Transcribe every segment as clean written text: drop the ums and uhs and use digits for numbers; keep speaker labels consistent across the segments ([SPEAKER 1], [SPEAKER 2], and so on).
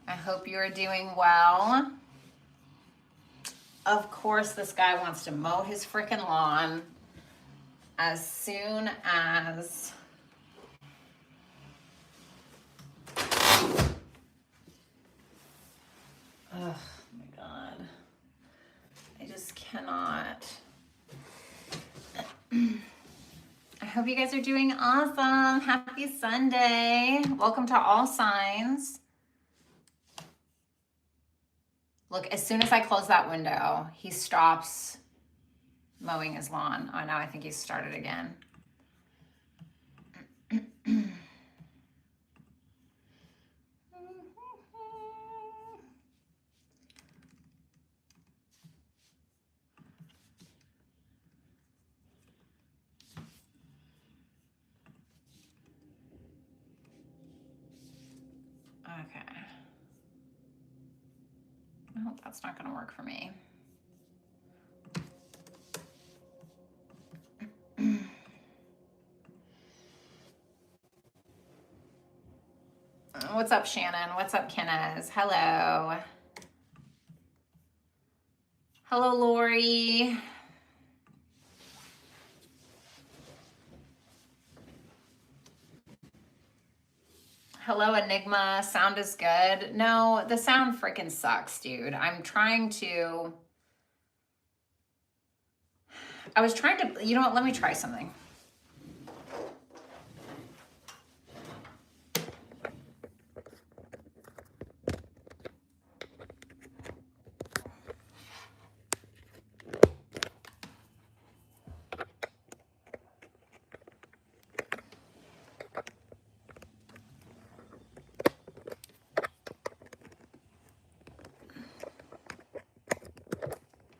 [SPEAKER 1] I hope you are doing well. Of course, this guy wants to mow his freaking lawn as soon as oh my God. I just cannot. I hope you guys are doing awesome. Happy Sunday. Welcome to All Signs. Look, as soon as I close that window, he stops mowing his lawn. Oh, now I think he's started again. Okay. I hope that's not going to work for me. What's up, Shannon? What's up, Kenneth? Hello. Hello, Lori. Hello, Enigma. Sound is good. No, the sound freaking sucks, dude. I was trying to, you know what? Let me try something.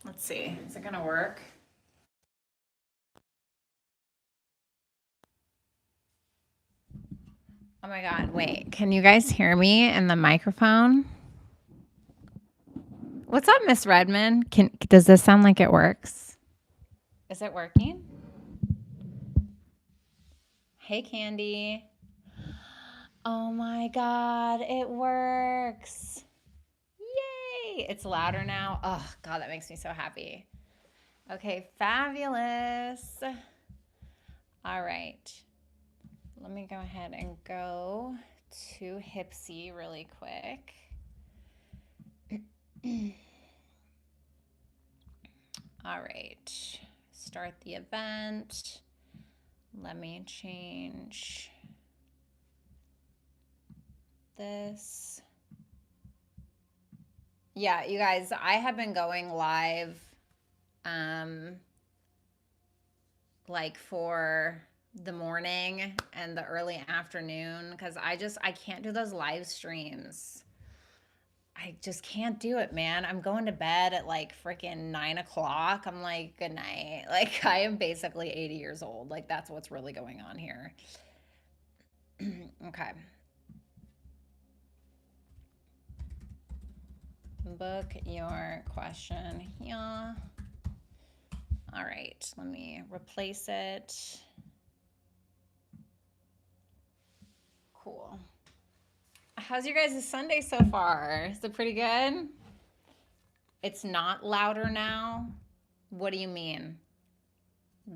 [SPEAKER 1] Let's see. Is it going to work? Oh my God. Wait, can you guys hear me in the microphone? What's up, Miss Redmond? Does this sound like it works? Is it working? Hey, Candy. Oh my God, it works. Yay. It's louder now. Oh God, that makes me so happy. Okay, fabulous. All right. Let me go ahead and go to Hipsy really quick. All right. Start the event. Let me change this. Yeah, you guys, I have been going live like for the morning and the early afternoon because I can't do those live streams. I just can't do it, man. I'm going to bed at like freaking 9 o'clock. I'm like, good night. Like, I am basically 80 years old. Like, that's what's really going on here. Okay. Book your question here. All right, let me replace it. Cool. How's your guys' Sunday so far? Is it pretty good? It's not louder now? What do you mean?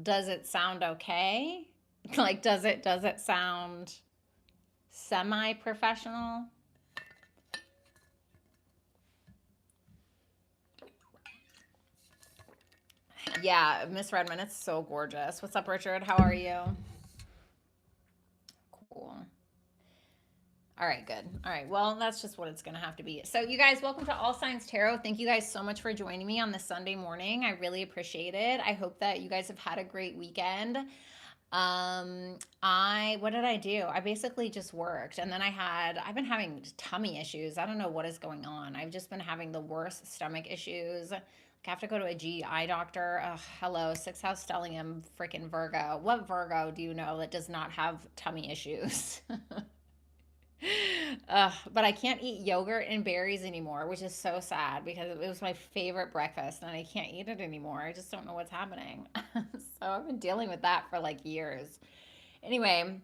[SPEAKER 1] Does it sound okay? Like, does it sound semi-professional? Yeah, Miss Redmond, it's so gorgeous. What's up, Richard? How are you? Cool. All right, good. All right, well, that's just what it's going to have to be. So, you guys, welcome to All Signs Tarot. Thank you guys so much for joining me on this Sunday morning. I really appreciate it. I hope that you guys have had a great weekend. What did I do? I basically just worked, and then I've been having tummy issues. I don't know what is going on. I've just been having the worst stomach issues. I have to go to a GI doctor. Ugh, hello, 6th house stellium, freaking Virgo. What Virgo do you know that does not have tummy issues? But I can't eat yogurt and berries anymore, which is so sad because it was my favorite breakfast and I can't eat it anymore. I just don't know what's happening. So I've been dealing with that for like years. Anyway,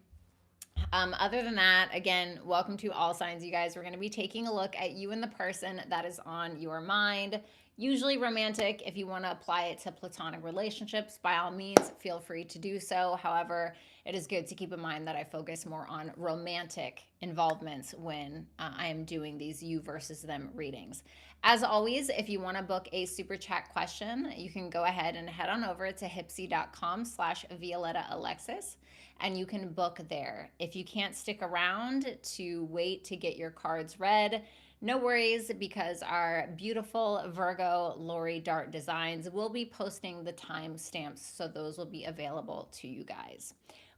[SPEAKER 1] Other than that, again, welcome to all signs, you guys. We're going to be taking a look at you and the person that is on your mind. Usually romantic. If you want to apply it to platonic relationships, by all means, feel free to do so. However, it is good to keep in mind that I focus more on romantic involvements when I am doing these you versus them readings. As always, if you want to book a super chat question, you can go ahead and head on over to hipsy.com/Violetta Alexis, and you can book there. If you can't stick around to wait to get your cards read, no worries, because our beautiful Virgo Lori Dart Designs will be posting the timestamps, so those will be available to you guys.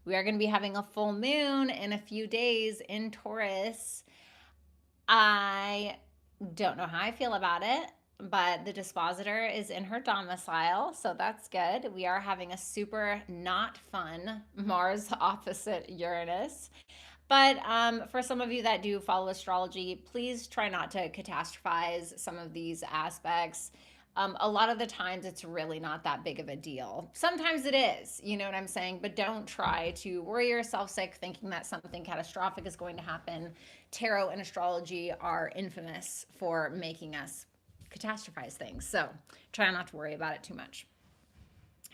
[SPEAKER 1] We are going to be having a full moon in a few days in Taurus. I don't know how I feel about it, but the dispositor is in her domicile, so that's good. We are having a super not fun Mars opposite Uranus. But for some of you that do follow astrology, please try not to catastrophize some of these aspects. A lot of the times it's really not that big of a deal. Sometimes it is, you know what I'm saying? But don't try to worry yourself sick thinking that something catastrophic is going to happen. Tarot and astrology are infamous for making us catastrophize things. So try not to worry about it too much.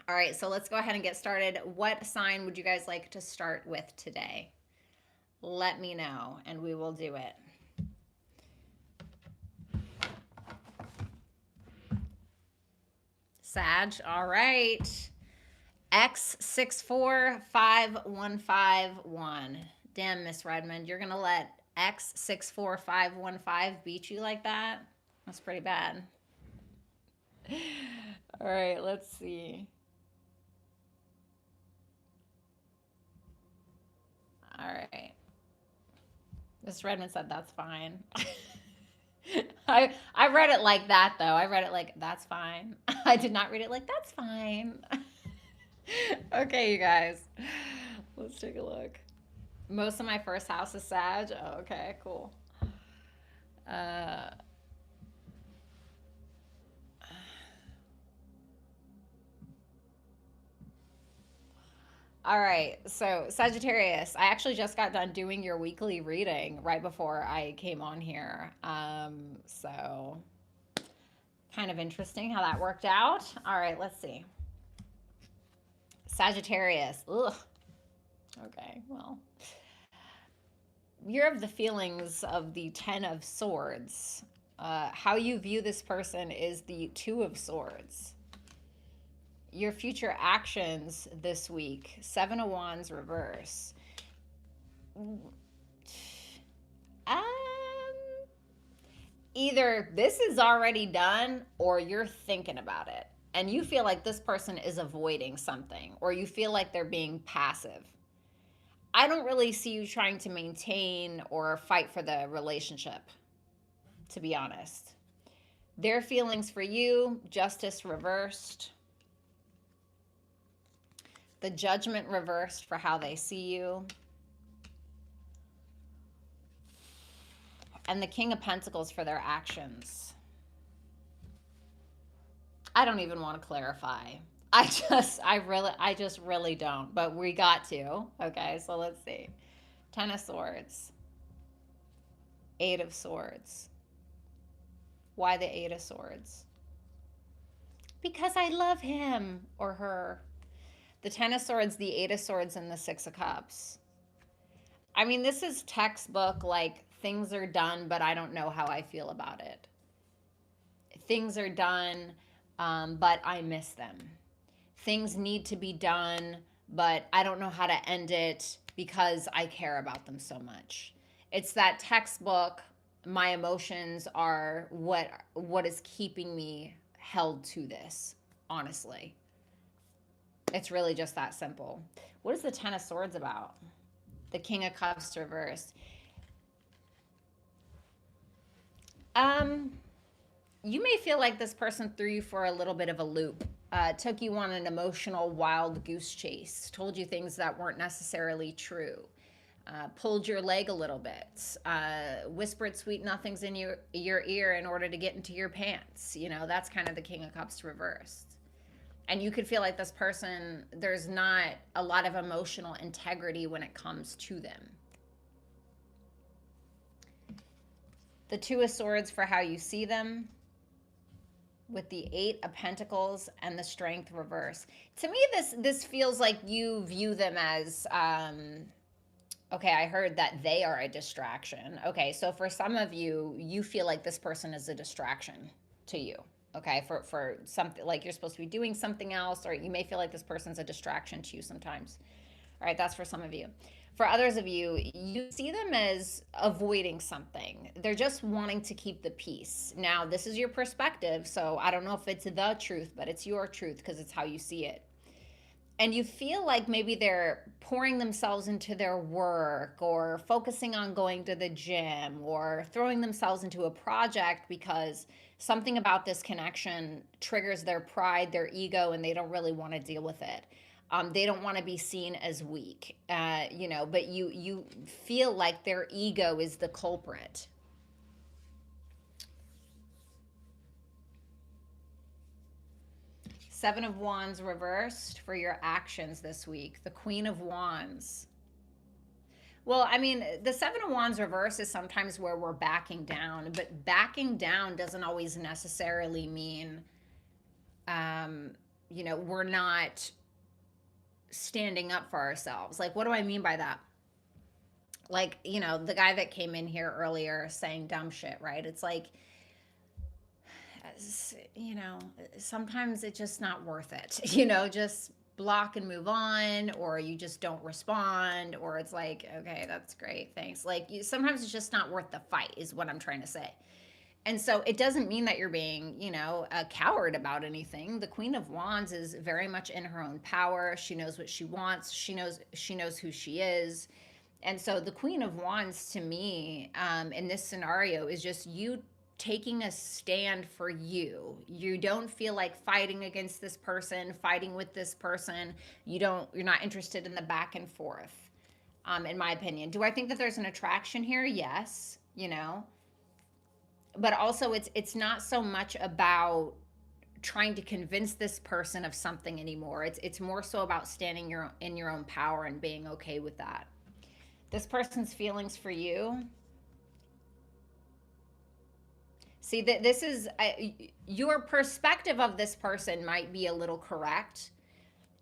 [SPEAKER 1] All right, so let's go ahead and get started. What sign would you guys like to start with today? Let me know and we will do it. Sag, all right. X64551. Damn, Miss Redmond, you're gonna let X64515 beat you like that? That's pretty bad. All right, let's see. All right. Miss Redmond said that's fine. I read it like that though. I read it like that's fine. I did not read it like that's fine. Okay, you guys. Let's take a look. Most of my first house is Sag. Oh, okay, cool. All right, so Sagittarius, I actually just got done doing your weekly reading right before I came on here. So kind of interesting how that worked out. All right, let's see. Sagittarius, ugh. Okay, well, you're of the feelings of the Ten of Swords. How you view this person is the Two of Swords. Your future actions this week, Seven of Wands reverse. Either this is already done or you're thinking about it and you feel like this person is avoiding something or you feel like they're being passive. I don't really see you trying to maintain or fight for the relationship, to be honest. Their feelings for you, Justice reversed. The Judgment reversed for how they see you. And the King of Pentacles for their actions. I don't even want to clarify. I just really don't, but we got to. Okay, so let's see. Ten of Swords. Eight of Swords. Why the Eight of Swords? Because I love him or her. The Ten of Swords, the Eight of Swords, and the Six of Cups. I mean, this is textbook, like, things are done, but I don't know how I feel about it. Things are done, but I miss them. Things need to be done, but I don't know how to end it because I care about them so much. It's that textbook, my emotions are what is keeping me held to this, honestly. It's really just that simple. What is the Ten of Swords about? The King of Cups reversed. You may feel like this person threw you for a little bit of a loop, took you on an emotional wild goose chase, told you things that weren't necessarily true, pulled your leg a little bit, whispered sweet nothings in your ear in order to get into your pants. You know, that's kind of the King of Cups reversed. And you could feel like this person, there's not a lot of emotional integrity when it comes to them. The Two of Swords for how you see them, with the Eight of Pentacles and the Strength reverse. To me, this feels like you view them as okay, I heard that they are a distraction. Okay, so for some of you, you feel like this person is a distraction to you. Okay, for something like you're supposed to be doing something else, or you may feel like this person's a distraction to you sometimes. All right, that's for some of you. For others of you, you see them as avoiding something. They're just wanting to keep the peace. Now, this is your perspective, so I don't know if it's the truth, but it's your truth because it's how you see it. And you feel like maybe they're pouring themselves into their work or focusing on going to the gym or throwing themselves into a project because something about this connection triggers their pride, their ego, and they don't really want to deal with it. They don't want to be seen as weak, but you feel like their ego is the culprit. Seven of Wands reversed for your actions this week. The Queen of Wands. Well, I mean, the Seven of Wands reverse is sometimes where we're backing down, but backing down doesn't always necessarily mean, we're not standing up for ourselves. Like, what do I mean by that? Like, the guy that came in here earlier saying dumb shit, right? It's like, sometimes it's just not worth it. Just block and move on, or you just don't respond, or it's like, okay, that's great, thanks. Like, sometimes it's just not worth the fight is what I'm trying to say. And so it doesn't mean that you're being, a coward about anything. The Queen of Wands is very much in her own power. She knows what she wants. She knows who she is. And so the Queen of Wands to me, in this scenario, is just you taking a stand for you. You don't feel like fighting against this person, fighting with this person. You're not interested in the back and forth, in my opinion. Do I think that there's an attraction here? Yes, but also it's not so much about trying to convince this person of something anymore. It's more so about standing in your own power and being okay with that. This person's feelings for you. See, that this is your perspective of this person might be a little correct.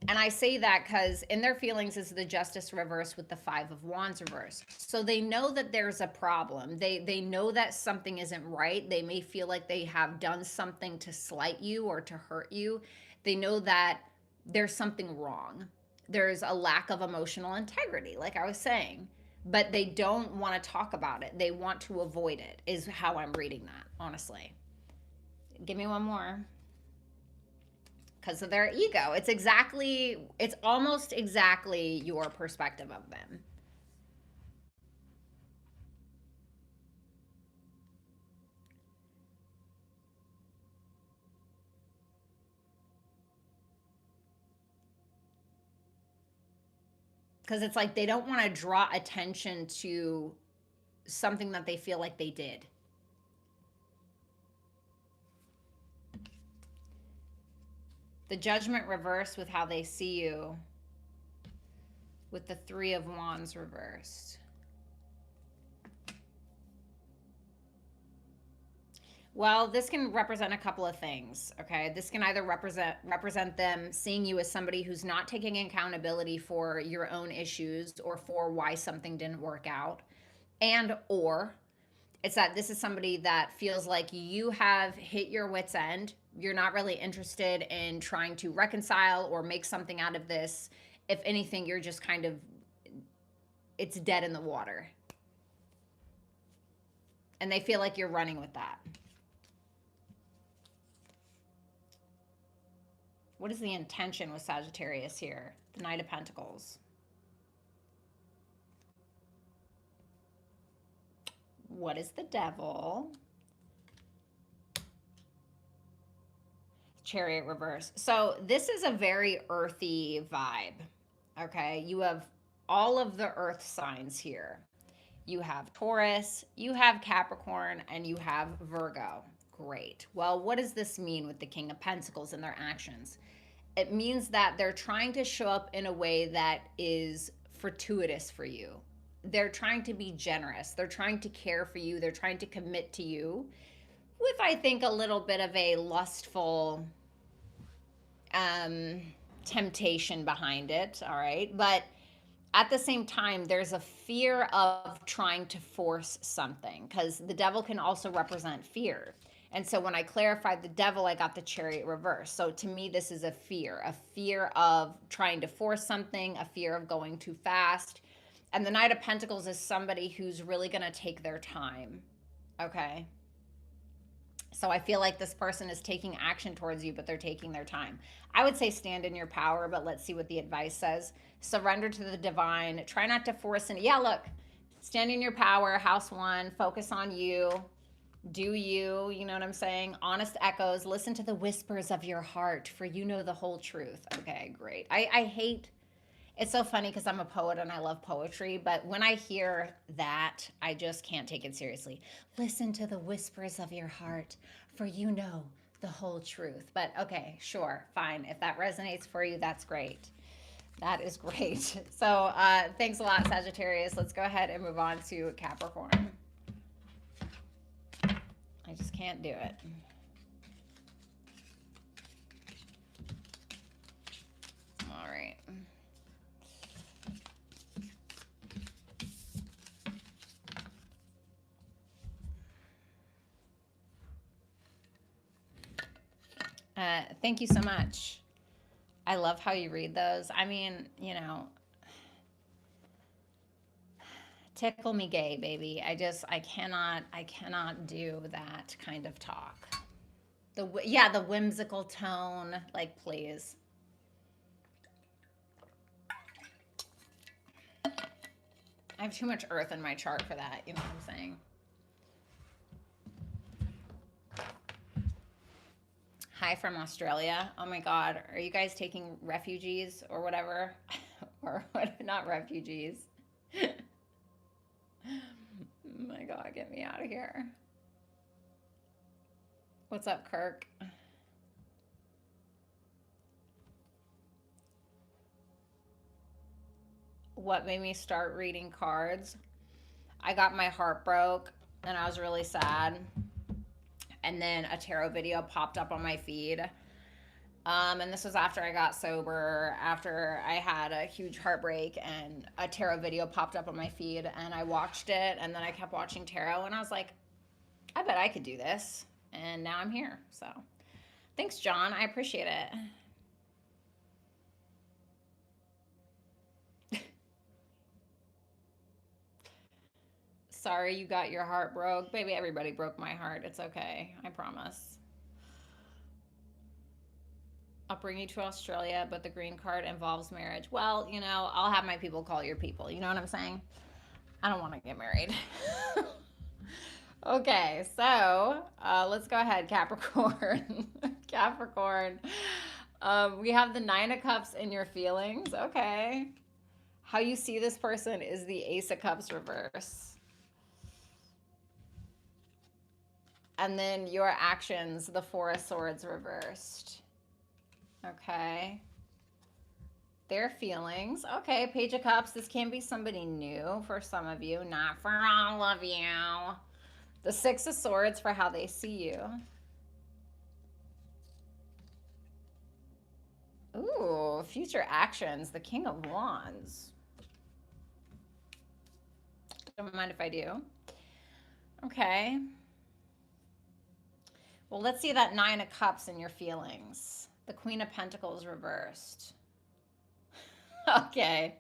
[SPEAKER 1] And I say that because in their feelings is the Justice reverse with the Five of Wands reverse. So they know that there's a problem. They know that something isn't right. They may feel like they have done something to slight you or to hurt you. They know that there's something wrong. There's a lack of emotional integrity, like I was saying. But they don't want to talk about it. They want to avoid it, is how I'm reading that, honestly. Give me one more. Because of their ego. It's almost exactly your perspective of them. Because it's like they don't want to draw attention to something that they feel like they did. The Judgment reversed with how they see you, with the Three of Wands reversed. Well, this can represent a couple of things, okay? This can either represent them seeing you as somebody who's not taking accountability for your own issues or for why something didn't work out, or it's that this is somebody that feels like you have hit your wit's end. You're not really interested in trying to reconcile or make something out of this. If anything, you're just kind of, it's dead in the water. And they feel like you're running with that. What is the intention with Sagittarius here? The Knight of Pentacles. What is the Devil? Chariot reverse. So this is a very earthy vibe, okay? You have all of the earth signs here. You have Taurus, you have Capricorn, and you have Virgo. Great. Well, what does this mean with the King of Pentacles and their actions? It means that they're trying to show up in a way that is fortuitous for you. they're trying to be generous. They're trying to care for you. They're trying to commit to you with, I think, a little bit of a lustful um, temptation behind it. All right. But at the same time, there's a fear of trying to force something because the devil can also represent fear. And so when I clarified the devil, I got the chariot reverse. So to me, this is a fear of trying to force something, a fear of going too fast. And the Knight of Pentacles is somebody who's really going to take their time. Okay. So I feel like this person is taking action towards you, but they're taking their time. I would say stand in your power, but let's see what the advice says. Surrender to the divine. Try not to force it. Yeah, look, stand in your power. House 1, focus on you. Do you, you know what I'm saying? Honest echoes. Listen to the whispers of your heart, for you know the whole truth. Okay, great. I hate, it's so funny because I'm a poet and I love poetry, but when I hear that, I just can't take it seriously. Listen to the whispers of your heart, for you know the whole truth. But okay, sure, fine. If that resonates for you, that's great. That is great. So thanks a lot, Sagittarius. Let's go ahead and move on to Capricorn. I just can't do it. All right. Thank you so much. I love how you read those. I mean, you know, tickle me gay, baby. I cannot do that kind of talk. The whimsical tone, like, please. I have too much earth in my chart for that, you know what I'm saying? Hi from Australia. Oh my God, are you guys taking refugees or whatever? Or what? Not refugees. Oh my God, get me out of here. What's up, Kirk? What made me start reading cards? I got my heart broke and I was really sad. And then a tarot video popped up on my feed. And this was after I got sober, after I had a huge heartbreak, and a tarot video popped up on my feed, and I watched it, and then I kept watching tarot, and I was like, I bet I could do this. And now I'm here. So thanks, John. I appreciate it. Sorry you got your heart broke. Baby, everybody broke my heart. It's okay. I promise. I'll bring you to Australia, but the green card involves marriage. Well, you know, I'll have my people call your people. You know what I'm saying? I don't want to get married. Okay, so let's go ahead, Capricorn. Capricorn. We have the 9 of Cups in your feelings. Okay. How you see this person is the Ace of Cups reverse. And then your actions, the 4 of Swords reversed. Okay. Their feelings. Okay, Page of Cups. This can be somebody new for some of you, not for all of you. The 6 of Swords for how they see you. Ooh, future actions. The King of Wands. Don't mind if I do. Okay. Well, let's see that 9 of Cups in your feelings. The Queen of Pentacles reversed. Okay.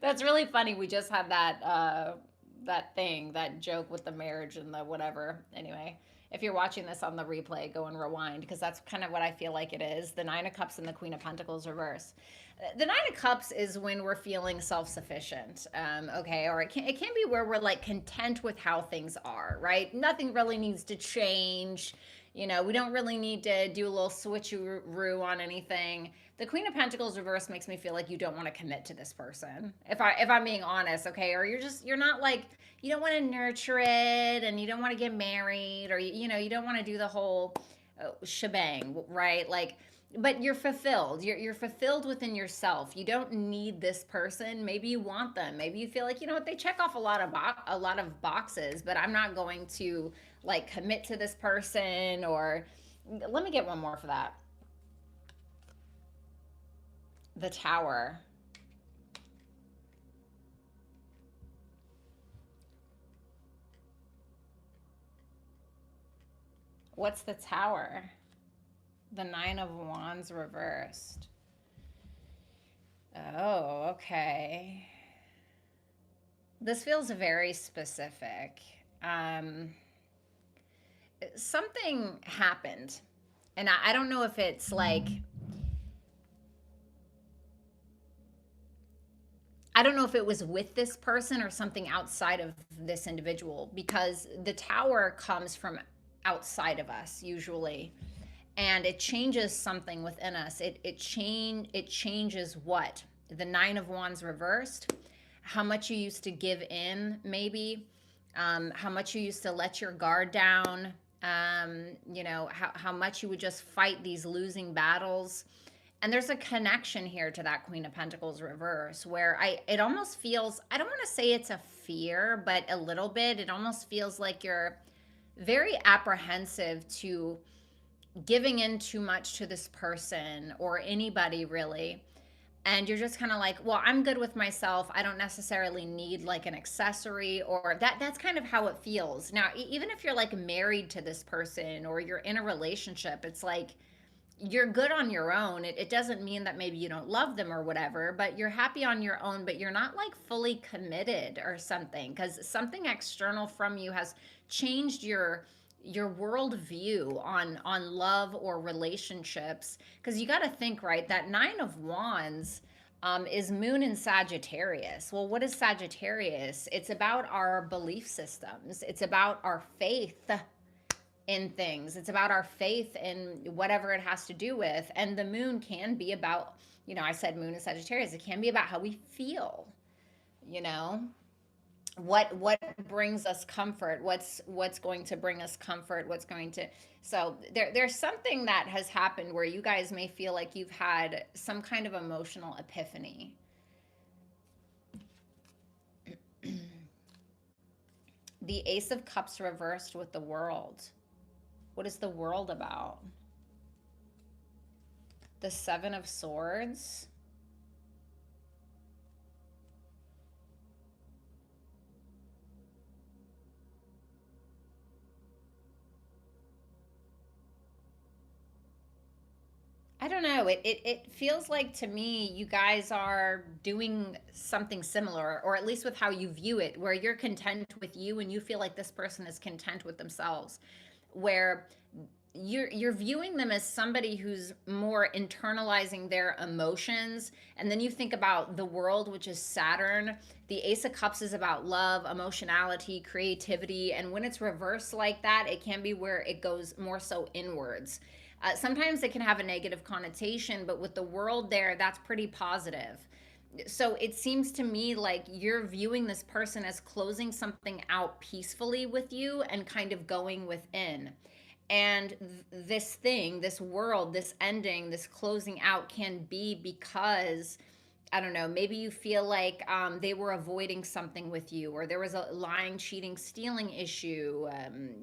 [SPEAKER 1] That's really funny. We just had that that joke with the marriage and the whatever. Anyway, if you're watching this on the replay, go and rewind, because that's kind of what I feel like it is. The 9 of Cups and the Queen of Pentacles reverse. The 9 of Cups is when we're feeling self-sufficient, okay? Or it can be where we're like content with how things are, right? Nothing really needs to change. You know, we don't really need to do a little switcheroo on anything. The Queen of Pentacles reverse makes me feel like you don't want to commit to this person. If I'm being honest, okay? Or you're not like, you don't want to nurture it, and you don't want to get married, or you know, you don't want to do the whole shebang, right? Like, but you're fulfilled. You're fulfilled within yourself. You don't need this person. Maybe you want them. Maybe you feel like, you know what, they check off a lot of boxes, but I'm not going to like commit to this person. Or let me get one more for that. The Tower. What's the Tower? The Nine of Wands reversed. Oh, okay. This feels very specific. Um, Something happened, and I don't know if it's like, I don't know if it was with this person or something outside of this individual, because the Tower comes from outside of us usually, and it changes something within us. It changes what? The Nine of Wands reversed, how much you used to give in, maybe, how much you used to let your guard down, how much you would just fight these losing battles. And there's a connection here to that Queen of Pentacles reverse, where it almost feels, I don't want to say it's a fear, but a little bit, it almost feels like you're very apprehensive to giving in too much to this person or anybody really. And you're just kind of like, well, I'm good with myself. I don't necessarily need like an accessory, or that's kind of how it feels. Now, even if you're like married to this person or you're in a relationship, it's like you're good on your own. It doesn't mean that maybe you don't love them or whatever, but you're happy on your own, but you're not like fully committed or something, because something external from you has changed your world view on love or relationships. Because you got to think, right, that Nine of Wands is Moon in Sagittarius. Well, what is Sagittarius? It's about our belief systems, it's about our faith in things, it's about our faith in whatever it has to do with. And the moon can be about, I said Moon in Sagittarius, it can be about how we feel, you know what brings us comfort, what's going to bring us comfort, what's going to. So there's something that has happened where you guys may feel like you've had some kind of emotional epiphany. The Ace of Cups reversed with the World. What is the World about? The Seven of Swords. I don't know. It feels like to me you guys are doing something similar, or at least with how you view it, where you're content with you and you feel like this person is content with themselves, where you're viewing them as somebody who's more internalizing their emotions. And then you think about the World, which is Saturn. The Ace of Cups is about love, emotionality, creativity, and when it's reversed like that, it can be where it goes more so inwards. Sometimes it can have a negative connotation, but with the World there, that's pretty positive. So it seems to me like you're viewing this person as closing something out peacefully with you and kind of going within. And this thing, this World, this ending, this closing out can be because, I don't know, maybe you feel like they were avoiding something with you, or there was a lying, cheating, stealing issue.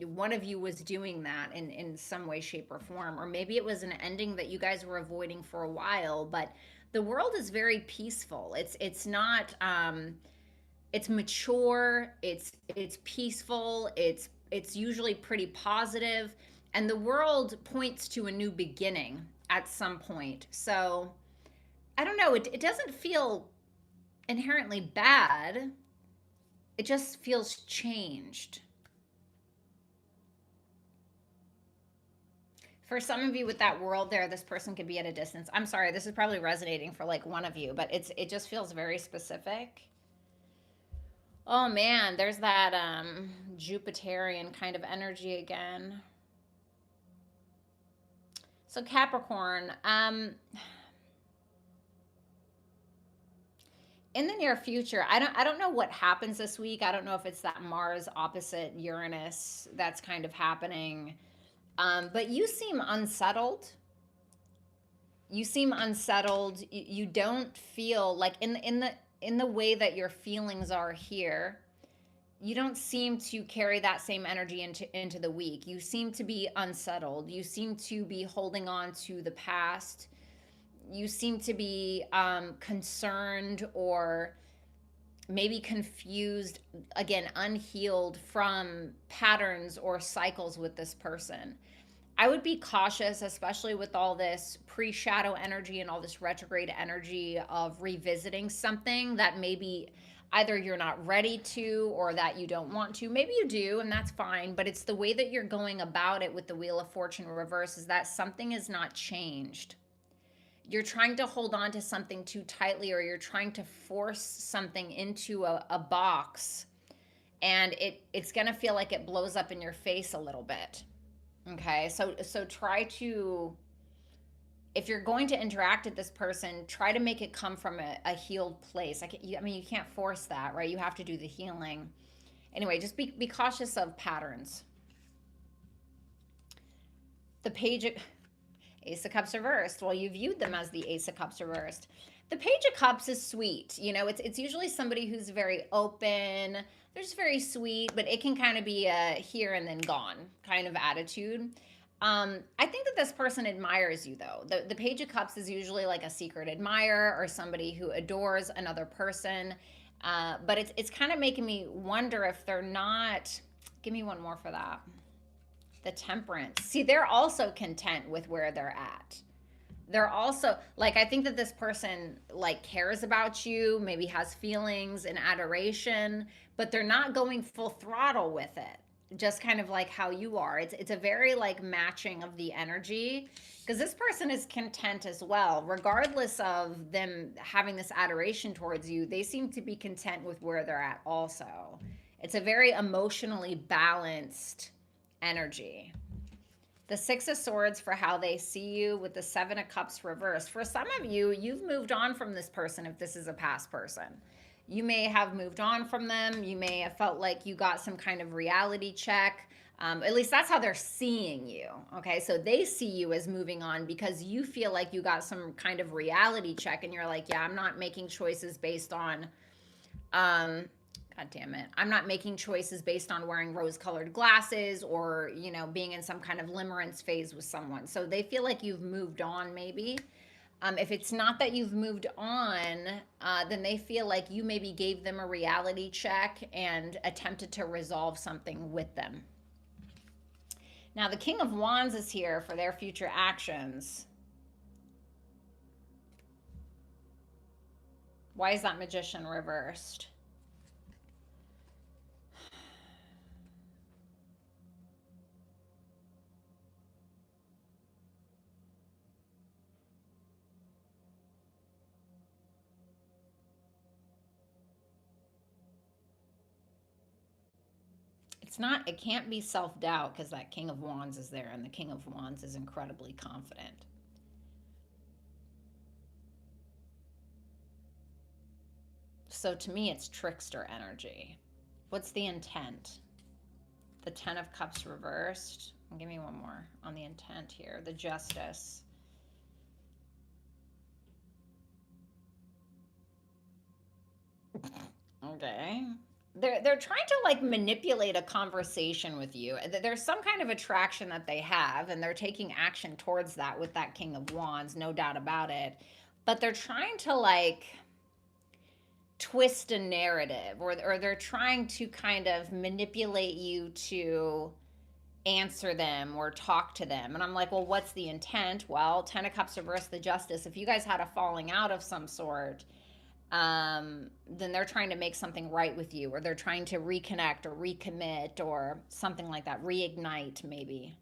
[SPEAKER 1] One of you was doing that in some way, shape, or form. Or maybe it was an ending that you guys were avoiding for a while, but the World is very peaceful. It's not it's mature, it's peaceful, it's usually pretty positive, and the World points to a new beginning at some point. So I don't know, it doesn't feel inherently bad. It just feels changed. For some of you with that World there, this person could be at a distance. I'm sorry, this is probably resonating for like one of you, but it just feels very specific. Oh man, there's that Jupiterian kind of energy again. So Capricorn, in the near future, I don't know what happens this week. I don't know if it's that Mars opposite Uranus that's kind of happening. But you seem unsettled. You seem unsettled. You don't feel like in the way that your feelings are here, you don't seem to carry that same energy into the week. You seem to be unsettled. You seem to be holding on to the past. You seem to be concerned or maybe confused, again, unhealed from patterns or cycles with this person. I would be cautious, especially with all this pre shadow energy and all this retrograde energy of revisiting something that maybe either you're not ready to or that you don't want to. Maybe you do, and that's fine, but it's the way that you're going about it with the Wheel of Fortune reverse is that something is not changed. You're trying to hold on to something too tightly, or you're trying to force something into a box, and it's going to feel like it blows up in your face a little bit. Okay, so try to, if you're going to interact with this person, try to make it come from a healed place. I mean, you can't force that, right? You have to do the healing. Anyway, just be cautious of patterns. The page, Ace of Cups reversed. Well, you viewed them as the Ace of Cups reversed. The Page of Cups is sweet. You know, it's usually somebody who's very open. They're just very sweet, but it can kind of be a here and then gone kind of attitude. I think that this person admires you, though. The Page of Cups is usually like a secret admirer or somebody who adores another person. But it's kind of making me wonder if they're not. Give me one more for that. The Temperance. See, they're also content with where they're at. They're also like, I think that this person like cares about you, maybe has feelings and adoration, but they're not going full throttle with it. Just kind of like how you are. It's a very like matching of the energy, because this person is content as well. Regardless of them having this adoration towards you, they seem to be content with where they're at also. It's a very emotionally balanced energy. The Six of Swords for how they see you with the Seven of Cups reversed. For some of you, you've moved on from this person if this is a past person. You may have moved on from them. You may have felt like you got some kind of reality check. At least that's how they're seeing you. Okay, so they see you as moving on because you feel like you got some kind of reality check and you're like, yeah, I'm not making choices based on God damn it. I'm not making choices based on wearing rose-colored glasses or, you know, being in some kind of limerence phase with someone. So they feel like you've moved on maybe. If it's not that you've moved on, then they feel like you maybe gave them a reality check and attempted to resolve something with them. Now, the King of Wands is here for their future actions. Why is that Magician reversed? It can't be self-doubt because that King of Wands is there and the King of Wands is incredibly confident. So to me, it's trickster energy. What's the intent? The Ten of Cups reversed. Give me one more on the intent here. The Justice. Okay. They're trying to like manipulate a conversation with you. There's some kind of attraction that they have, and they're taking action towards that with that King of Wands, no doubt about it. But they're trying to like twist a narrative, or they're trying to kind of manipulate you to answer them or talk to them. And I'm like, well, what's the intent? Well, Ten of Cups reversed, the Justice. If you guys had a falling out of some sort, then they're trying to make something right with you, or they're trying to reconnect or recommit or something like that, reignite maybe.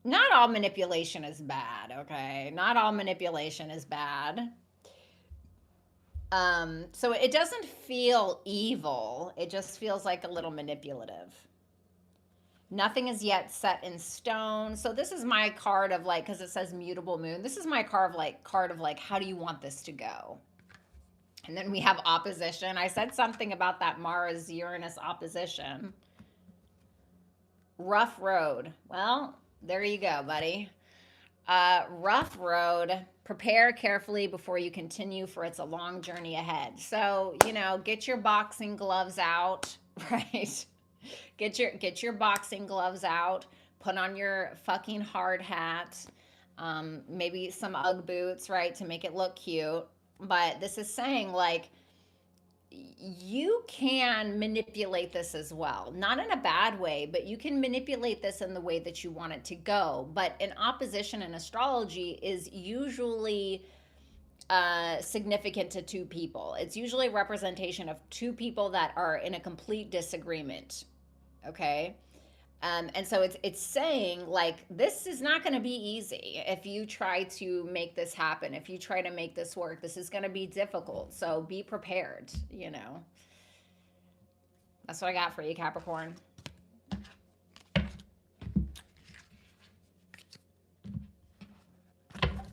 [SPEAKER 1] Not all manipulation is bad, okay? Not all manipulation is bad. So it doesn't feel evil. It just feels like a little manipulative. Nothing is yet set in stone. So this is my card of like, because it says mutable moon. This is my card of like, how do you want this to go? And then we have opposition. I said something about that Mars-Uranus opposition. Rough road. Well, there you go, buddy. Rough road. Prepare carefully before you continue, for it's a long journey ahead. So, get your boxing gloves out, right? Get your boxing gloves out. Put on your fucking hard hat. Maybe some UGG boots, right, to make it look cute. But this is saying, like, you can manipulate this as well. Not in a bad way, but you can manipulate this in the way that you want it to go. But an opposition in astrology is usually significant to two people. It's usually a representation of two people that are in a complete disagreement. Okay. And so it's saying, like, this is not going to be easy if you try to make this happen. If you try to make this work, this is going to be difficult. So be prepared. That's what I got for you, Capricorn.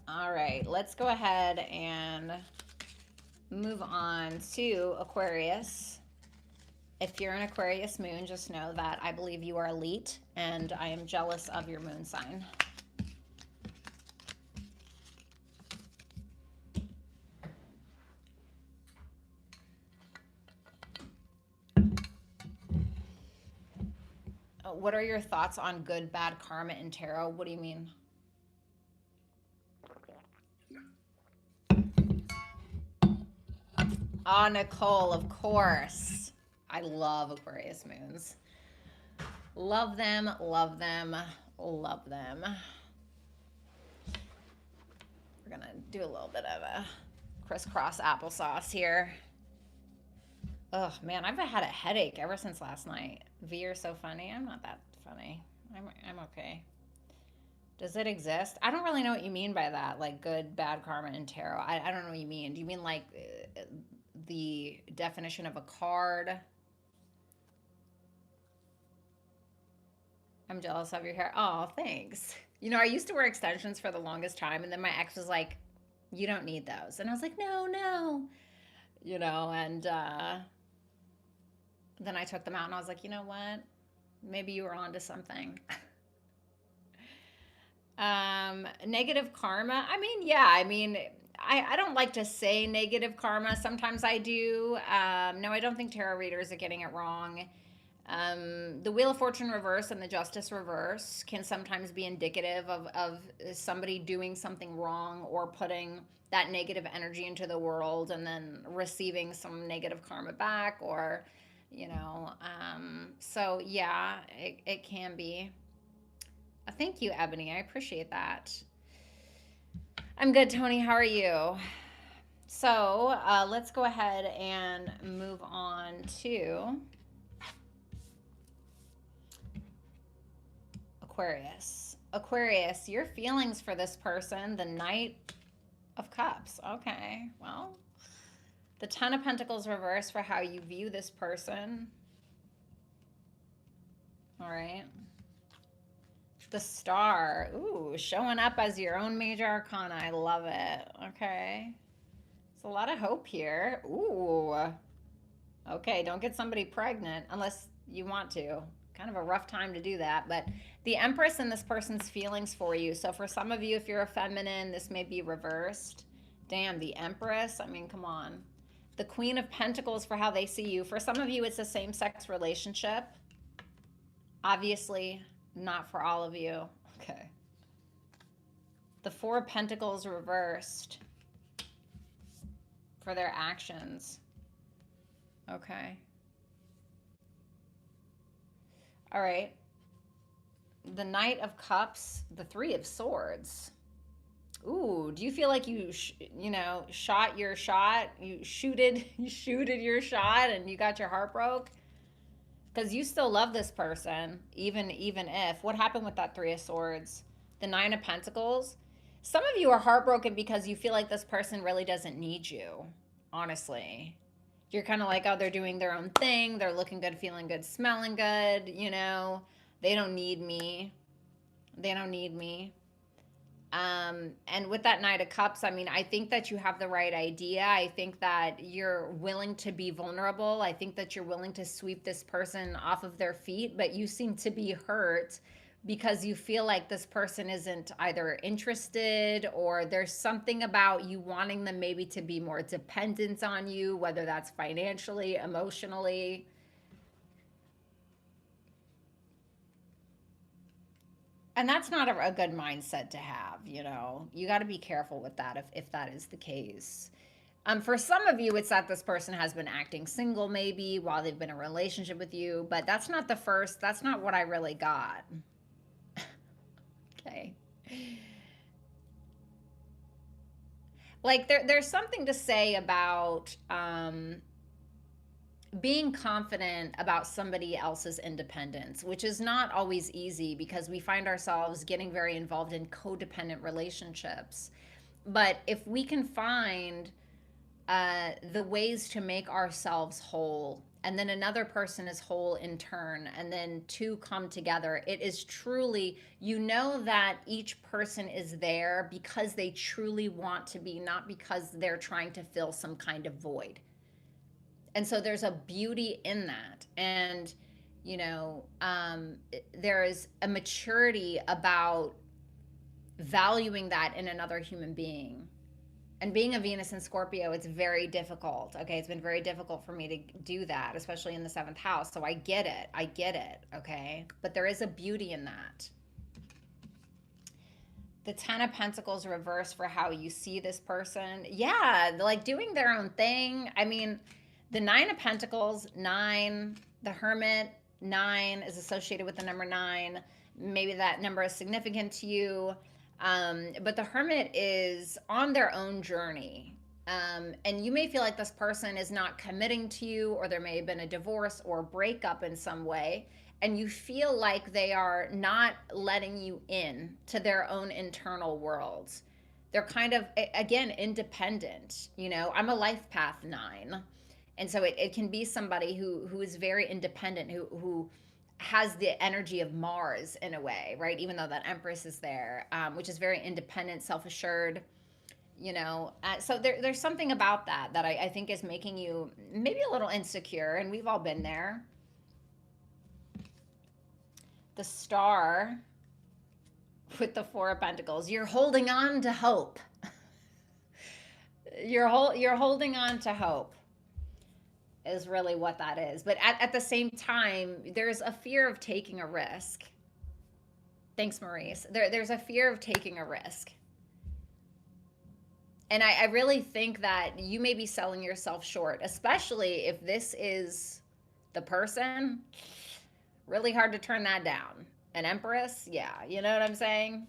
[SPEAKER 1] All right, let's go ahead and move on to Aquarius. If you're an Aquarius moon, just know that I believe you are elite, and I am jealous of your moon sign. What are your thoughts on good, bad karma in tarot? What do you mean? Oh, Nicole, of course. I love Aquarius moons. Love them, love them, love them. We're going to do a little bit of a crisscross applesauce here. Oh, man, I've had a headache ever since last night. V, you're so funny. I'm not that funny. I'm okay. Does it exist? I don't really know what you mean by that, like good, bad karma in tarot. I don't know what you mean. Do you mean like the definition of a card? I'm jealous of your hair. Oh, thanks. I used to wear extensions for the longest time, and then my ex was like, you don't need those. And I was like, no. And then I took them out, and I was like, you know what? Maybe you were onto something. Negative karma. I don't like to say negative karma. Sometimes I do. No, I don't think tarot readers are getting it wrong. The Wheel of Fortune reverse and the Justice reverse can sometimes be indicative of somebody doing something wrong or putting that negative energy into the world and then receiving some negative karma back, or, so yeah, it can be. Thank you, Ebony. I appreciate that. I'm good, Tony. How are you? So let's go ahead and move on to Aquarius. Aquarius, your feelings for this person, the Knight of Cups. Okay, well, the Ten of Pentacles reverse for how you view this person. All right. The Star. Ooh, showing up as your own major arcana. I love it. Okay. There's a lot of hope here. Ooh. Okay, don't get somebody pregnant unless you want to. Kind of a rough time to do that. But the Empress and this person's feelings for you. So for some of you, if you're a feminine, this may be reversed. Damn, the Empress. I mean, come on. The Queen of Pentacles for how they see you. For some of you, it's a same-sex relationship. Obviously, not for all of you. Okay. The Four of Pentacles reversed for their actions. Okay. All right. The Knight of Cups, the Three of Swords. Ooh, do you feel like you shot your shot? You shooted your shot and you got your heart broke? Because you still love this person, even if. What happened with that Three of Swords? The Nine of Pentacles. Some of you are heartbroken because you feel like this person really doesn't need you, honestly. You're kind of like, oh, they're doing their own thing. They're looking good, feeling good, smelling good, They don't need me. They don't need me. And with that Knight of Cups, I think that you have the right idea. I think that you're willing to be vulnerable. I think that you're willing to sweep this person off of their feet, but you seem to be hurt because you feel like this person isn't either interested, or there's something about you wanting them maybe to be more dependent on you, whether that's financially, emotionally. And that's not a good mindset to have, you know. You got to be careful with that if that is the case. For some of you, it's that this person has been acting single maybe while they've been in a relationship with you, but that's not the first, that's not what I really got. Okay. Like there's something to say about being confident about somebody else's independence, which is not always easy because we find ourselves getting very involved in codependent relationships. But if we can find the ways to make ourselves whole, and then another person is whole in turn, and then two come together, it is truly, you know, that each person is there because they truly want to be, not because they're trying to fill some kind of void. And so there's a beauty in that. And, you know, there is a maturity about valuing that in another human being. And being a Venus in Scorpio, it's very difficult. Okay. It's been very difficult for me to do that, especially in the seventh house. So I get it. I get it. Okay. But there is a beauty in that. The Ten of Pentacles reverse for how you see this person. Yeah. Like doing their own thing. I mean, the Nine of Pentacles, 9, the Hermit, 9 is associated with the number 9. Maybe that number is significant to you. But the Hermit is on their own journey. And you may feel like this person is not committing to you, or there may have been a divorce or breakup in some way. And you feel like they are not letting you in to their own internal worlds. They're kind of, again, independent. You know, I'm a life path 9. And so it can be somebody who is very independent, who has the energy of Mars in a way, right? Even though that Empress is there, which is very independent, self-assured, you know. So there's something about that I think is making you maybe a little insecure, and we've all been there. The Star with the Four of Pentacles, you're holding on to hope. You're holding on to hope is really what that is. But at the same time, there's a fear of taking a risk. Thanks, Maurice. There's a fear of taking a risk. And I really think that you may be selling yourself short, especially if this is the person. Really hard to turn that down. An Empress? Yeah, you know what I'm saying?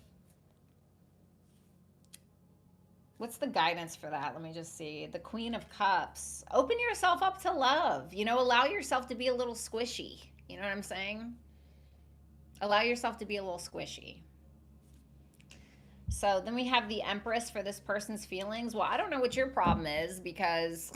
[SPEAKER 1] What's the guidance for that? Let me just see. The Queen of Cups. Open yourself up to love. You know, allow yourself to be a little squishy. You know what I'm saying? Allow yourself to be a little squishy. So then we have the Empress for this person's feelings. Well, I don't know what your problem is, because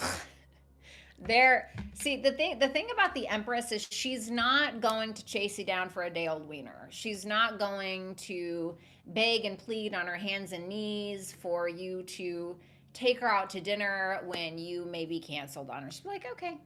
[SPEAKER 1] see, the thing about the Empress is she's not going to chase you down for a day old wiener. She's not going to beg and plead on her hands and knees for you to take her out to dinner when you may be canceled on her. She's like, okay.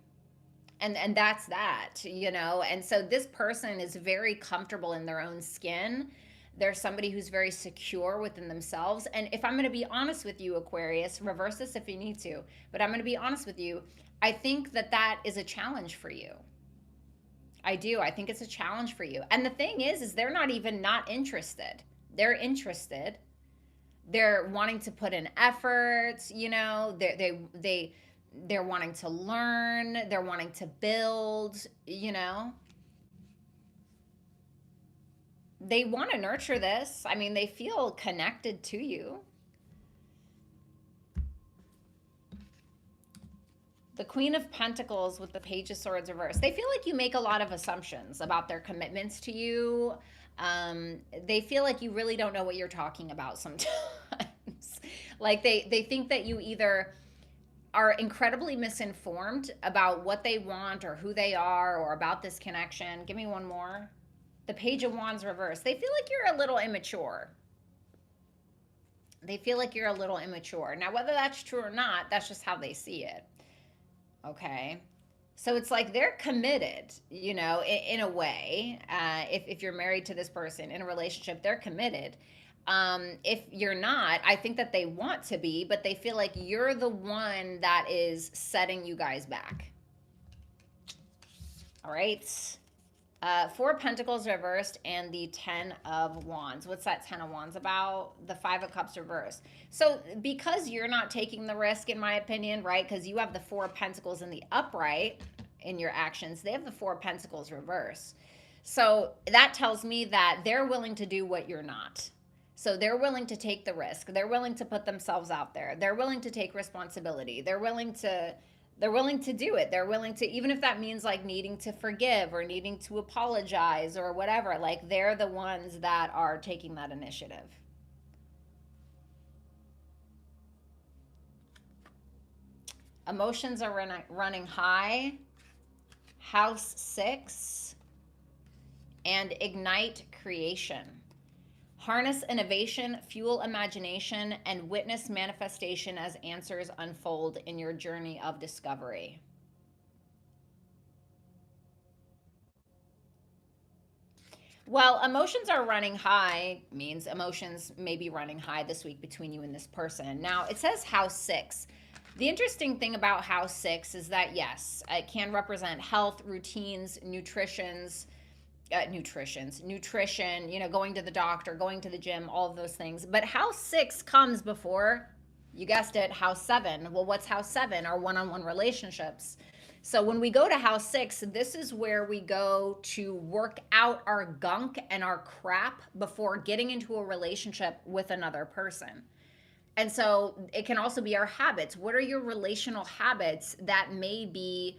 [SPEAKER 1] And that's that, you know? And so this person is very comfortable in their own skin. They're somebody who's very secure within themselves. And if I'm going to be honest with you, Aquarius, reverse this if you need to, but I'm going to be honest with you. I think that is a challenge for you. I do. I think it's a challenge for you. And the thing is they're not even not interested. They're interested. They're wanting to put in effort, you know, they're wanting to learn, they're wanting to build, you know. They want to nurture this. I mean, they feel connected to you. The Queen of Pentacles with the Page of Swords reversed. They feel like you make a lot of assumptions about their commitments to you. They feel like you really don't know what you're talking about sometimes. Like they think that you either are incredibly misinformed about what they want or who they are or about this connection. Give me one more. The Page of Wands reversed. They feel like you're a little immature. They feel like you're a little immature. Now, whether that's true or not, that's just how they see it. Okay. So it's like they're committed, you know, in a way. If you're married to this person in a relationship, they're committed. If you're not, I think that they want to be, but they feel like you're the one that is setting you guys back. All right. Four of Pentacles reversed and the Ten of Wands. What's that Ten of Wands about? The Five of Cups reversed. So because you're not taking the risk, in my opinion, right? Because you have the Four of Pentacles in the upright in your actions. They have the Four of Pentacles reverse. So that tells me that they're willing to do what you're not. So they're willing to take the risk. They're willing to put themselves out there. They're willing to take responsibility. They're willing to do it. They're willing to, even if that means like needing to forgive or needing to apologize or whatever, like they're the ones that are taking that initiative. Emotions are running high. House 6 and ignite creation. Harness innovation, fuel imagination, and witness manifestation as answers unfold in your journey of discovery. Well, emotions are running high means emotions may be running high this week between you and this person. Now, it says house 6. The interesting thing about house 6 is that, yes, it can represent health, routines, nutrition, you know, going to the doctor, going to the gym, all of those things. But house 6 comes before, you guessed it, house 7. Well, what's house 7? Our one-on-one relationships. So when we go to house 6, this is where we go to work out our gunk and our crap before getting into a relationship with another person. And so it can also be our habits. What are your relational habits that may be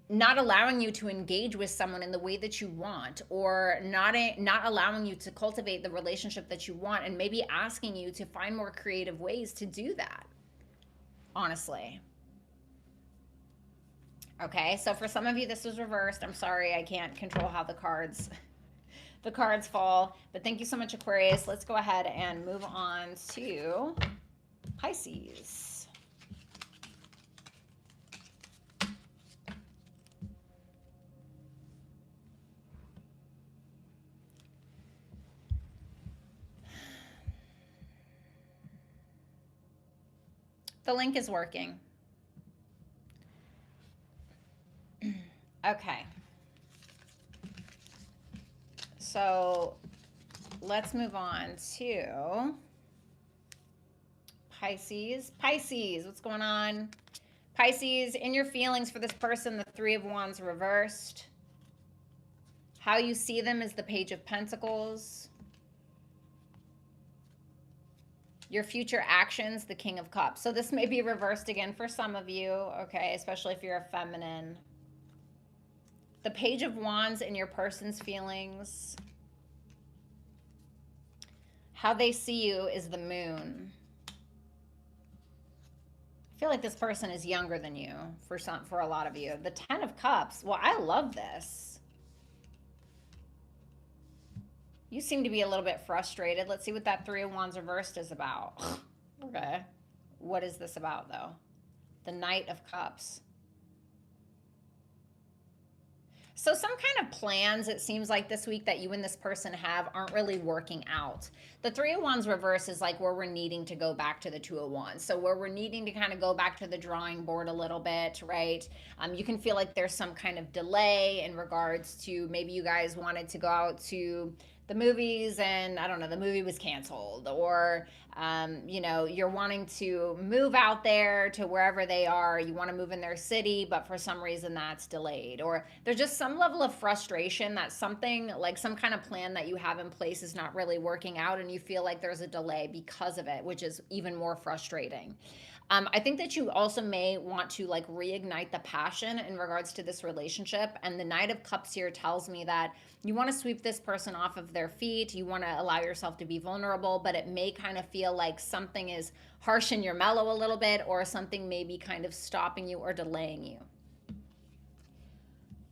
[SPEAKER 1] not allowing you to engage with someone in the way that you want, or not allowing you to cultivate the relationship that you want, and maybe asking you to find more creative ways to do that, honestly. Okay, so for some of you, this was reversed. I'm sorry, I can't control how the cards fall. But thank you so much, Aquarius. Let's go ahead and move on to Pisces. The link is working. Okay. So let's move on to Pisces. Pisces, what's going on? Pisces, in your feelings for this person, the Three of Wands reversed. How you see them is the Page of Pentacles. Your future actions, the King of Cups. So this may be reversed again for some of you, okay, especially if you're a feminine. The Page of Wands in your person's feelings. How they see you is the Moon. I feel like this person is younger than you for a lot of you. The Ten of Cups. Well, I love this. You seem to be a little bit frustrated. Let's see what that Three of Wands reversed is about. Okay. What is this about, though? The Knight of Cups. So some kind of plans, it seems like this week that you and this person have aren't really working out. The Three of Wands reverse is like where we're needing to go back to the Two of Wands. So where we're needing to kind of go back to the drawing board a little bit, right? You can feel like there's some kind of delay in regards to maybe you guys wanted to go out to the movies and I don't know, the movie was canceled, or you know, you're wanting to move out there to wherever they are, you want to move in their city, but for some reason that's delayed, or there's just some level of frustration that something like some kind of plan that you have in place is not really working out, and you feel like there's a delay because of it, which is even more frustrating. I think that you also may want to like reignite the passion in regards to this relationship. And the Knight of Cups here tells me that you want to sweep this person off of their feet. You want to allow yourself to be vulnerable, but it may kind of feel like something is harshing your mellow a little bit, or something may be kind of stopping you or delaying you.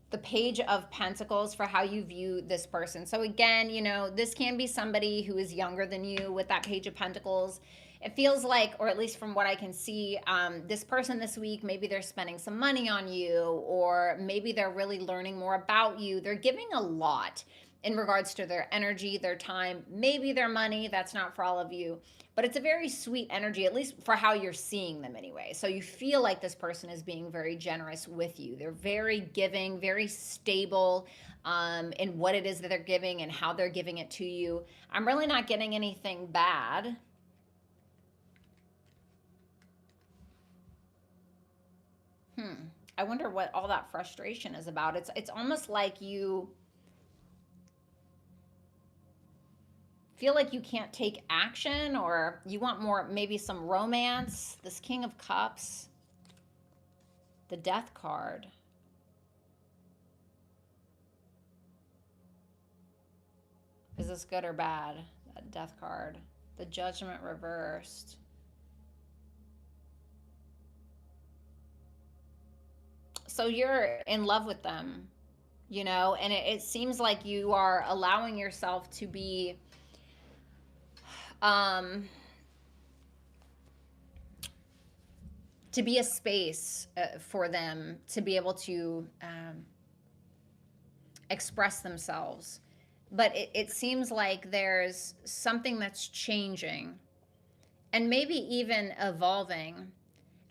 [SPEAKER 1] The Page of Pentacles for how you view this person. So again, you know, this can be somebody who is younger than you with that Page of Pentacles. it feels like, or at least from what I can see, this person this week, maybe they're spending some money on you, or maybe they're really learning more about you. They're giving a lot in regards to their energy, their time, maybe their money. That's not for all of you, but it's a very sweet energy, at least for how you're seeing them anyway. So you feel like this person is being very generous with you. They're very giving, very stable in what it is that they're giving and how they're giving it to you. I'm really not getting anything bad. I wonder what all that frustration is about. It's almost like you feel like you can't take action, or you want more, maybe some romance. This King of Cups, the Death card. Is this good or bad? That Death card. The Judgment reversed. So you're in love with them, and it seems like you are allowing yourself to be um a space for them to be able to express themselves. But it seems like there's something that's changing and maybe even evolving.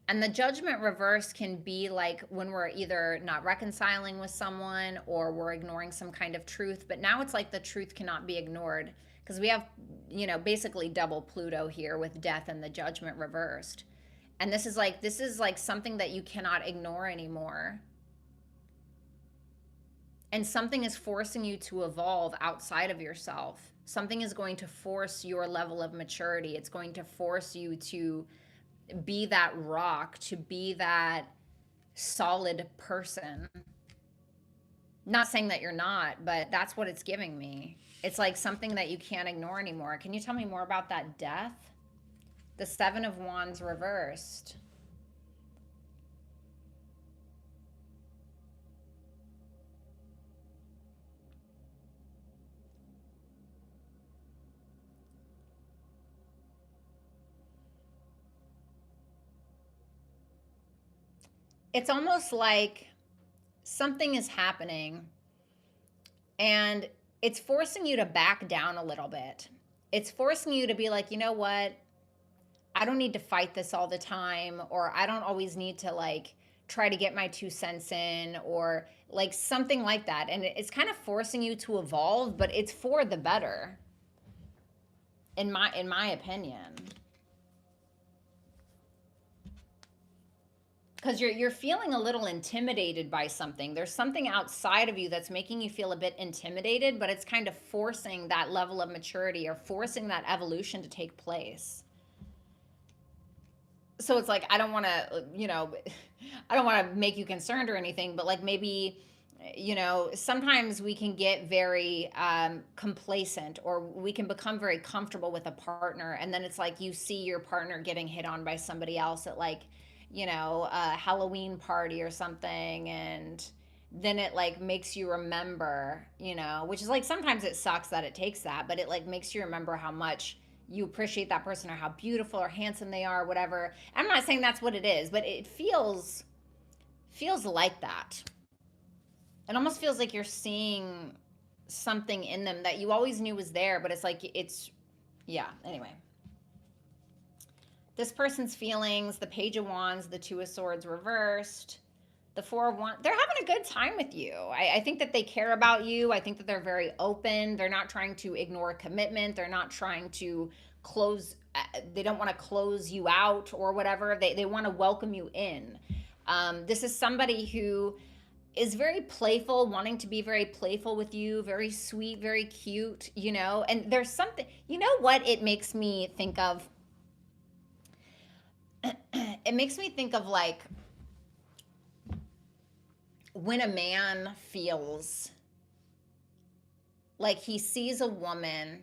[SPEAKER 1] And the Judgment reverse can be like when we're either not reconciling with someone or we're ignoring some kind of truth. But now it's like the truth cannot be ignored, because we have, basically double Pluto here with Death and the Judgment reversed. And this is like something that you cannot ignore anymore. And something is forcing you to evolve outside of yourself. Something is going to force your level of maturity. It's going to force you to be that rock, to be that solid person. Not saying that you're not, but that's what it's giving me. It's like something that you can't ignore anymore. Can you tell me more about that Death? The Seven of Wands reversed. It's almost like something is happening and it's forcing you to back down a little bit. It's forcing you to be like, you know what? I don't need to fight this all the time, or I don't always need to like try to get my 2 cents in, or like something like that. And it's kind of forcing you to evolve, but it's for the better, in my opinion. Because you're feeling a little intimidated by something. There's something outside of you that's making you feel a bit intimidated, but it's kind of forcing that level of maturity or forcing that evolution to take place. So it's like, I don't want to, I don't want to make you concerned or anything, but like maybe, sometimes we can get very complacent, or we can become very comfortable with a partner. And then it's like you see your partner getting hit on by somebody else at like, a Halloween party or something. And then it like makes you remember, which is like, sometimes it sucks that it takes that, but it like makes you remember how much you appreciate that person, or how beautiful or handsome they are, whatever. I'm not saying that's what it is, but it feels like that. It almost feels like you're seeing something in them that you always knew was there, but it's like yeah, anyway. This person's feelings, the Page of Wands, the Two of Swords reversed, the Four of Wands, they're having a good time with you. I think that they care about you. I think that they're very open. They're not trying to ignore a commitment. They're not trying to close, they don't want to close you out or whatever. They want to welcome you in. This is somebody who is very playful, wanting to be very playful with you, very sweet, very cute, and there's something, what it makes me think of? It makes me think of like when a man feels like he sees a woman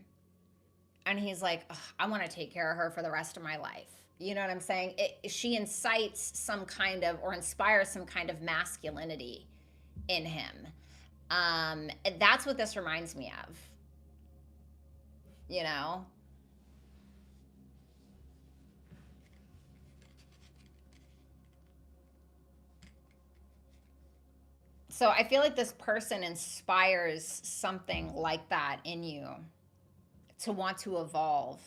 [SPEAKER 1] and he's like, I want to take care of her for the rest of my life. You know what I'm saying? She incites some kind of, or inspires some kind of masculinity in him. That's what this reminds me of. You know? So I feel like this person inspires something like that in you to want to evolve.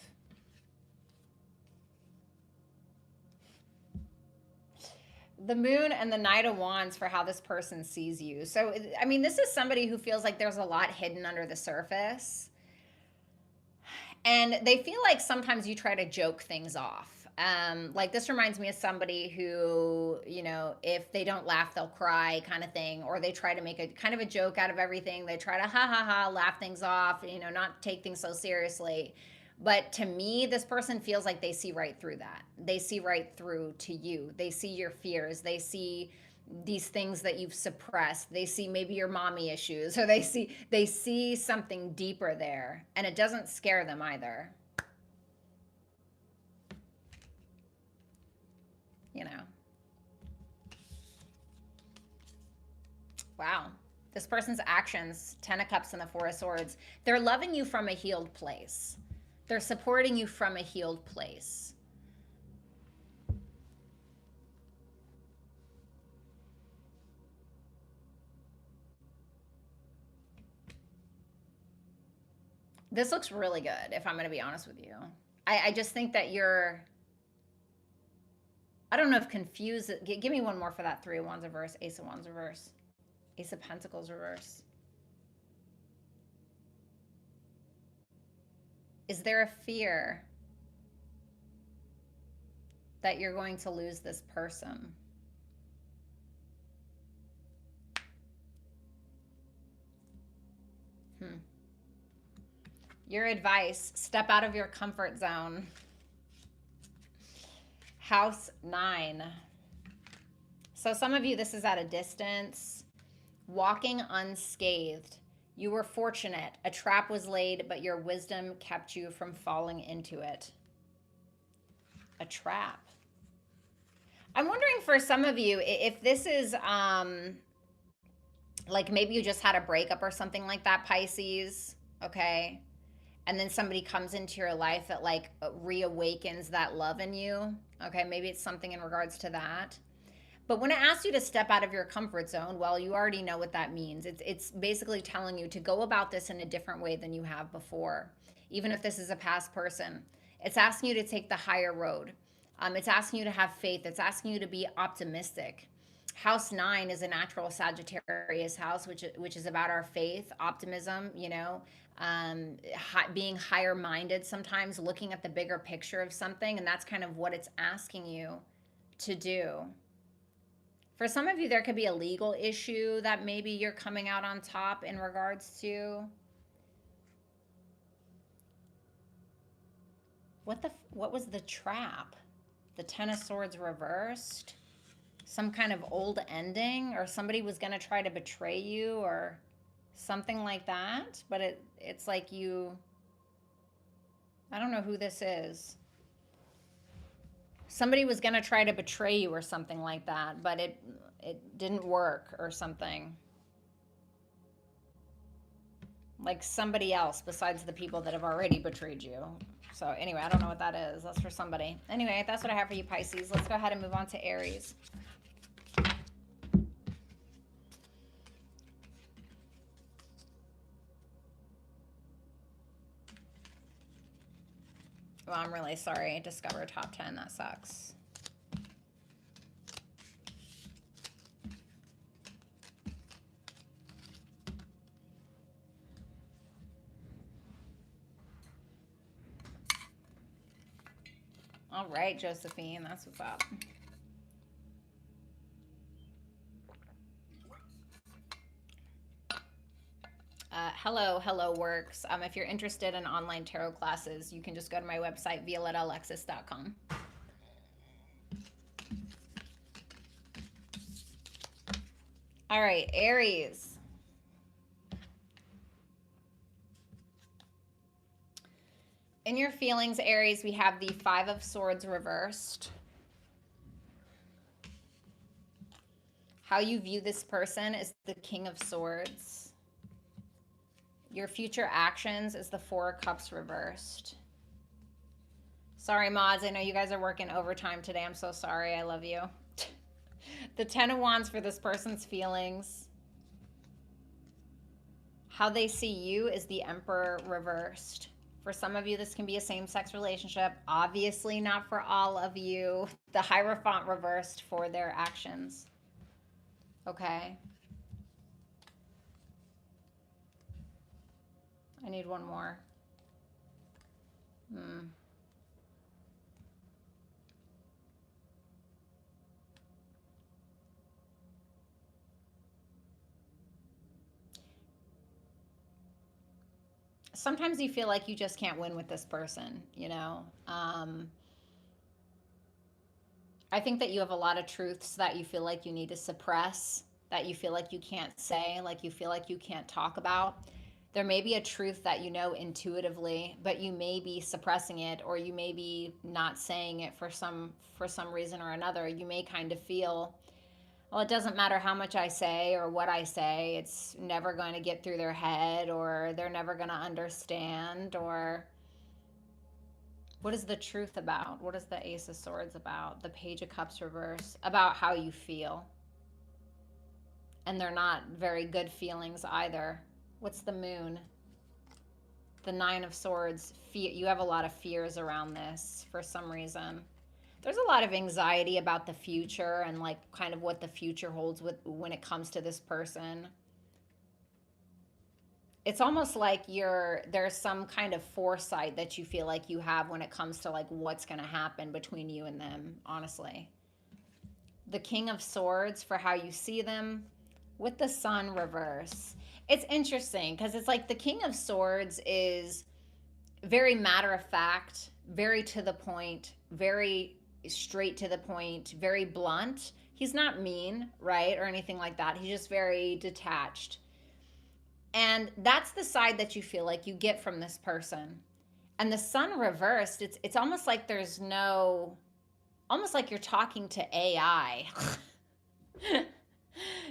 [SPEAKER 1] The moon and the Knight of Wands for how this person sees you. So, I mean, this is somebody who feels like there's a lot hidden under the surface. And they feel like sometimes you try to joke things off. Like this reminds me of somebody who, you know, if they don't laugh, they'll cry kind of thing, or they try to make a kind of a joke out of everything. They try to ha ha ha, laugh things off, you know, not take things so seriously. But to me, this person feels like they see right through that. They see right through to you. They see your fears. They see these things that you've suppressed. They see maybe your mommy issues, or they see something deeper there, and it doesn't scare them either. You know. Wow. This person's actions, 10 of Cups and the Four of Swords, they're loving you from a healed place. They're supporting you from a healed place. This looks really good, if I'm going to be honest with you. I just think that you're, I don't know if confused. Give me one more for that. Three of Wands reverse, Ace of Wands reverse, Ace of Pentacles reverse. Is there a fear that you're going to lose this person? Your advice, step out of your comfort zone. House 9. So some of you, this is at a distance. Walking unscathed. You were fortunate. A trap was laid, but your wisdom kept you from falling into it. A trap. I'm wondering for some of you, if this is like maybe you just had a breakup or something like that, Pisces, okay? And then somebody comes into your life that like reawakens that love in you, okay? Maybe it's something in regards to that. But when it asks you to step out of your comfort zone, well, you already know what that means. It's basically telling you to go about this in a different way than you have before. Even if this is a past person, it's asking you to take the higher road. It's asking you to have faith. It's asking you to be optimistic. House 9 is a natural Sagittarius house, which is about our faith, optimism, you know, being higher minded sometimes, looking at the bigger picture of something. And that's kind of what it's asking you to do. For some of you, there could be a legal issue that maybe you're coming out on top in regards to. What was the trap? The Ten of Swords reversed? Some kind of old ending, or somebody was going to try to betray you or something like that. But it's like you, I don't know who this is. Somebody was going to try to betray you or something like that, but it didn't work or something. Like somebody else besides the people that have already betrayed you. So anyway, I don't know what that is. That's for somebody. Anyway, that's what I have for you, Pisces. Let's go ahead and move on to Aries. Well, I'm really sorry. Discover top 10. That sucks. All right, Josephine. That's what's up. Hello works. If you're interested in online tarot classes, you can just go to my website, violettaalexis.com. All right, Aries. In your feelings, Aries, we have the Five of Swords reversed. How you view this person is the King of Swords. Your future actions is the Four of Cups reversed. Sorry, mods. I know you guys are working overtime today. I'm so sorry. I love you. The Ten of Wands for this person's feelings. How they see you is the Emperor reversed. For some of you, this can be a same-sex relationship. Obviously not for all of you. The Hierophant reversed for their actions. Okay. I need one more. Sometimes you feel like you just can't win with this person, you know? I think that you have a lot of truths that you feel like you need to suppress, that you feel like you can't say, like you feel like you can't talk about. There may be a truth that you know intuitively, but you may be suppressing it, or you may be not saying it for some reason or another. You may kind of feel, well, it doesn't matter how much I say or what I say, it's never going to get through their head, or they're never going to understand, or what is the truth about? What is the Ace of Swords about? The Page of Cups reverse, about how you feel. And they're not very good feelings either. What's the Moon? The Nine of Swords. You have a lot of fears around this for some reason. There's a lot of anxiety about the future and like kind of what the future holds when it comes to this person. It's almost like there's some kind of foresight that you feel like you have when it comes to like what's going to happen between you and them, honestly. The King of Swords for how you see them with the Sun reverse. It's interesting because it's like the King of Swords is very matter of fact, very to the point, very straight to the point, very blunt. He's not mean, right? Or anything like that. He's just very detached. And that's the side that you feel like you get from this person. And the Sun reversed, it's almost like there's no, almost like you're talking to AI.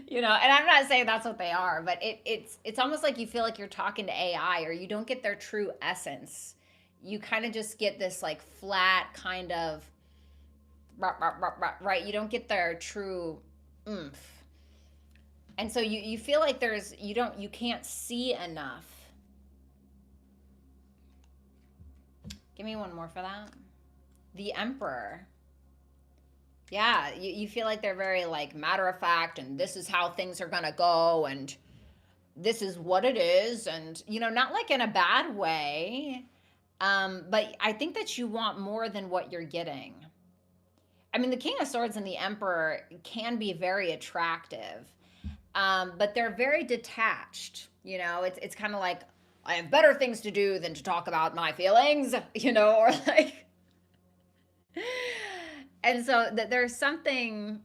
[SPEAKER 1] You know, and I'm not saying that's what they are, but it's almost like you feel like you're talking to AI, or you don't get their true essence. You kind of just get this like flat kind of right. You don't get their true oomph. And so you feel like you can't see enough. Give me one more for that. The Emperor. Yeah, you feel like they're very like matter of fact, and this is how things are gonna go, and this is what it is, and you know, not like in a bad way, but I think that you want more than what you're getting. I mean, the King of Swords and the Emperor can be very attractive, but they're very detached. You know, it's kind of like, I have better things to do than to talk about my feelings, you know, or like, and so there's something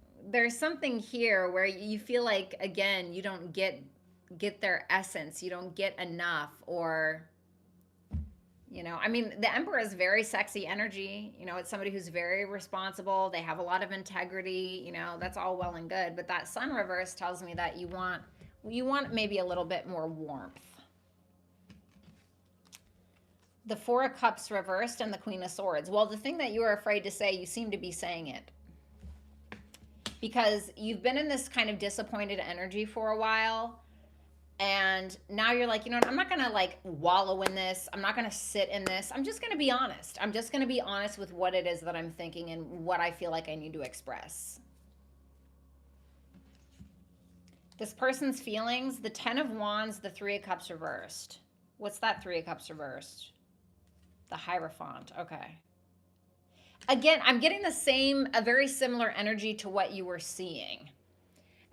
[SPEAKER 1] here where you feel like, again, you don't get their essence, you don't get enough, or you know, I mean, the Emperor is very sexy energy. You know, it's somebody who's very responsible. They have a lot of integrity. You know, that's all well and good. But that Sun reverse tells me that you want maybe a little bit more warmth. The Four of Cups reversed and the Queen of Swords. Well, the thing that you were afraid to say, you seem to be saying it. Because you've been in this kind of disappointed energy for a while. And now you're like, you know what? I'm not going to like wallow in this. I'm not going to sit in this. I'm just going to be honest. I'm just going to be honest with what it is that I'm thinking and what I feel like I need to express. This person's feelings, the Ten of Wands, the Three of Cups reversed. What's that Three of Cups reversed? The Hierophant. Okay. Again, I'm getting a very similar energy to what you were seeing.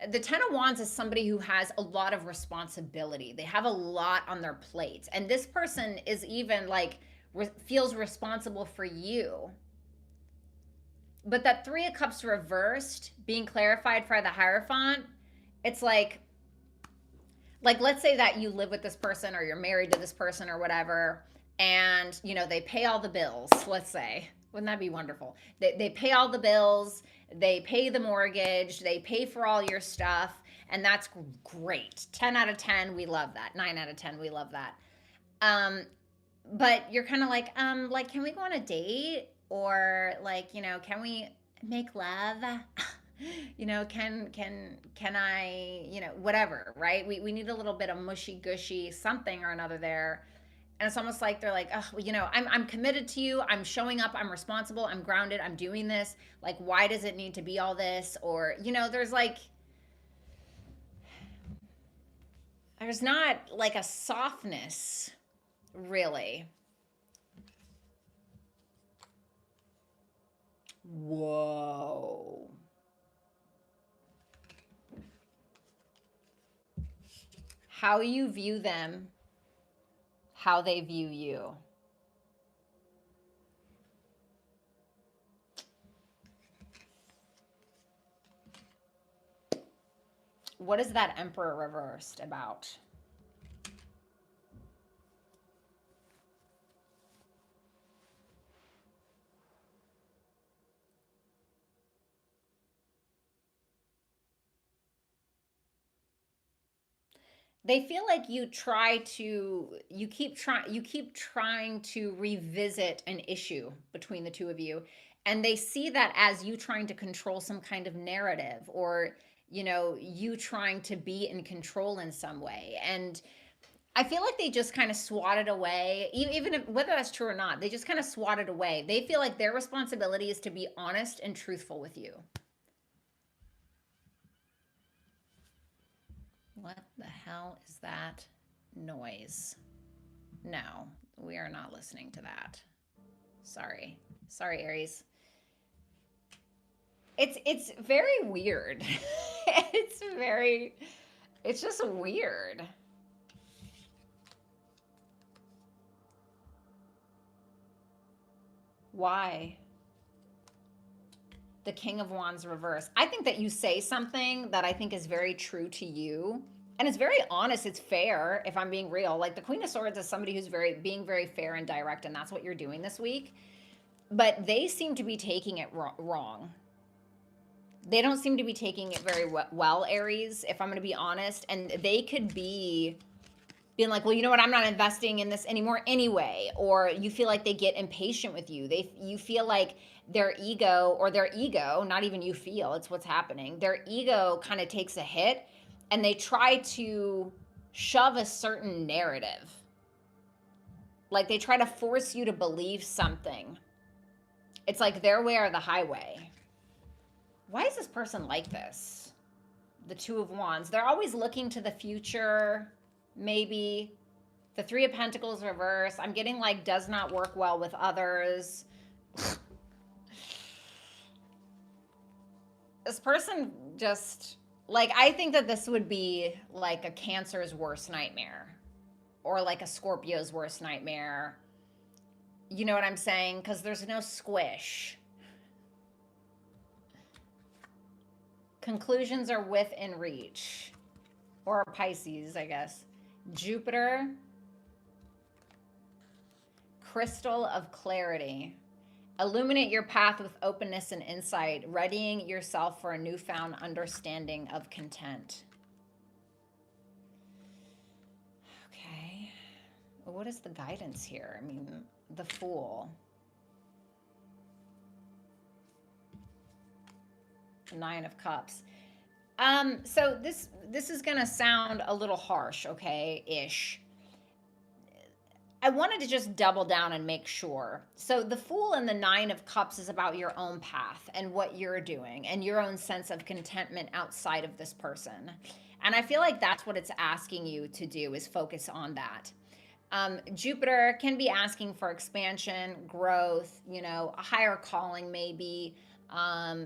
[SPEAKER 1] The Ten of Wands is somebody who has a lot of responsibility. They have a lot on their plates. And this person is even like, feels responsible for you. But that Three of Cups reversed, being clarified for the Hierophant, it's like let's say that you live with this person, or you're married to this person or whatever, and you know, they pay all the bills, let's say. Wouldn't that be wonderful? They pay all the bills, they pay the mortgage, they pay for all your stuff, and that's great. 10 out of 10, we love that. 9 out of 10, we love that. But you're kind of like, can we go on a date? Or like, you know, can we make love? You know, can I, you know, whatever, right? We need a little bit of mushy gushy something or another there. And it's almost like they're like, oh, well, you know, I'm committed to you. I'm showing up. I'm responsible. I'm grounded. I'm doing this. Like, why does it need to be all this? Or, you know, there's not like a softness, really. Whoa. How you view them, how they view you. What is that Emperor reversed about? They feel like you keep trying to revisit an issue between the two of you, and they see that as you trying to control some kind of narrative, or you know, you trying to be in control in some way. And I feel like they just kind of swat it away, even if, whether that's true or not, they just kind of swat it away. They feel like their responsibility is to be honest and truthful with you. What the hell is that noise? No, we are not listening to that. Sorry. Sorry, Aries. It's very weird. It's just weird. Why? The King of Wands reverse. I think that you say something that I think is very true to you. And it's very honest. It's fair, if I'm being real. Like the Queen of Swords is somebody who's being very fair and direct, and that's what you're doing this week. But they seem to be taking it wrong. They don't seem to be taking it very well, Aries, if I'm going to be honest. And they could be being like, well, you know what, I'm not investing in this anymore anyway. Or you feel like they get impatient with you. You feel like their ego, not even you feel, it's what's happening. Their ego kind of takes a hit, and they try to shove a certain narrative. Like they try to force you to believe something. It's like their way or the highway. Why is this person like this? The Two of Wands. They're always looking to the future. Maybe. The Three of Pentacles reverse. I'm getting like does not work well with others. This person just, like, I think that this would be like a Cancer's worst nightmare, or like a Scorpio's worst nightmare. You know what I'm saying? Because there's no squish. Conclusions are within reach. Or Pisces, I guess. Jupiter. Crystal of clarity. Illuminate your path with openness and insight, readying yourself for a newfound understanding of content. Okay. What is the guidance here? I mean, the Fool. Nine of Cups. So this is gonna sound a little harsh, okay, ish. I wanted to just double down and make sure. So the Fool and the Nine of Cups is about your own path and what you're doing and your own sense of contentment outside of this person. And I feel like that's what it's asking you to do, is focus on that. Jupiter can be asking for expansion, growth, you know, a higher calling maybe,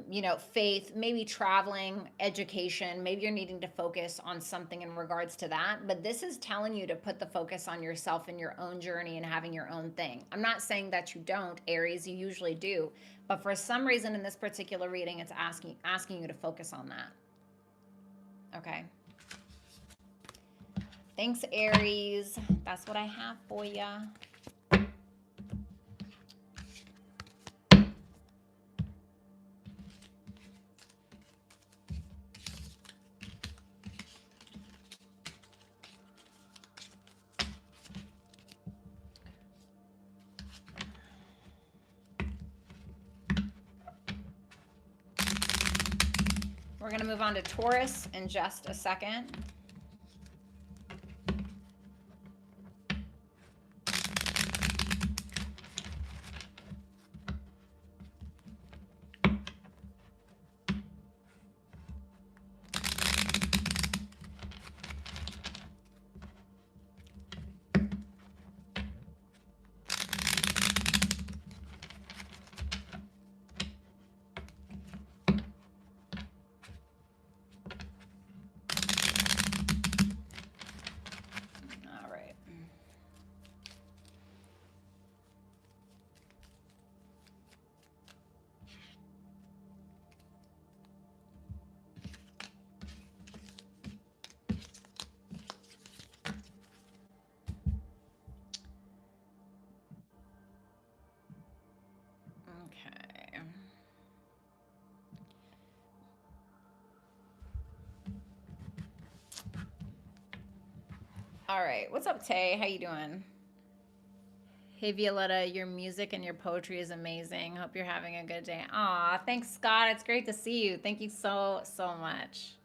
[SPEAKER 1] you know, faith, maybe traveling, education. Maybe you're needing to focus on something in regards to that. But this is telling you to put the focus on yourself and your own journey and having your own thing. I'm not saying that you don't, Aries, you usually do. But for some reason in this particular reading, it's asking you to focus on that. Okay. Thanks, Aries. That's what I have for you. We're going to move on to Taurus in just a second. Okay. All right. What's up, Tay? How you doing? Hey, Violetta, your music and your poetry is amazing. Hope you're having a good day. Aw, thanks, Scott. It's great to see you. Thank you so, so much.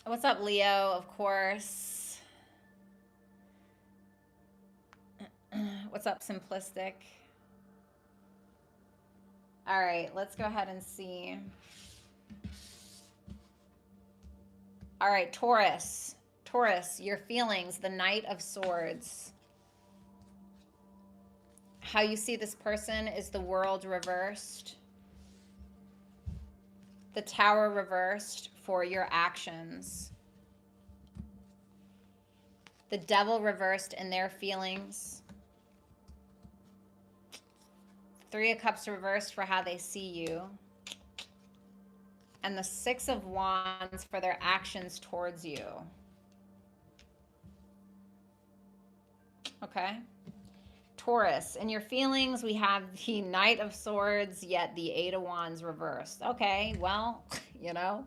[SPEAKER 1] What's up, Leo? Of course. What's up, Simplistic? All right, let's go ahead and see. All right, Taurus. Taurus, your feelings, the Knight of Swords. How you see this person is the World reversed. The Tower reversed for your actions. The Devil reversed in their feelings. Three of Cups reversed for how they see you. And the Six of Wands for their actions towards you. Okay. Taurus, in your feelings, we have the Knight of Swords, yet the Eight of Wands reversed. Okay, well, you know.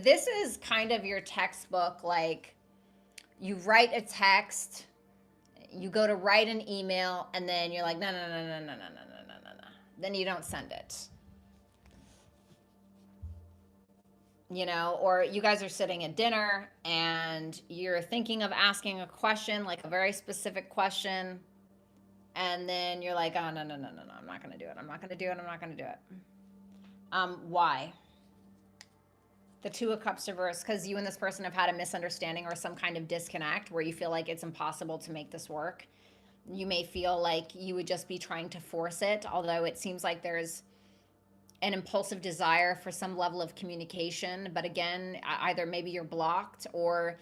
[SPEAKER 1] This is kind of your textbook, like you write a text, you go to write an email, and then you're like, no. Then you don't send it. You know, or you guys are sitting at dinner and you're thinking of asking a question, like a very specific question, and then you're like, oh, no, I'm not going to do it. I'm not going to do it. Why? The Two of Cups reversed, because you and this person have had a misunderstanding or some kind of disconnect where you feel like it's impossible to make this work. You may feel like you would just be trying to force it, although it seems like there's an impulsive desire for some level of communication. But again, either maybe you're blocked, or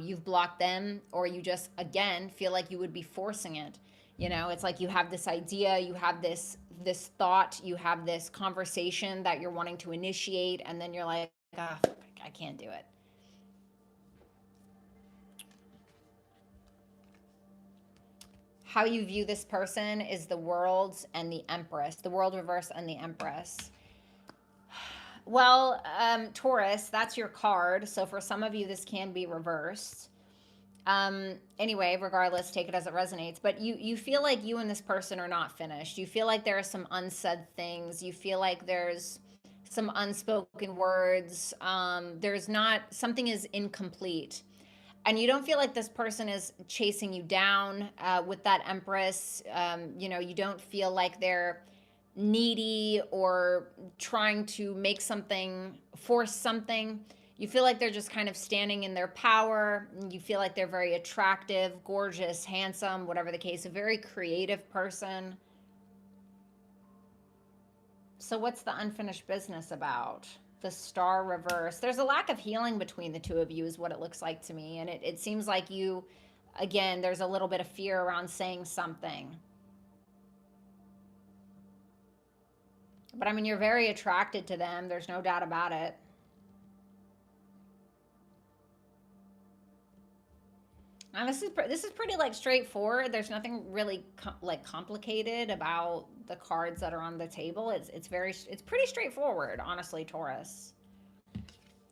[SPEAKER 1] you've blocked them, or you just, again, feel like you would be forcing it. You know, it's like you have this idea, you have this thought, you have this conversation that you're wanting to initiate, and then you're like, oh, I can't do it. How you view this person is the World and the Empress. The World reverse and the Empress. Well, Taurus, that's your card. So for some of you, this can be reversed. Anyway, regardless, take it as it resonates. But you feel like you and this person are not finished. You feel like there are some unsaid things. You feel like there's some unspoken words. There's not, something is incomplete. And you don't feel like this person is chasing you down with that Empress. You know, you don't feel like they're needy or trying to make something, force something. You feel like they're just kind of standing in their power. You feel like they're very attractive, gorgeous, handsome, whatever the case, a very creative person. So what's the unfinished business about? The Star reverse. There's a lack of healing between the two of you is what it looks like to me. And it seems like you, again, there's a little bit of fear around saying something. But I mean, you're very attracted to them. There's no doubt about it. And this is pretty like straightforward. There's nothing really complicated about the cards that are on the table. It's pretty straightforward, honestly, Taurus.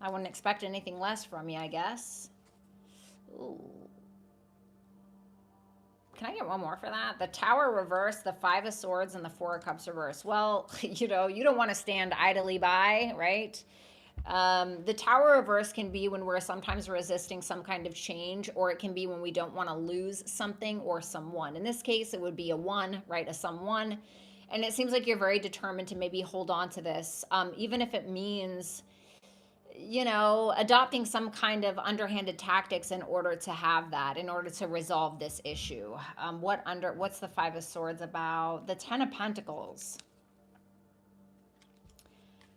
[SPEAKER 1] I wouldn't expect anything less from you, I guess. Ooh. Can I get one more for that? The Tower reverse, the Five of Swords, and the Four of Cups reverse. Well, you know, you don't want to stand idly by, right? The Tower reverse can be when we're sometimes resisting some kind of change, or it can be when we don't want to lose something or someone. In this case, it would be a one, right? A someone. And it seems like you're very determined to maybe hold on to this, even if it means, you know, adopting some kind of underhanded tactics in order to have that, in order to resolve this issue. What's the Five of Swords about? The Ten of Pentacles.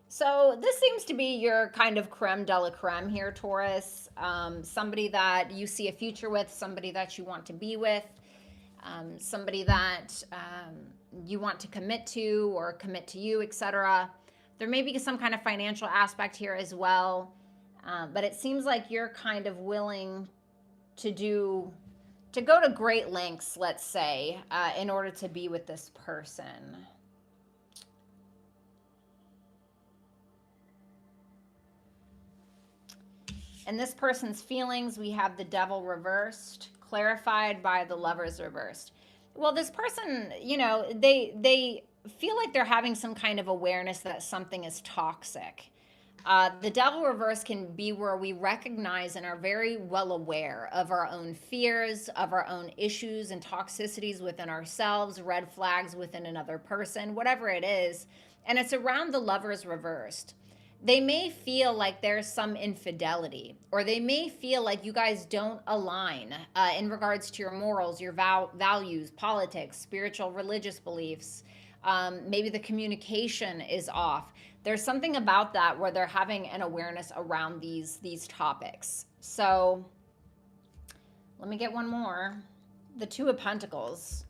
[SPEAKER 1] So this seems to be your kind of creme de la creme here, Taurus. Somebody that you see a future with, somebody that you want to be with, somebody that you want to commit to or commit to you, etc. There may be some kind of financial aspect here as well, but it seems like you're kind of willing to go to great lengths, let's say, in order to be with this person. And this person's feelings, we have the Devil reversed, clarified by the Lovers reversed. Well, this person, you know, they feel like they're having some kind of awareness that something is toxic. The Devil reverse can be where we recognize and are very well aware of our own fears, of our own issues and toxicities within ourselves, red flags within another person, whatever it is. And it's around the Lovers reversed. They may feel like there's some infidelity, or they may feel like you guys don't align in regards to your morals, your values, politics, spiritual, religious beliefs. Maybe the communication is off. There's something about that where they're having an awareness around these topics. So let me get one more. The Two of Pentacles.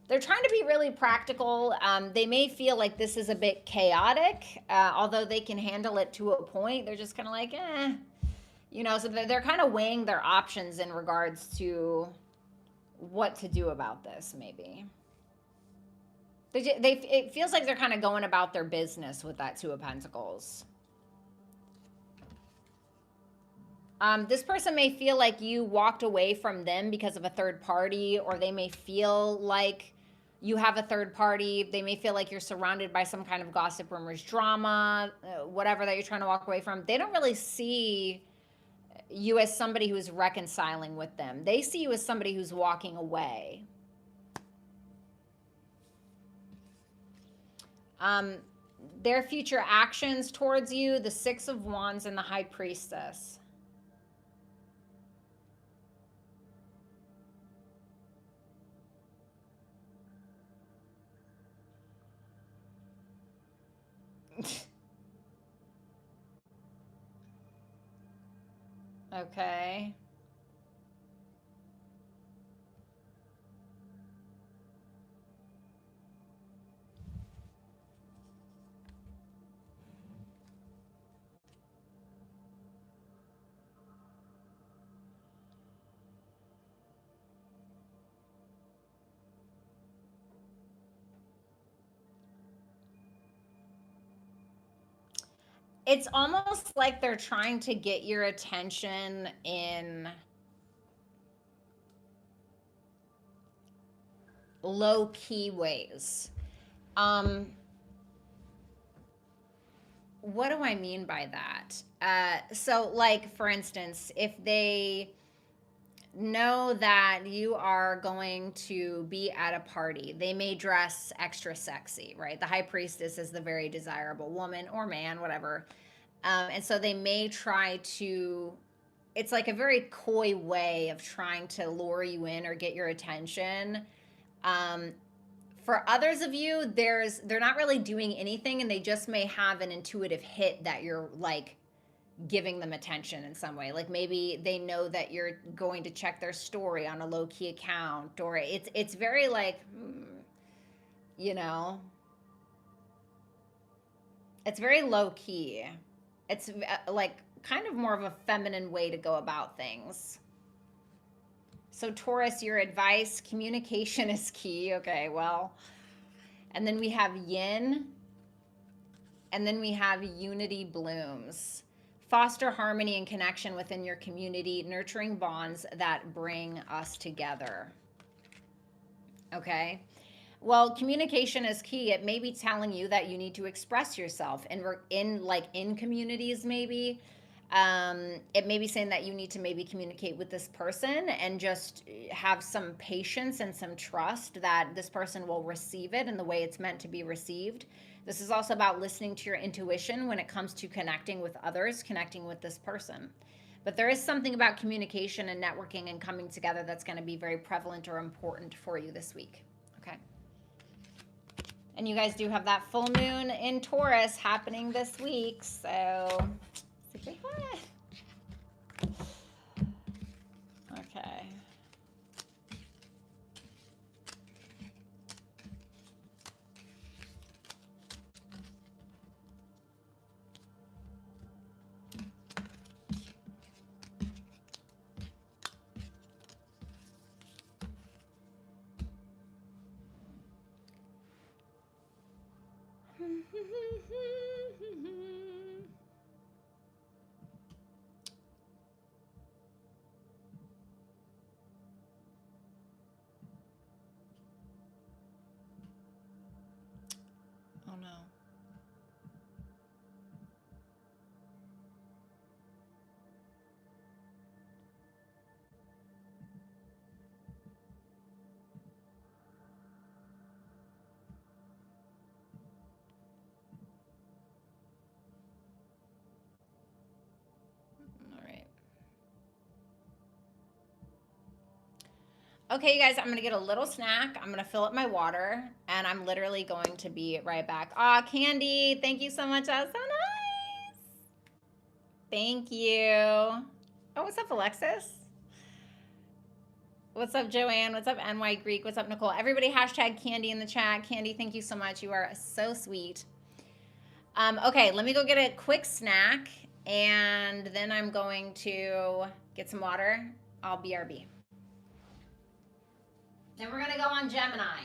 [SPEAKER 1] They're trying to be really practical. They may feel like this is a bit chaotic, although they can handle it to a point. They're just kind of like, you know, so they're kind of weighing their options in regards to what to do about this, maybe. It feels like they're kind of going about their business with that Two of Pentacles. This person may feel like you walked away from them because of a third party, or they may feel like you have a third party. They may feel like you're surrounded by some kind of gossip, rumors, drama, whatever that you're trying to walk away from. They don't really see you as somebody who's reconciling with them. They see you as somebody who's walking away. Their future actions towards you, the Six of Wands and the High Priestess. Okay. It's almost like they're trying to get your attention in low-key ways. What do I mean by that? So, like, for instance, if they know that you are going to be at a party, they may dress extra sexy, right? The High Priestess is the very desirable woman or man, whatever. And so they may try to, it's like a very coy way of trying to lure you in or get your attention. For others of you, they're not really doing anything, and they just may have an intuitive hit that you're like giving them attention in some way. Like maybe they know that you're going to check their story on a low-key account, or it's very like, you know, it's very low-key. It's like kind of more of a feminine way to go about things. So Taurus, your advice, communication is key. Okay, well, and then we have yin, and then we have unity blooms. Foster harmony and connection within your community, nurturing bonds that bring us together. Okay. Well, communication is key. It may be telling you that you need to express yourself, and we're in communities maybe. It may be saying that you need to maybe communicate with this person and just have some patience and some trust that this person will receive it in the way it's meant to be received. This is also about listening to your intuition when it comes to connecting with others, connecting with this person. But there is something about communication and networking and coming together that's going to be very prevalent or important for you this week. Okay. And you guys do have that full moon in Taurus happening this week. So, super fun. Okay. Oh no. All right. Okay, you guys, I'm going to get a little snack. I'm going to fill up my water, and I'm literally going to be right back. Aw, Candy, thank you so much. That was so nice. Thank you. Oh, what's up, Alexis? What's up, Joanne? What's up, NY Greek? What's up, Nicole? Everybody, hashtag Candy in the chat. Candy, thank you so much. You are so sweet. Okay, let me go get a quick snack, and then I'm going to get some water. I'll BRB. Then we're going to go on Gemini.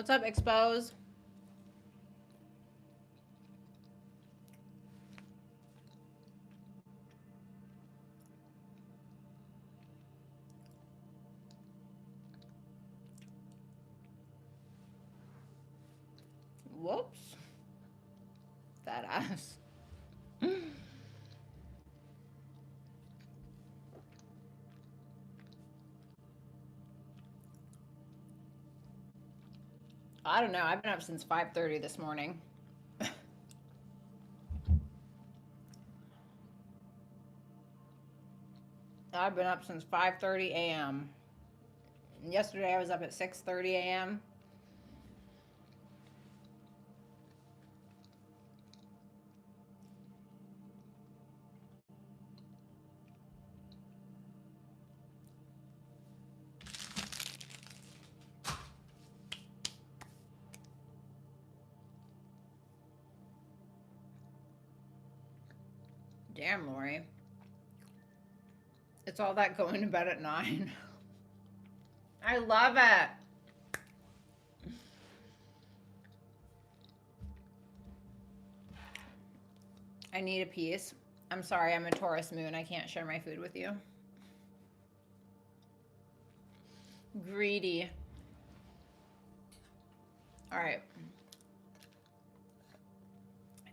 [SPEAKER 1] What's up, Expose? Whoops. That ass. I don't know. I've been up since 5:30 this morning. I've been up since 5:30 a.m. Yesterday I was up at 6:30 a.m. Damn, Lori. It's all that going to bed at 9. I love it. I need a piece. I'm sorry, I'm a Taurus moon. I can't share my food with you. Greedy. All right.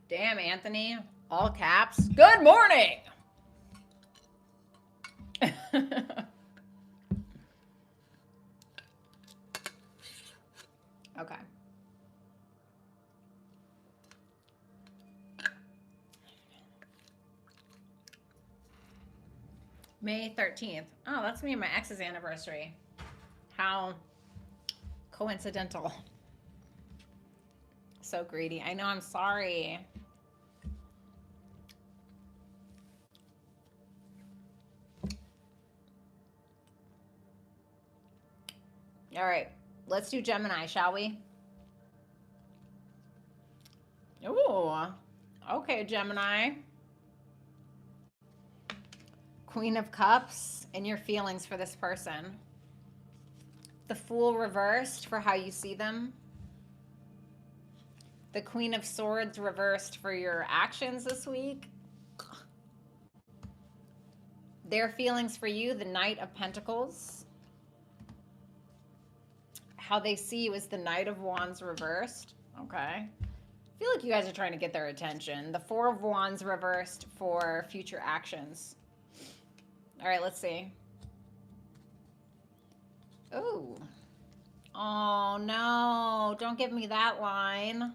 [SPEAKER 1] Damn, Anthony. All caps. Good morning. Okay. May 13th. Oh, that's me and my ex's anniversary. How coincidental. So greedy. I know, I'm sorry. All right, let's do Gemini, shall we? Ooh, okay, Gemini. Queen of Cups and your feelings for this person. The Fool reversed for how you see them. The Queen of Swords reversed for your actions this week. Their feelings for you, the Knight of Pentacles. How they see you is the Knight of Wands reversed. Okay. I feel like you guys are trying to get their attention. The Four of Wands reversed for future actions. All right, let's see. Ooh. Oh, no. Don't give me that line.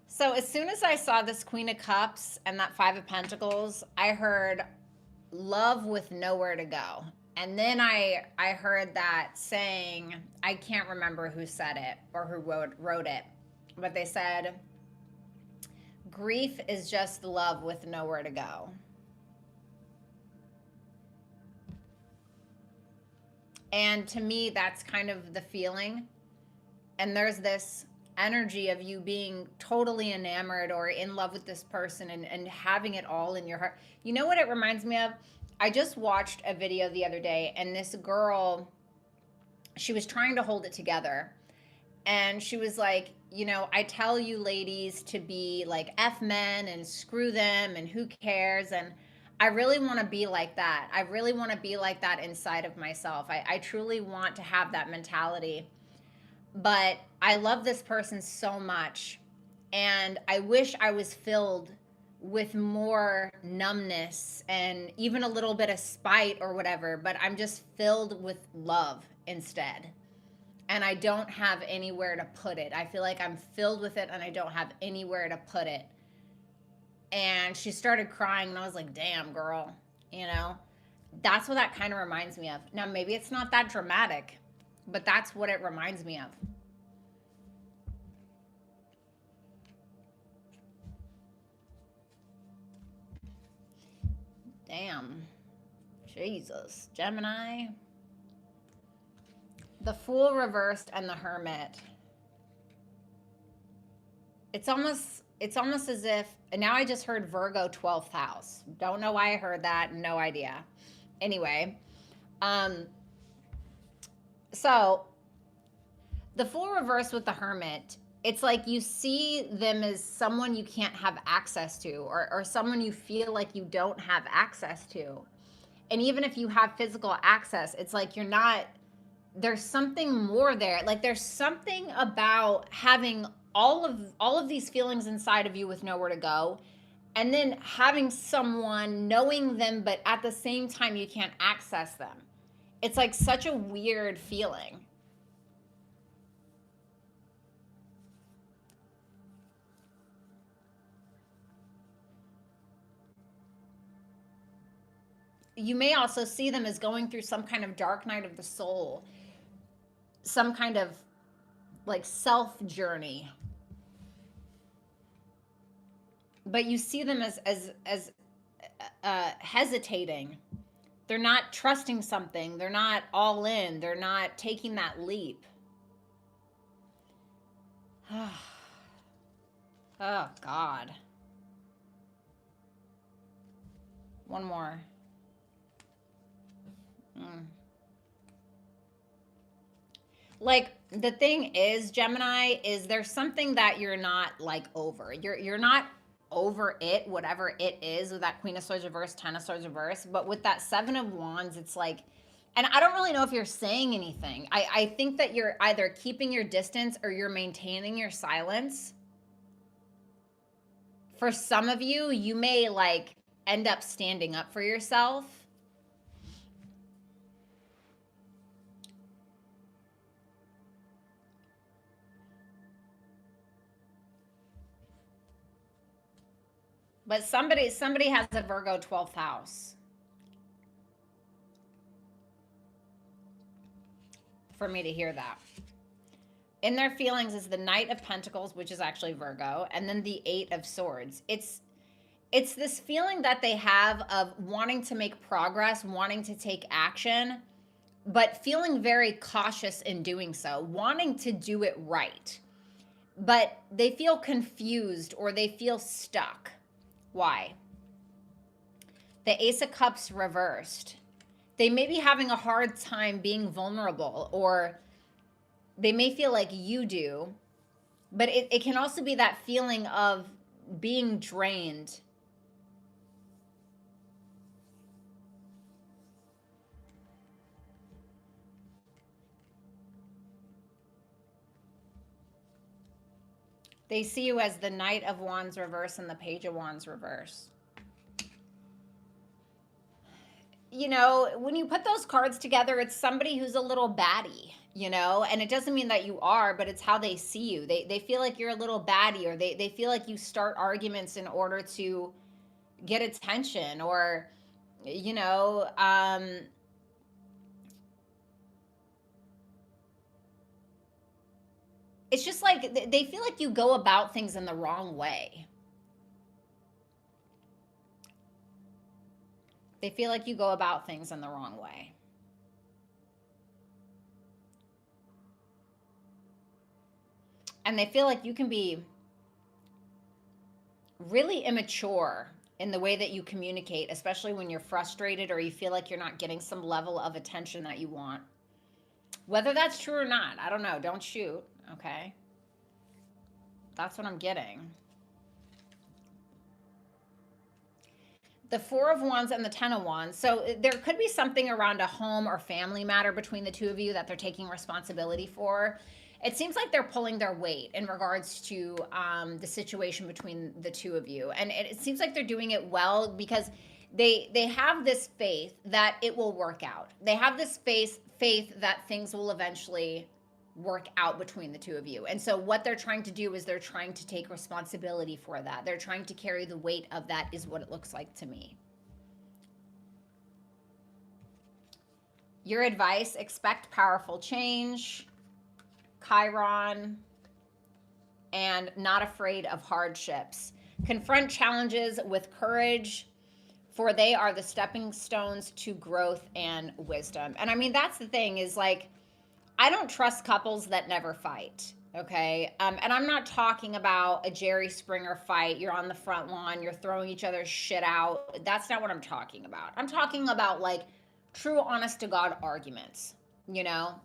[SPEAKER 1] So as soon as I saw this Queen of Cups and that Five of Pentacles, I heard love with nowhere to go. And then I heard that saying, I can't remember who said it or who wrote it, but they said, grief is just love with nowhere to go. And to me, that's kind of the feeling. And there's this energy of you being totally enamored or in love with this person and having it all in your heart. You know what it reminds me of? I just watched a video the other day, and this girl, she was trying to hold it together. And she was like, you know, I tell you ladies to be like F men and screw them and who cares. And I really want to be like that. I really want to be like that inside of myself. I truly want to have that mentality. But I love this person so much. And I wish I was filled with more numbness and even a little bit of spite or whatever, but I'm just filled with love instead. And I don't have anywhere to put it. I feel like I'm filled with it and I don't have anywhere to put it. And she started crying and I was like, damn, girl, you know, that's what that kind of reminds me of. Now, maybe it's not that dramatic, but that's what it reminds me of. Damn. Jesus. Gemini. The Fool reversed and the Hermit. It's almost as if, and now I just heard Virgo 12th house. Don't know why I heard that. No idea. Anyway, so The Fool reverse with the Hermit, it's like you see them as someone you can't have access to, or someone you feel like you don't have access to. And even if you have physical access, it's like you're not, there's something more there. Like there's something about having all of these feelings inside of you with nowhere to go, and then having someone, knowing them, but at the same time you can't access them. It's like such a weird feeling. You may also see them as going through some kind of dark night of the soul, some kind of like self journey. But you see them as hesitating. They're not trusting something. They're not all in. They're not taking that leap. Oh God. One more. Like the thing is, Gemini, is there's something that you're not like over. You're not over it, whatever it is, with that Queen of Swords reverse, Ten of Swords reverse. But with that Seven of Wands, it's like, and I don't really know if you're saying anything. I think that you're either keeping your distance or you're maintaining your silence. For some of you, you may like end up standing up for yourself. But somebody has a Virgo 12th house. For me to hear that. In their feelings is the Knight of Pentacles, which is actually Virgo, and then the Eight of Swords. It's this feeling that they have of wanting to make progress, wanting to take action, but feeling very cautious in doing so, wanting to do it right. But they feel confused or they feel stuck. Why? The Ace of Cups reversed. They may be having a hard time being vulnerable, or they may feel like you do, but it can also be that feeling of being drained. They see you as the Knight of Wands reverse and the Page of Wands reverse. You know, when you put those cards together, it's somebody who's a little baddie, you know, and it doesn't mean that you are, but it's how they see you. They feel like you're a little baddie, or they feel like you start arguments in order to get attention, or, you know, it's just like they feel like you go about things in the wrong way. They feel like you go about things in the wrong way. And they feel like you can be really immature in the way that you communicate, especially when you're frustrated or you feel like you're not getting some level of attention that you want. Whether that's true or not, I don't know. Don't shoot, okay? That's what I'm getting. The Four of Wands and the Ten of Wands. So there could be something around a home or family matter between the two of you that they're taking responsibility for. It seems like they're pulling their weight in regards to the situation between the two of you. And it seems like they're doing it well because they have this faith that it will work out. They have this faith that things will eventually work out between the two of you. And so what they're trying to do is they're trying to take responsibility for that. They're trying to carry the weight of that, is what it looks like to me. Your advice: expect powerful change, Chiron, and not afraid of hardships. Confront challenges with courage, for they are the stepping stones to growth and wisdom. And I mean, that's the thing, is like, I don't trust couples that never fight, okay? And I'm not talking about a Jerry Springer fight. You're on the front lawn, you're throwing each other's shit out. That's not what I'm talking about. I'm talking about like true honest to God arguments, you know?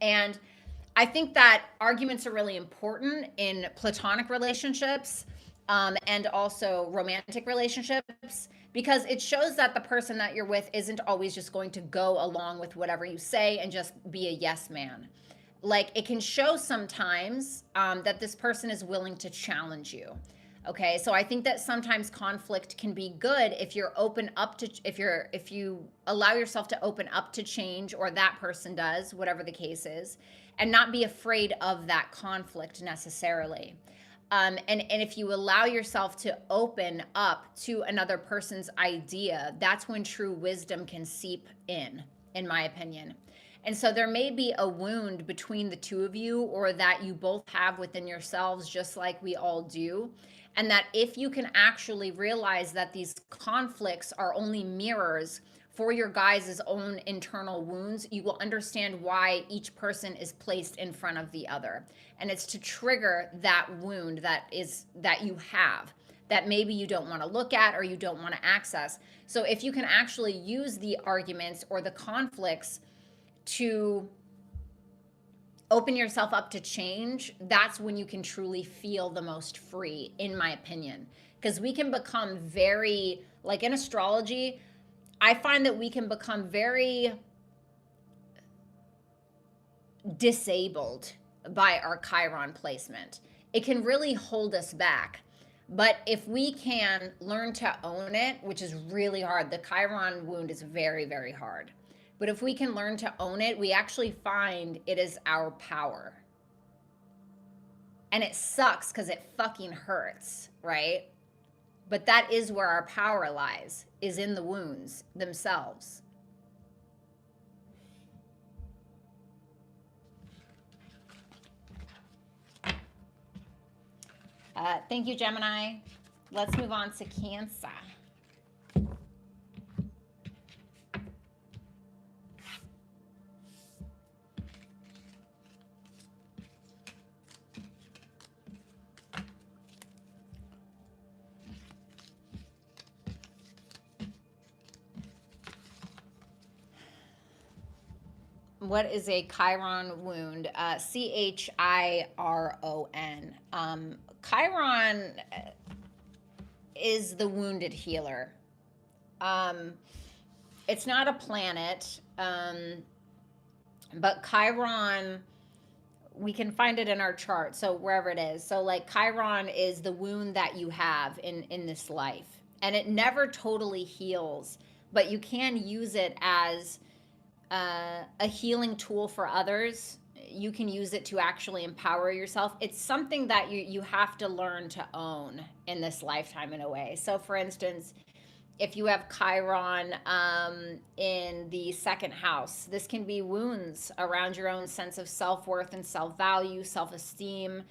[SPEAKER 1] And I think that arguments are really important in platonic relationships, and also romantic relationships, because it shows that the person that you're with isn't always just going to go along with whatever you say and just be a yes man. Like, it can show sometimes that this person is willing to challenge you. Okay, so I think that sometimes conflict can be good if you're open up to, if you allow yourself to open up to change, or that person does, whatever the case is, and not be afraid of that conflict necessarily. And if you allow yourself to open up to another person's idea, that's when true wisdom can seep in my opinion. And so there may be a wound between the two of you, or that you both have within yourselves, just like we all do. And that if you can actually realize that these conflicts are only mirrors for your guys' own internal wounds, you will understand why each person is placed in front of the other. And it's to trigger that wound that you have, that maybe you don't want to look at or you don't want to access. So if you can actually use the arguments or the conflicts to open yourself up to change, that's when you can truly feel the most free, in my opinion. Because we can become very, like in astrology, I find that we can become very disabled by our Chiron placement. It can really hold us back. But if we can learn to own it, which is really hard, the Chiron wound is very, very hard. But if we can learn to own it, we actually find it is our power. And it sucks because it fucking hurts, right? But that is where our power lies, is in the wounds themselves. Thank you, Gemini. Let's move on to Cancer. What is a Chiron wound? Chiron. Chiron is the wounded healer. It's not a planet, but Chiron, we can find it in our chart, so wherever it is. So like Chiron is the wound that you have in this life, and it never totally heals, but you can use it as a healing tool for others. You can use it to actually empower yourself. It's something that you have to learn to own in this lifetime, in a way. So for instance, if you have Chiron in the second house, this can be wounds around your own sense of self-worth and self-value, self-esteem.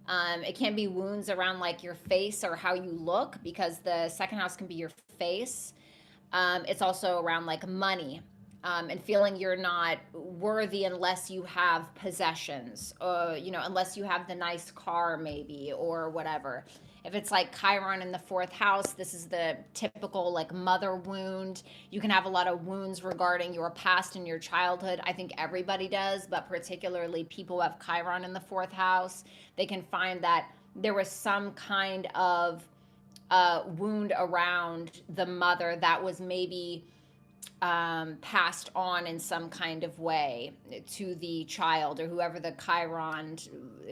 [SPEAKER 1] It can be wounds around like your face or how you look, because the second house can be your face. It's also around like money. And feeling you're not worthy unless you have possessions, or unless you have the nice car maybe, or whatever. If it's like Chiron in the fourth house, this is the typical like mother wound. You can have a lot of wounds regarding your past and your childhood. I think everybody does, but particularly people who have Chiron in the fourth house, they can find that there was some kind of wound around the mother that was maybe passed on in some kind of way to the child, or whoever the Chiron,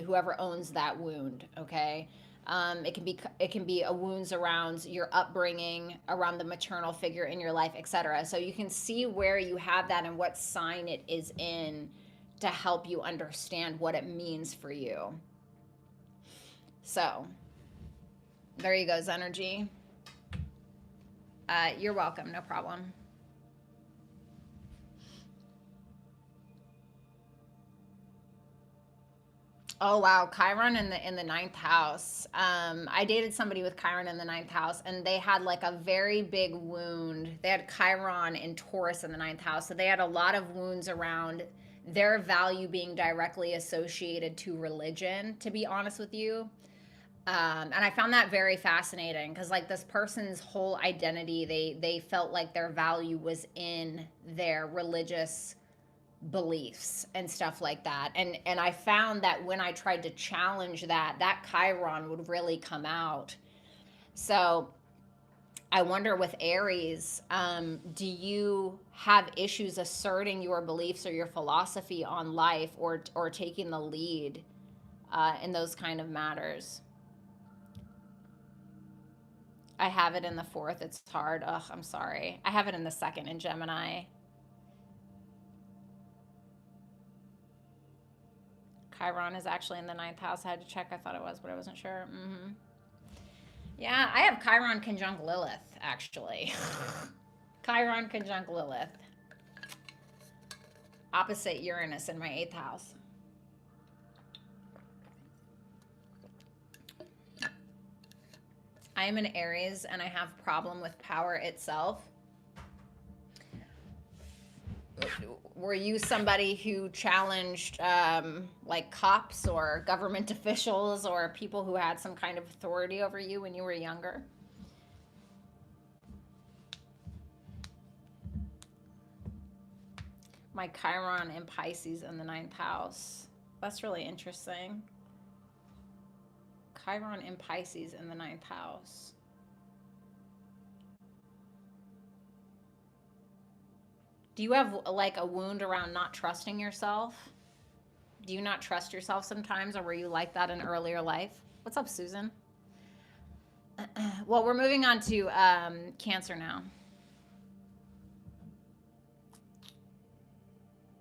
[SPEAKER 1] whoever owns that wound. Okay. It can be a wounds around your upbringing, around the maternal figure in your life, etc. So you can see where you have that and what sign it is in, to help you understand what it means for you. So there you go, Zenergy. You're welcome. No problem. Oh wow, Chiron in the ninth house. I dated somebody with Chiron in the ninth house, and they had like a very big wound. They had Chiron in Taurus in the ninth house, so they had a lot of wounds around their value being directly associated to religion, to be honest with you. And I found that very fascinating, because like this person's whole identity, they felt like their value was in their religious beliefs and stuff like that. And I found that when I tried to challenge that, that Chiron would really come out. So I wonder with Aries, do you have issues asserting your beliefs or your philosophy on life, or taking the lead in those kind of matters? I have it in the fourth. It's hard. Ugh, I'm sorry. I have it in the second in Gemini. Chiron is actually in the ninth house. I had to check. I thought it was, but I wasn't sure. Yeah, I have Chiron conjunct Lilith, actually. Chiron conjunct Lilith. Opposite Uranus in my eighth house. I am an Aries and I have problem with power itself. Were you somebody who challenged like cops or government officials or people who had some kind of authority over you when you were younger? My Chiron in Pisces in the ninth house. That's really interesting. Chiron in Pisces in the ninth house. Do you have like a wound around not trusting yourself? Do you not trust yourself sometimes, or were you like that in earlier life? What's up, Susan? Well, we're moving on to Cancer now.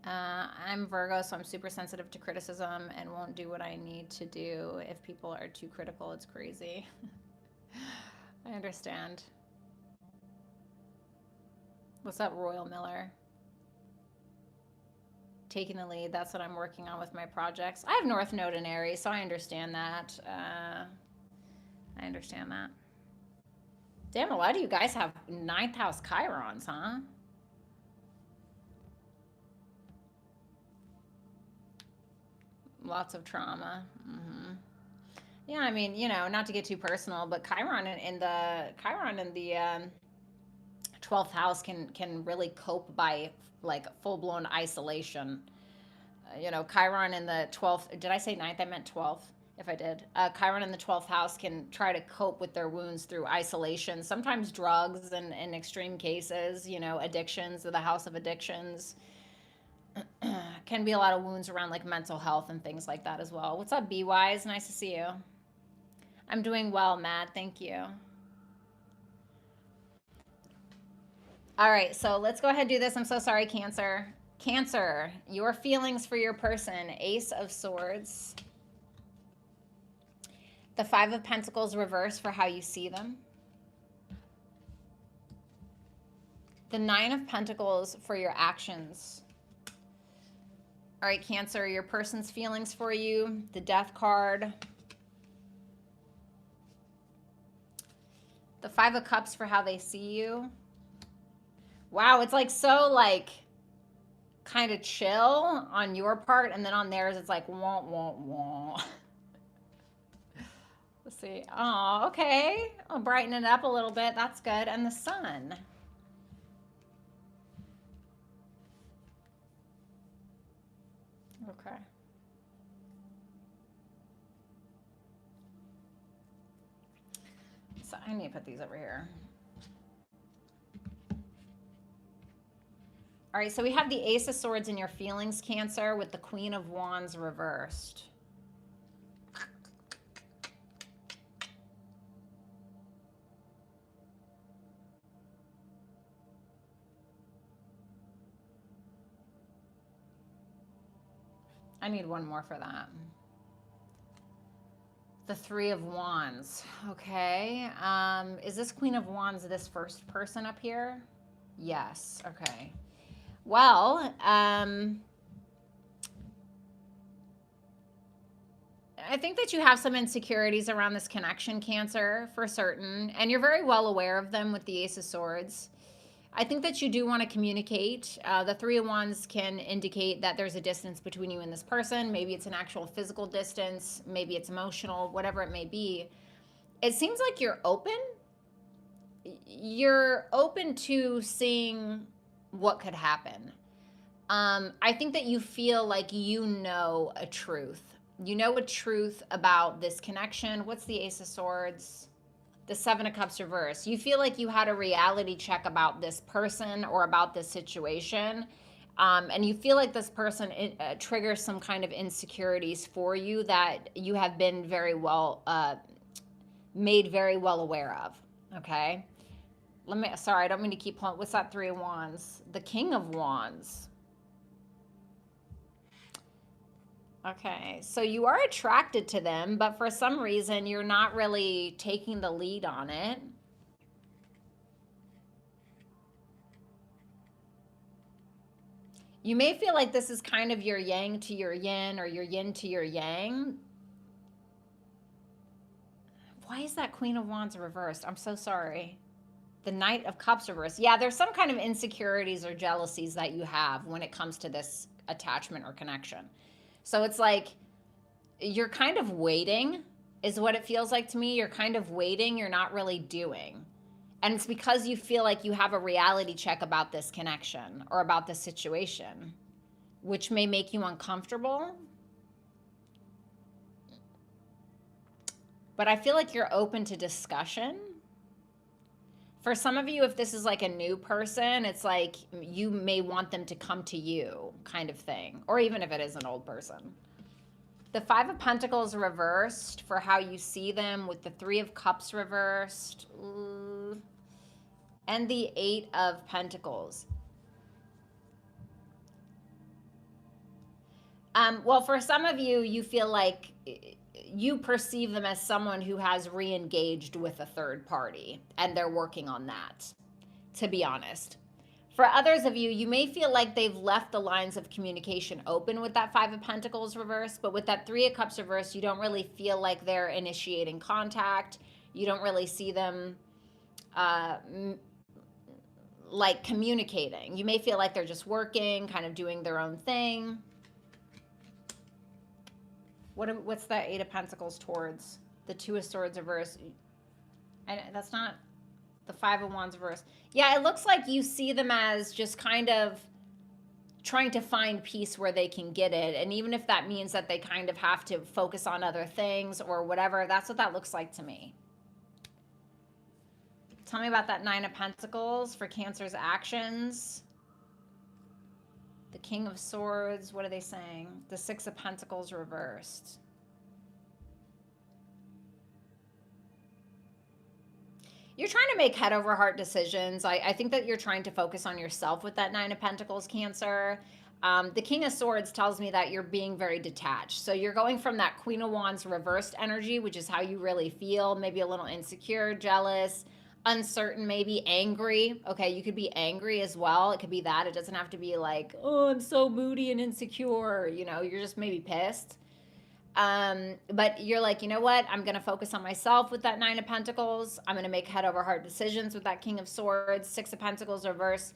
[SPEAKER 1] I'm Virgo, so I'm super sensitive to criticism and won't do what I need to do. If people are too critical, it's crazy. I understand. What's up, Royal Miller? Taking the lead. That's what I'm working on with my projects. I have North Node in Aries, so I understand that. I understand that. Damn, a lot of you guys have ninth house Chirons, huh? Lots of trauma. Yeah, I mean, you know, not to get too personal, but Chiron in the 12th house can really cope by like full-blown isolation. You know, Chiron in the 12th, did I say ninth? I meant 12th. If I did, Chiron in the 12th house can try to cope with their wounds through isolation, sometimes drugs, and in extreme cases, you know, addictions, or the house of addictions. Can be a lot of wounds around like mental health and things like that as well. What's up, B-Wise? Nice to see you. I'm doing well, Matt. Thank you. All right, so let's go ahead and do this. I'm so sorry, Cancer. Cancer, your feelings for your person. Ace of Swords. The Five of Pentacles reversed for how you see them. The Nine of Pentacles for your actions. All right, Cancer, your person's feelings for you. The Death card. The Five of Cups for how they see you. Wow, it's like so like kind of chill on your part, and then on theirs it's like wah, wah, wah. Let's see. Oh, okay. I'll brighten it up a little bit. That's good. And the Sun. Okay. So I need to put these over here. All right, so we have the Ace of Swords in your feelings, Cancer, with the Queen of Wands reversed. I need one more for that. The Three of Wands. Okay. Is this Queen of Wands this first person up here? Yes. Okay. Well, I think that you have some insecurities around this connection, Cancer, for certain, and you're very well aware of them with the Ace of Swords. I think that you do want to communicate. The Three of Wands can indicate that there's a distance between you and this person. Maybe it's an actual physical distance. Maybe it's emotional, whatever it may be. It seems like you're open. You're open to seeing what could happen. I think that you feel like you know a truth. You know a truth about this connection. What's the Ace of Swords? The Seven of Cups reverse. You feel like you had a reality check about this person or about this situation. And you feel like this person triggers some kind of insecurities for you that you have been very well, made very well aware of. Okay. Sorry, I don't mean to keep pulling. What's that Three of Wands? The King of Wands. Okay, so you are attracted to them, but for some reason you're not really taking the lead on it. You may feel like this is kind of your yang to your yin or your yin to your yang. Why is that Queen of Wands reversed? I'm so sorry. The Knight of Cups reversed. Yeah, there's some kind of insecurities or jealousies that you have when it comes to this attachment or connection. So it's like you're kind of waiting, is what it feels like to me. You're kind of waiting, you're not really doing. And it's because you feel like you have a reality check about this connection or about this situation, which may make you uncomfortable. But I feel like you're open to discussion. For some of you, if this is like a new person, it's like you may want them to come to you kind of thing, or even if it is an old person. The Five of Pentacles reversed for how you see them, with the Three of Cups reversed. Ooh. And the Eight of Pentacles. Well, for some of you, you feel like you perceive them as someone who has re-engaged with a third party, and they're working on that, to be honest. For others of you, you may feel like they've left the lines of communication open with that Five of Pentacles reverse, but with that Three of Cups reverse, you don't really feel like they're initiating contact. You don't really see them like communicating. You may feel like they're just working, kind of doing their own thing. What's that Eight of Pentacles towards? The Two of Swords reverse. And that's not the Five of Wands reverse. Yeah, it looks like you see them as just kind of trying to find peace where they can get it. And even if that means that they kind of have to focus on other things or whatever, that's what that looks like to me. Tell me about that Nine of Pentacles for Cancer's actions. The King of Swords, what are they saying? The Six of Pentacles reversed. You're trying to make head over heart decisions. I think that you're trying to focus on yourself with that Nine of Pentacles, Cancer. The King of Swords tells me that you're being very detached. So you're going from that Queen of Wands reversed energy, which is how you really feel, maybe a little insecure, jealous, uncertain, maybe angry. Okay, you could be angry as well. It could be that. It doesn't have to be like, oh, I'm so moody and insecure. You know, you're just maybe pissed. But you're like, you know what? I'm going to focus on myself with that Nine of Pentacles. I'm going to make head over heart decisions with that King of Swords, Six of Pentacles reverse.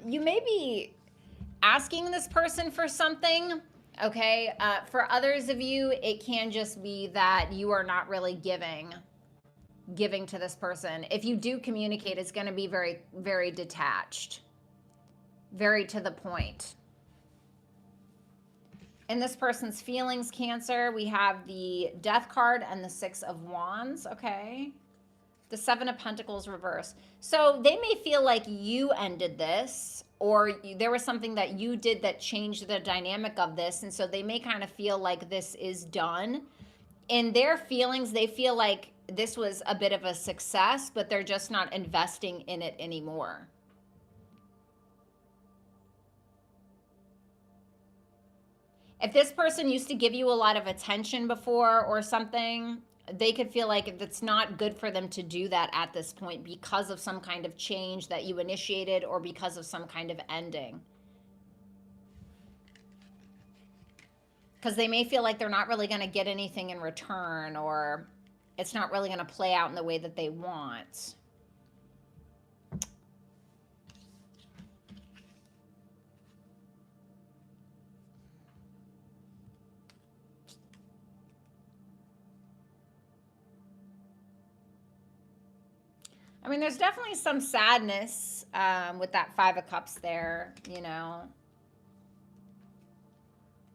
[SPEAKER 1] You may be asking this person for something. Okay. For others of you, it can just be that you are not really giving to this person. If you do communicate, it's going to be very, very detached, very to the point. In this person's feelings, Cancer, we have the Death card and the Six of Wands, okay? The Seven of Pentacles reverse. So they may feel like you ended this, or there was something that you did that changed the dynamic of this, and so they may kind of feel like this is done. In their feelings, they feel like this was a bit of a success, but they're just not investing in it anymore. If this person used to give you a lot of attention before or something, they could feel like it's not good for them to do that at this point because of some kind of change that you initiated or because of some kind of ending. Because they may feel like they're not really going to get anything in return, or it's not really going to play out in the way that they want. I mean, there's definitely some sadness with that Five of Cups there, you know.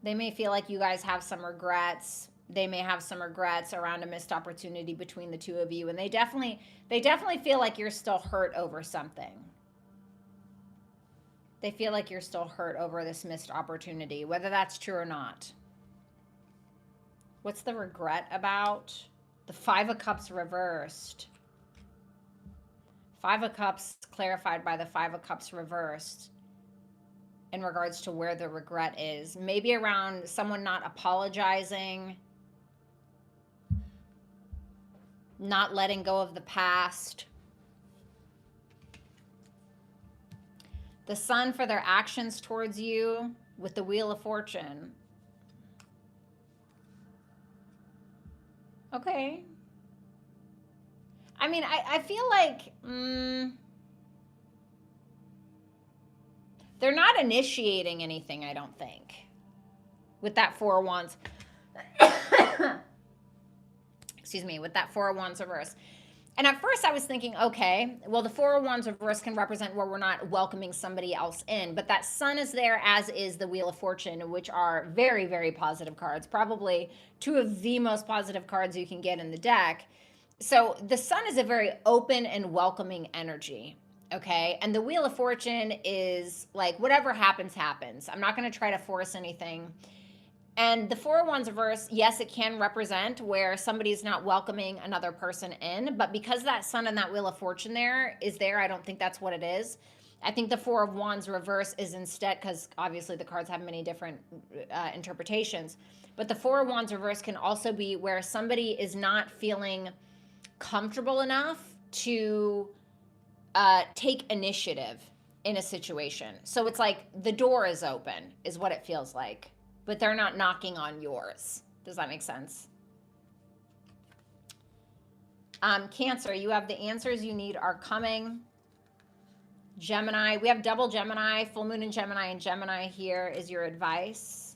[SPEAKER 1] They may feel like you guys have some regrets. They may have some regrets around a missed opportunity between the two of you, and they definitely feel like you're still hurt over something. They feel like you're still hurt over this missed opportunity, whether that's true or not. What's the regret about? The Five of Cups reversed. Five of Cups clarified by the Five of Cups reversed in regards to where the regret is. Maybe around someone not apologizing, not letting go of the past. The Sun for their actions towards you with the Wheel of Fortune. Okay. I mean, I feel like they're not initiating anything, I don't think, with that Four of Wands. Excuse me, with that Four of Wands reverse. And at first I was thinking, okay, well, the Four of Wands reverse can represent where we're not welcoming somebody else in. But that Sun is there, as is the Wheel of Fortune, which are very, very positive cards. Probably two of the most positive cards you can get in the deck. So the Sun is a very open and welcoming energy, okay? And the Wheel of Fortune is like, whatever happens, happens. I'm not going to try to force anything. And the Four of Wands reverse, yes, it can represent where somebody's not welcoming another person in, but because that Sun and that Wheel of Fortune is there, I don't think that's what it is. I think the Four of Wands reverse is instead, because obviously the cards have many different interpretations, but the Four of Wands reverse can also be where somebody is not feeling comfortable enough to take initiative in a situation. So it's like the door is open, is what it feels like, but they're not knocking on yours. Does that make sense? Cancer, you have the answers you need are coming. Gemini, we have double Gemini, full moon in Gemini, and Gemini here is your advice.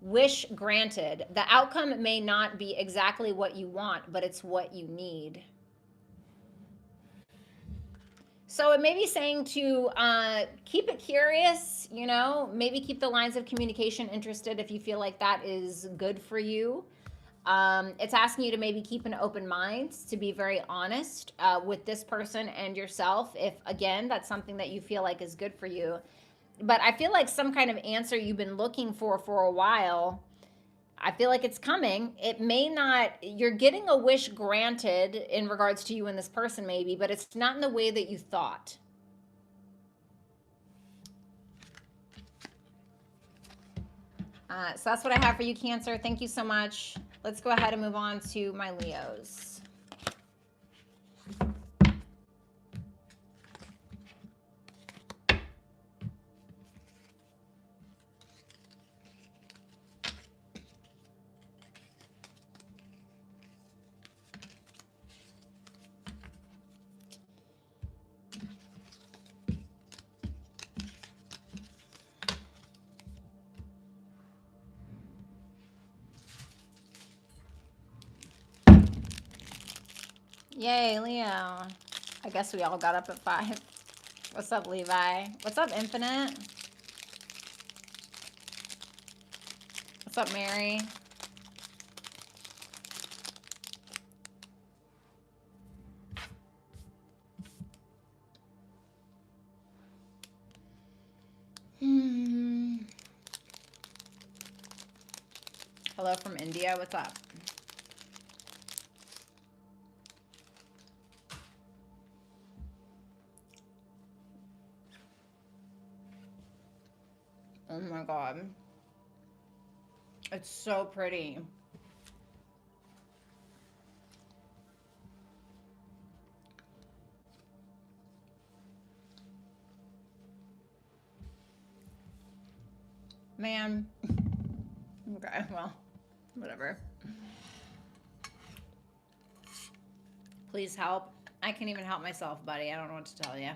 [SPEAKER 1] Wish granted. The outcome may not be exactly what you want, but it's what you need. So it may be saying to keep it curious, you know, maybe keep the lines of communication interested if you feel like that is good for you. It's asking you to maybe keep an open mind, to be very honest with this person and yourself, if, again, that's something that you feel like is good for you. But I feel like some kind of answer you've been looking for a while, I feel like it's coming. It may not, you're getting a wish granted in regards to you and this person maybe, but it's not in the way that you thought. So that's what I have for you, Cancer. Thank you so much. Let's go ahead and move on to my Leos. Yay, Leo. I guess we all got up at 5. What's up, Levi? What's up, Infinite? What's up, Mary? Hello from India. What's up? Oh my God. It's so pretty. Man. Okay, well, whatever. Please help. I can't even help myself, buddy. I don't know what to tell you.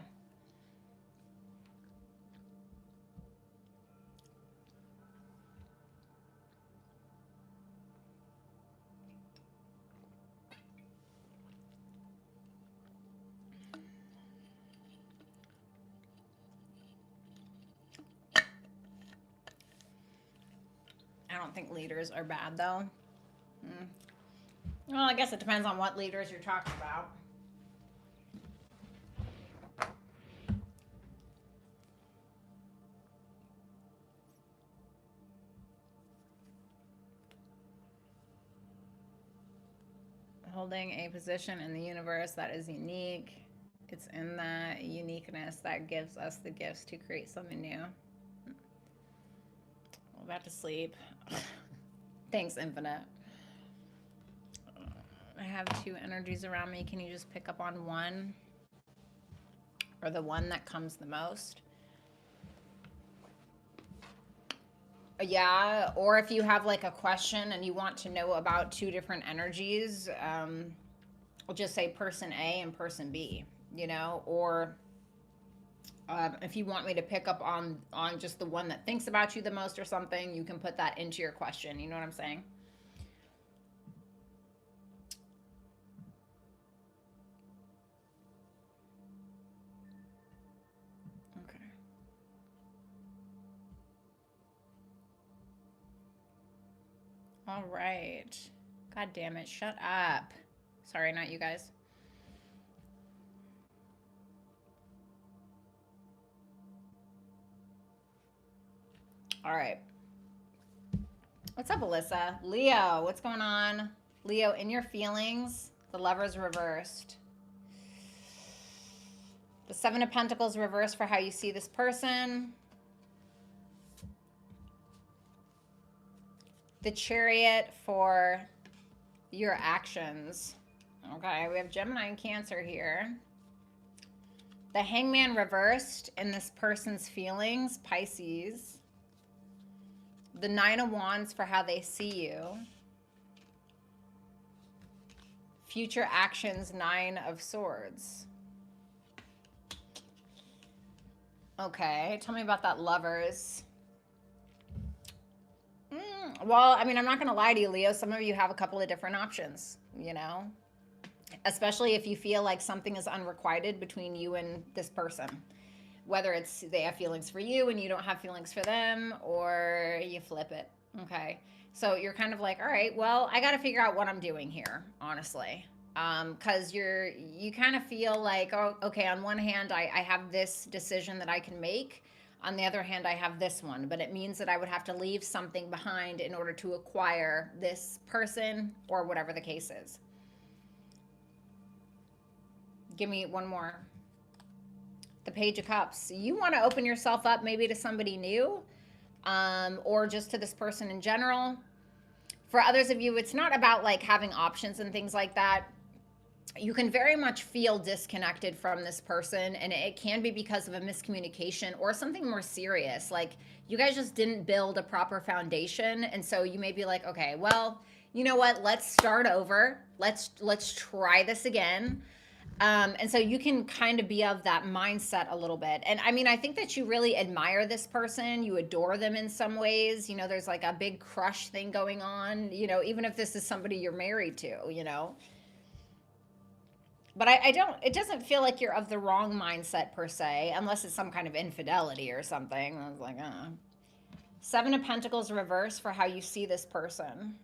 [SPEAKER 1] I don't think leaders are bad, though. Well, I guess it depends on what leaders you're talking about. Holding a position in the universe that is unique. It's in that uniqueness that gives us the gifts to create something new. Well, back to sleep. Thanks, Infinite. I have two energies around me. Can you just pick up on one? Or the one that comes the most? Yeah, or if you have like a question and you want to know about two different energies, I'll just say person A and person B, you know, or if you want me to pick up on just the one that thinks about you the most or something, you can put that into your question. You know what I'm saying? Okay. All right. God damn it. Shut up. Sorry, not you guys. All right. What's up, Alyssa? Leo, what's going on? Leo, in your feelings, the Lover's reversed. The Seven of Pentacles reversed for how you see this person. The Chariot for your actions. Okay, we have Gemini and Cancer here. The Hangman reversed in this person's feelings, Pisces. The Nine of Wands for how they see you. Future actions, Nine of Swords. Okay, tell me about that Lovers. Well, I mean, I'm not going to lie to you, Leo. Some of you have a couple of different options, you know? Especially if you feel like something is unrequited between you and this person. Whether it's they have feelings for you and you don't have feelings for them, or you flip it, okay? So you're kind of like, all right, well, I got to figure out what I'm doing here, honestly. Because you kind of feel like, oh, okay, on one hand, I have this decision that I can make. On the other hand, I have this one, but it means that I would have to leave something behind in order to acquire this person or whatever the case is. Give me one more. The Page of Cups. You want to open yourself up maybe to somebody new, or just to this person in general. For others of you, it's not about like having options and things like that. You can very much feel disconnected from this person, and it can be because of a miscommunication or something more serious. Like you guys just didn't build a proper foundation, and so you may be like, okay, well, you know what? Let's start over. Let's try this again. And so you can kind of be of that mindset a little bit. And I mean, I think that you really admire this person. You adore them in some ways. You know, there's like a big crush thing going on, you know, even if this is somebody you're married to, you know. But it doesn't feel like you're of the wrong mindset per se, unless it's some kind of infidelity or something. I was like, Seven of Pentacles reverse for how you see this person.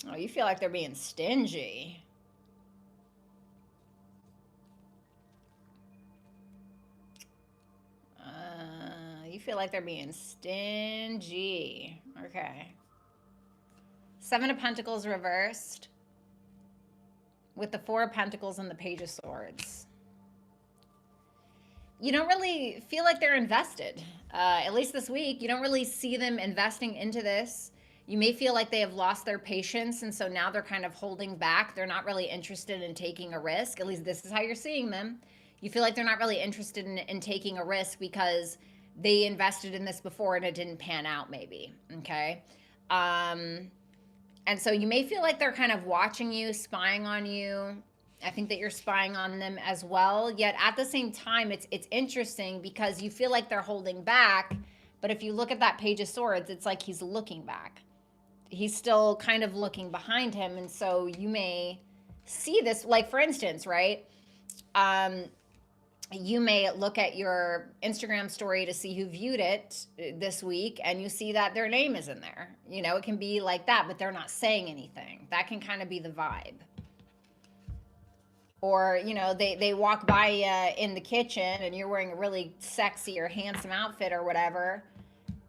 [SPEAKER 1] Oh, you feel like they're being stingy. You feel like they're being stingy. Okay. Seven of Pentacles reversed with the Four of Pentacles and the Page of Swords. You don't really feel like they're invested. At least this week, you don't really see them investing into this. You may feel like they have lost their patience, and so now they're kind of holding back. They're not really interested in taking a risk. At least this is how you're seeing them. You feel like they're not really interested in taking a risk because they invested in this before and it didn't pan out maybe, okay? And so you may feel like they're kind of watching you, spying on you. I think that you're spying on them as well. Yet at the same time, it's interesting because you feel like they're holding back. But if you look at that Page of Swords, it's like he's looking back. He's still kind of looking behind him. And so you may see this, like for instance, right? you may look at your Instagram story to see who viewed it this week, and you see that their name is in there. You know, it can be like that, but they're not saying anything. That can kind of be the vibe. Or, you know, they walk by you in the kitchen and you're wearing a really sexy or handsome outfit or whatever,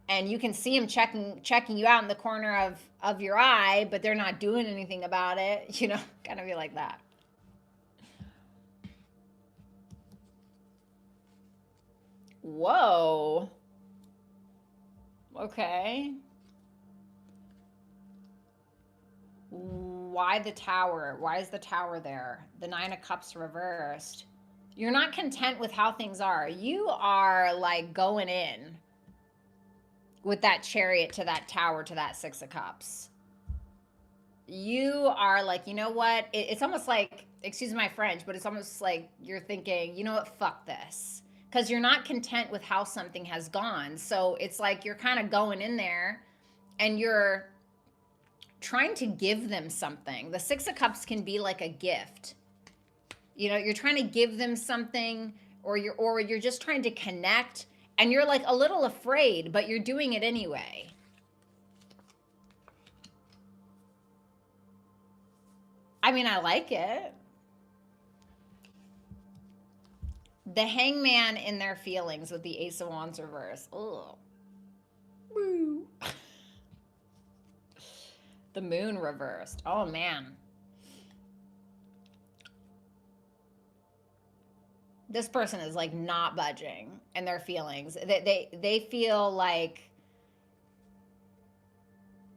[SPEAKER 1] and you can see them checking you out in the corner of your eye, but they're not doing anything about it. You know, kind of be like that. Whoa. Okay. Why the tower? Why is the tower there? The Nine of Cups reversed. You're not content with how things are. You are like going in with that Chariot to that tower to that Six of Cups. You are like, you know what? It's almost like, excuse my French, but it's almost like you're thinking, you know what? Fuck this. Because you're not content with how something has gone. So it's like you're kind of going in there and you're trying to give them something. The Six of Cups can be like a gift. You know, you're trying to give them something, or you're just trying to connect, and you're like a little afraid, but you're doing it anyway. I mean, I like it. The Hangman in their feelings with the Ace of Wands reverse. Ugh. Woo. The Moon reversed. Oh man. This person is like not budging in their feelings. They feel like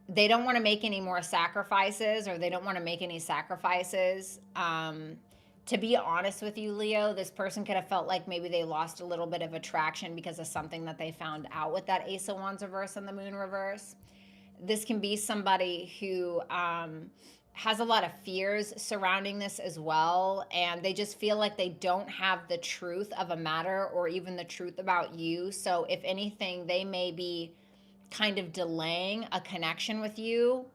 [SPEAKER 1] they don't want to make any more sacrifices, or they don't want to make any sacrifices. To be honest with you, Leo, this person could have felt like maybe they lost a little bit of attraction because of something that they found out with that Ace of Wands reverse and the Moon reverse. This can be somebody who has a lot of fears surrounding this as well, and they just feel like they don't have the truth of a matter or even the truth about you. So if anything, they may be kind of delaying a connection with you.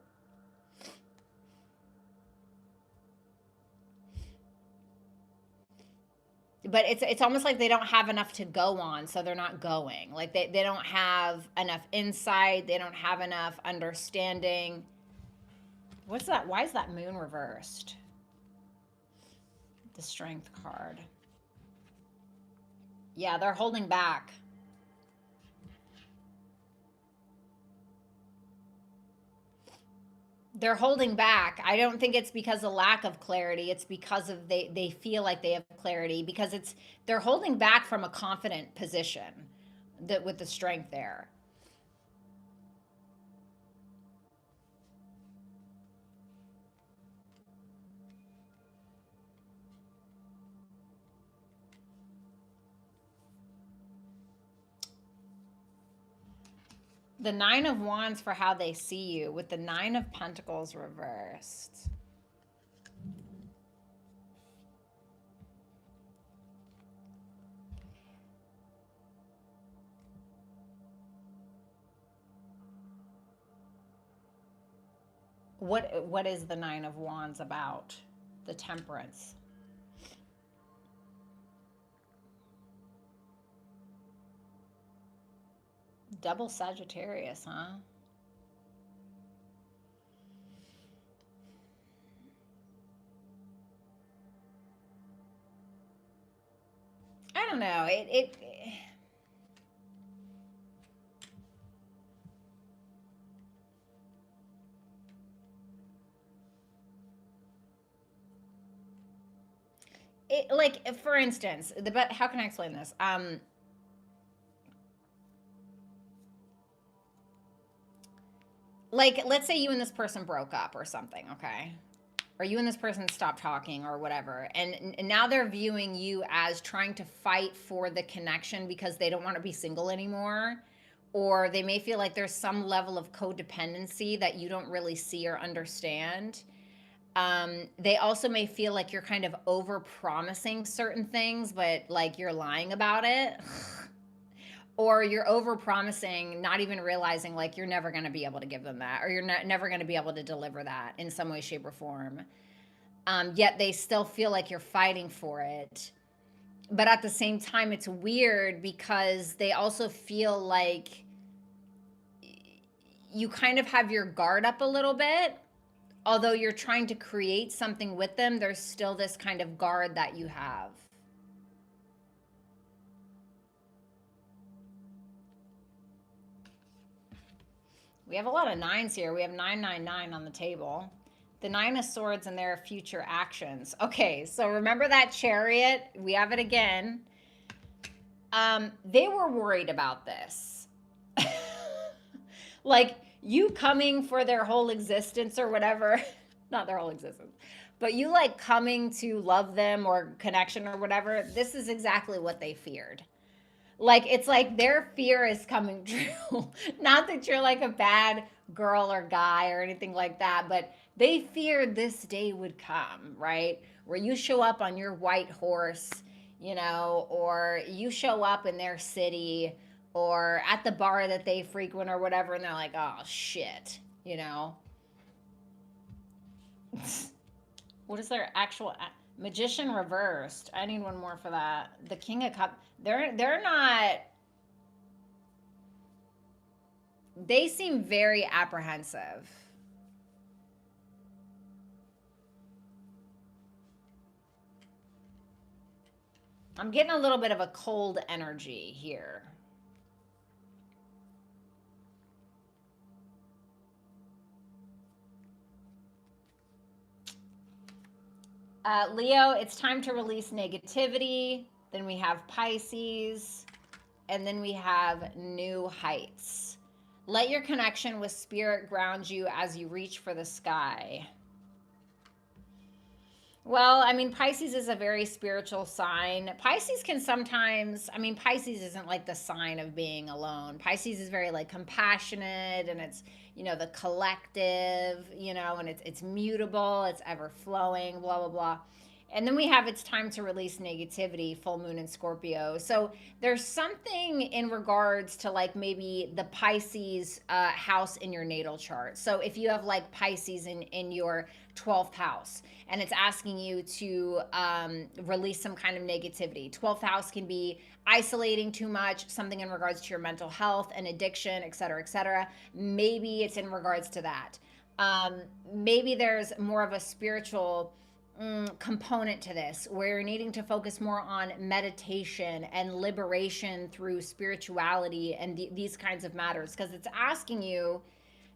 [SPEAKER 1] But it's almost like they don't have enough to go on, so they're not going. Like they don't have enough insight, they don't have enough understanding. What's that? Why is that Moon reversed? The Strength card. Yeah, they're holding back. They're holding back. I don't think it's because of lack of clarity. It's because of they feel like they have clarity, because they're holding back from a confident position that with the Strength there. The Nine of Wands for how they see you with the Nine of Pentacles reversed. What is the Nine of Wands about? The Temperance. Double Sagittarius, huh? I don't know. Like, for instance, how can I explain this? Like, let's say you and this person broke up or something, okay? Or you and this person stopped talking or whatever, and now they're viewing you as trying to fight for the connection because they don't want to be single anymore, or they may feel like there's some level of codependency that you don't really see or understand. They also may feel like you're kind of over promising certain things, but like you're lying about it. Or you're over promising, not even realizing like you're never going to be able to give them that, or you're never going to be able to deliver that in some way, shape, or form. Yet they still feel like you're fighting for it. But at the same time, it's weird because they also feel like you kind of have your guard up a little bit. Although you're trying to create something with them, there's still this kind of guard that you have. We have a lot of nines here. We have 999 on the table. The Nine of Swords and their future actions. Okay, so remember that Chariot? We have it again. They were worried about this. Like you coming for their whole existence or whatever. Not their whole existence. But you like coming to love them or connection or whatever. This is exactly what they feared. Like it's like their fear is coming true. Not that you're like a bad girl or guy or anything like that, but they feared this day would come, right? Where you show up on your white horse, you know, or you show up in their city or at the bar that they frequent or whatever, and they're like, oh shit, you know. What is their actual Magician reversed? I need one more for that. The King of Cups. They're not. They seem very apprehensive. I'm getting a little bit of a cold energy here. Leo, it's time to release negativity. Then we have Pisces. And then we have New Heights. Let your connection with spirit ground you as you reach for the sky. Well, I mean, Pisces is a very spiritual sign. Pisces can sometimes, I mean, Pisces isn't like the sign of being alone. Pisces is very like compassionate and it's, you know, the collective, you know, and it's mutable, it's ever flowing, blah, blah, blah. And then we have it's time to release negativity, full moon in Scorpio. So there's something in regards to like maybe the Pisces house in your natal chart. So if you have like Pisces in your 12th house and it's asking you to release some kind of negativity. 12th house can be isolating too much, something in regards to your mental health and addiction, et cetera, et cetera. Maybe it's in regards to that. Maybe there's more of a spiritual component to this where you're needing to focus more on meditation and liberation through spirituality and these kinds of matters because it's asking you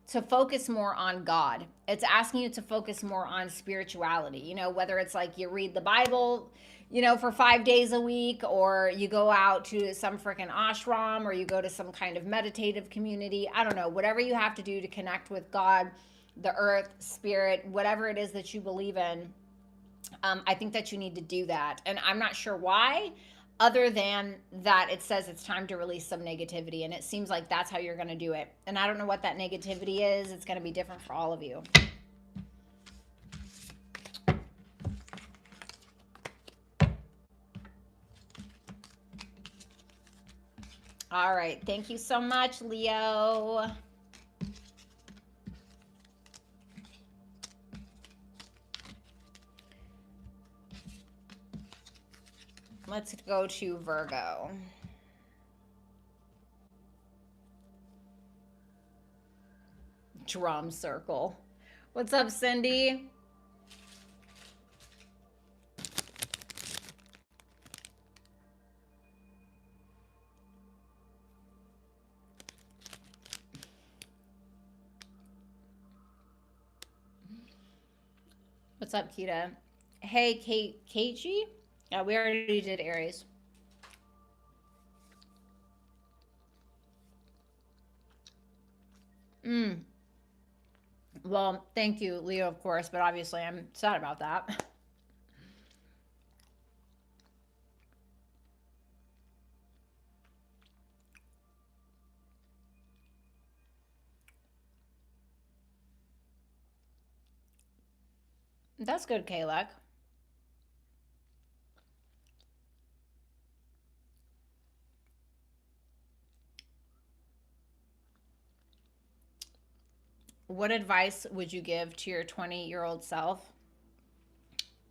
[SPEAKER 1] to focus more on God. It's asking you to focus more on spirituality, you know, whether it's like you read the Bible, you know, for 5 days a week, or you go out to some freaking ashram, or you go to some kind of meditative community. I don't know, whatever you have to do to connect with God, the earth, spirit, whatever it is that you believe in. I think that you need to do that. And I'm not sure why, other than that it says it's time to release some negativity. And it seems like that's how you're going to do it. And I don't know what that negativity is. It's going to be different for all of you. All right. Thank you so much, Leo. Let's go to Virgo. Drum circle. What's up, Cindy? What's up, Kita? Hey, Keiichi? We already did Aries. Well, thank you, Leo, of course, but obviously I'm sad about that. That's good, Kalek. What advice would you give to your 20-year-old self?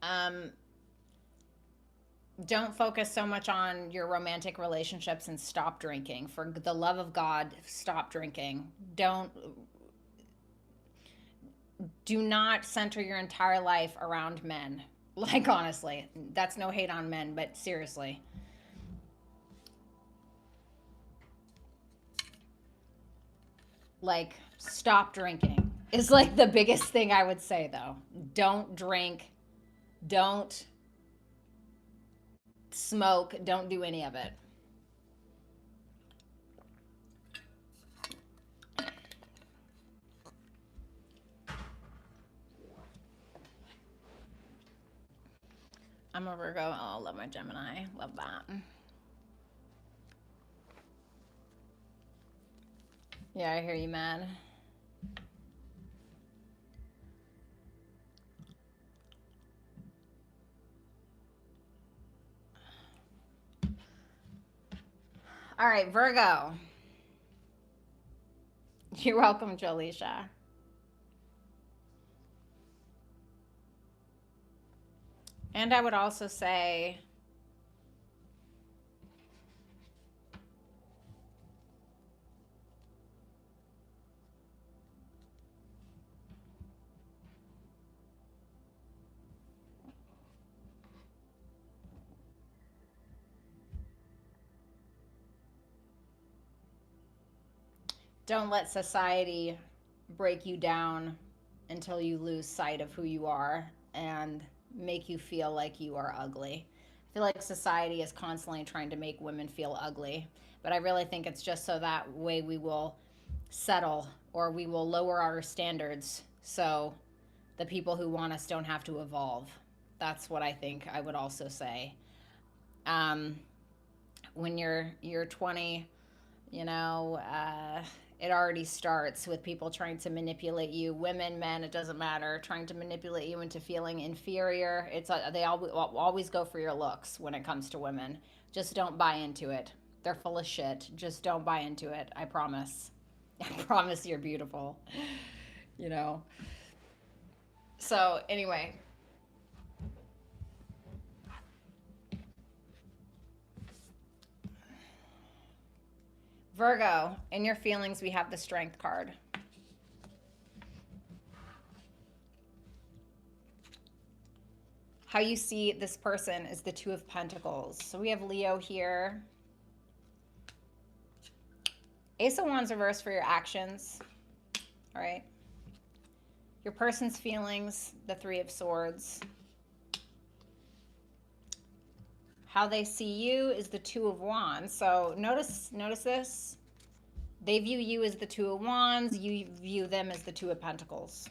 [SPEAKER 1] Um, Don't focus so much on your romantic relationships and stop drinking. For the love of God, stop drinking. Do not center your entire life around men. Like, honestly, that's no hate on men, but seriously. Like, stop drinking is like the biggest thing I would say, though. Don't drink. Don't smoke. Don't do any of it. I'm a Virgo. Oh, I love my Gemini. Love that. Yeah, I hear you, man. All right, Virgo. You're welcome, Jolisha. And I would also say, don't let society break you down until you lose sight of who you are and make you feel like you are ugly. I feel like society is constantly trying to make women feel ugly, but I really think it's just so that way we will settle or we will lower our standards so the people who want us don't have to evolve. That's what I think I would also say. Um, when you're 20, you know, it already starts with people trying to manipulate you, women, men, it doesn't matter, trying to manipulate you into feeling inferior. They always go for your looks when it comes to women. Just don't buy into it. They're full of shit. Just don't buy into it. I promise. I promise you're beautiful. You know. So anyway, Virgo, in your feelings, we have the Strength card. How you see this person is the Two of Pentacles. So we have Leo here. Ace of Wands reverse for your actions. All right. Your person's feelings, the Three of Swords. How they see you is the Two of Wands. So notice this. They view you as the Two of Wands. You view them as the Two of Pentacles.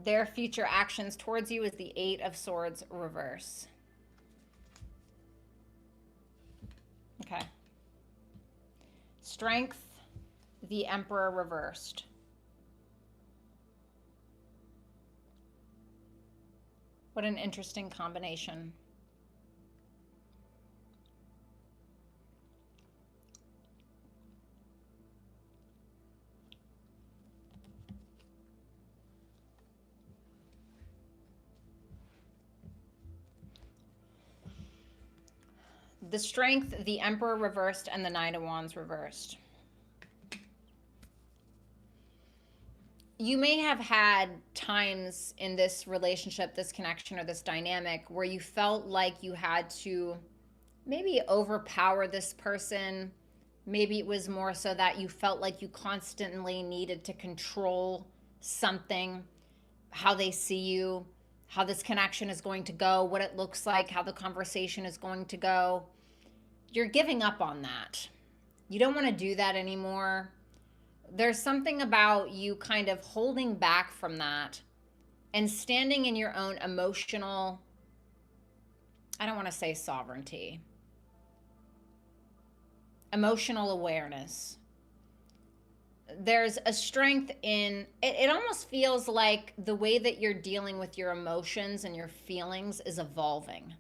[SPEAKER 1] Their future actions towards you is the Eight of Swords reverse. Okay. Strength, the Emperor reversed. What an interesting combination. The Strength, the Emperor reversed, and the Nine of Wands reversed. You may have had times in this relationship, this connection, or this dynamic where you felt like you had to maybe overpower this person. Maybe it was more so that you felt like you constantly needed to control something, how they see you, how this connection is going to go, what it looks like, how the conversation is going to go. You're giving up on that. You don't want to do that anymore. There's something about you kind of holding back from that and standing in your own emotional, I don't want to say sovereignty, emotional awareness. There's a strength in it. It almost feels like the way that you're dealing with your emotions and your feelings is evolving.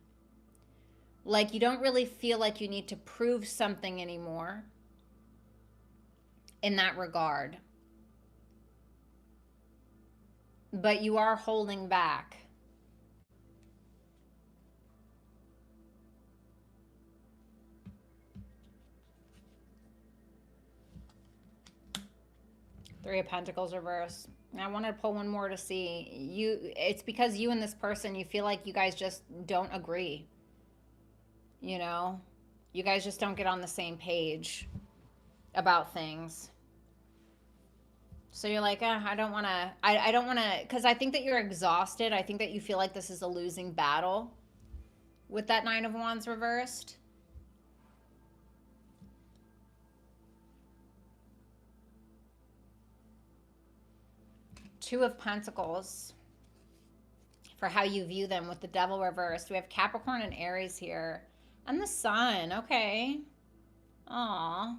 [SPEAKER 1] Like you don't really feel like you need to prove something anymore in that regard. But you are holding back. Three of Pentacles reverse. I wanted to pull one more to see you. It's because you and this person, you feel like you guys just don't agree. You know, you guys just don't get on the same page about things. So you're like, I don't want to. I don't want to, because I think that you're exhausted. I think that you feel like this is a losing battle with that Nine of Wands reversed. Two of Pentacles for how you view them with the Devil reversed. We have Capricorn and Aries here. And the Sun. Okay. Aw.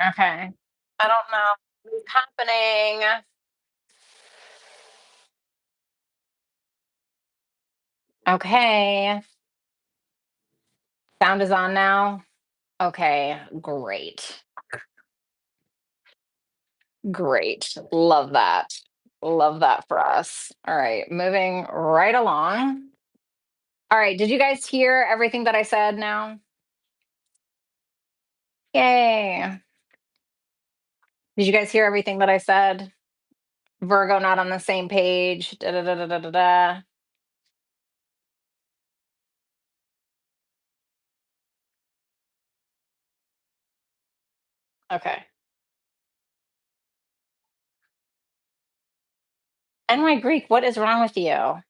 [SPEAKER 1] Okay. I don't know what's happening. Okay. Sound is on now. Okay. Great. Great. Love that. Love that for us. All right. Moving right along. All right. Did you guys hear everything that I said now? Yay. Did you guys hear everything that I said? Virgo not on the same page. Da da da da da da da. Okay. And my Greek, what is wrong with you?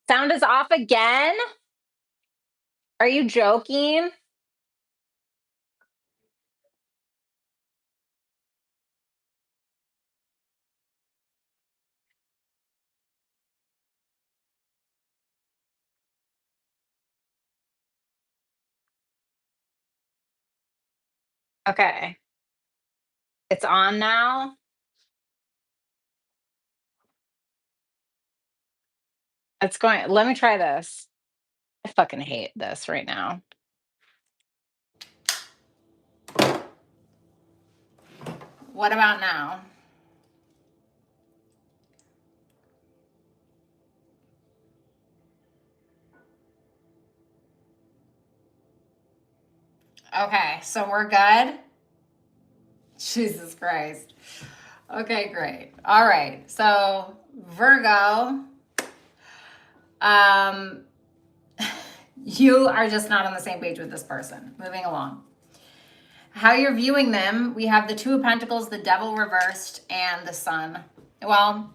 [SPEAKER 1] Sound is off again? Are you joking? Okay. It's on now. It's going, let me try this. I fucking hate this right now. What about now? Okay, so we're good. Jesus Christ. Okay, great. All right. So, Virgo, um, you are just not on the same page with this person. Moving along. How you're viewing them, we have the Two of Pentacles, the Devil reversed, and the Sun. Well,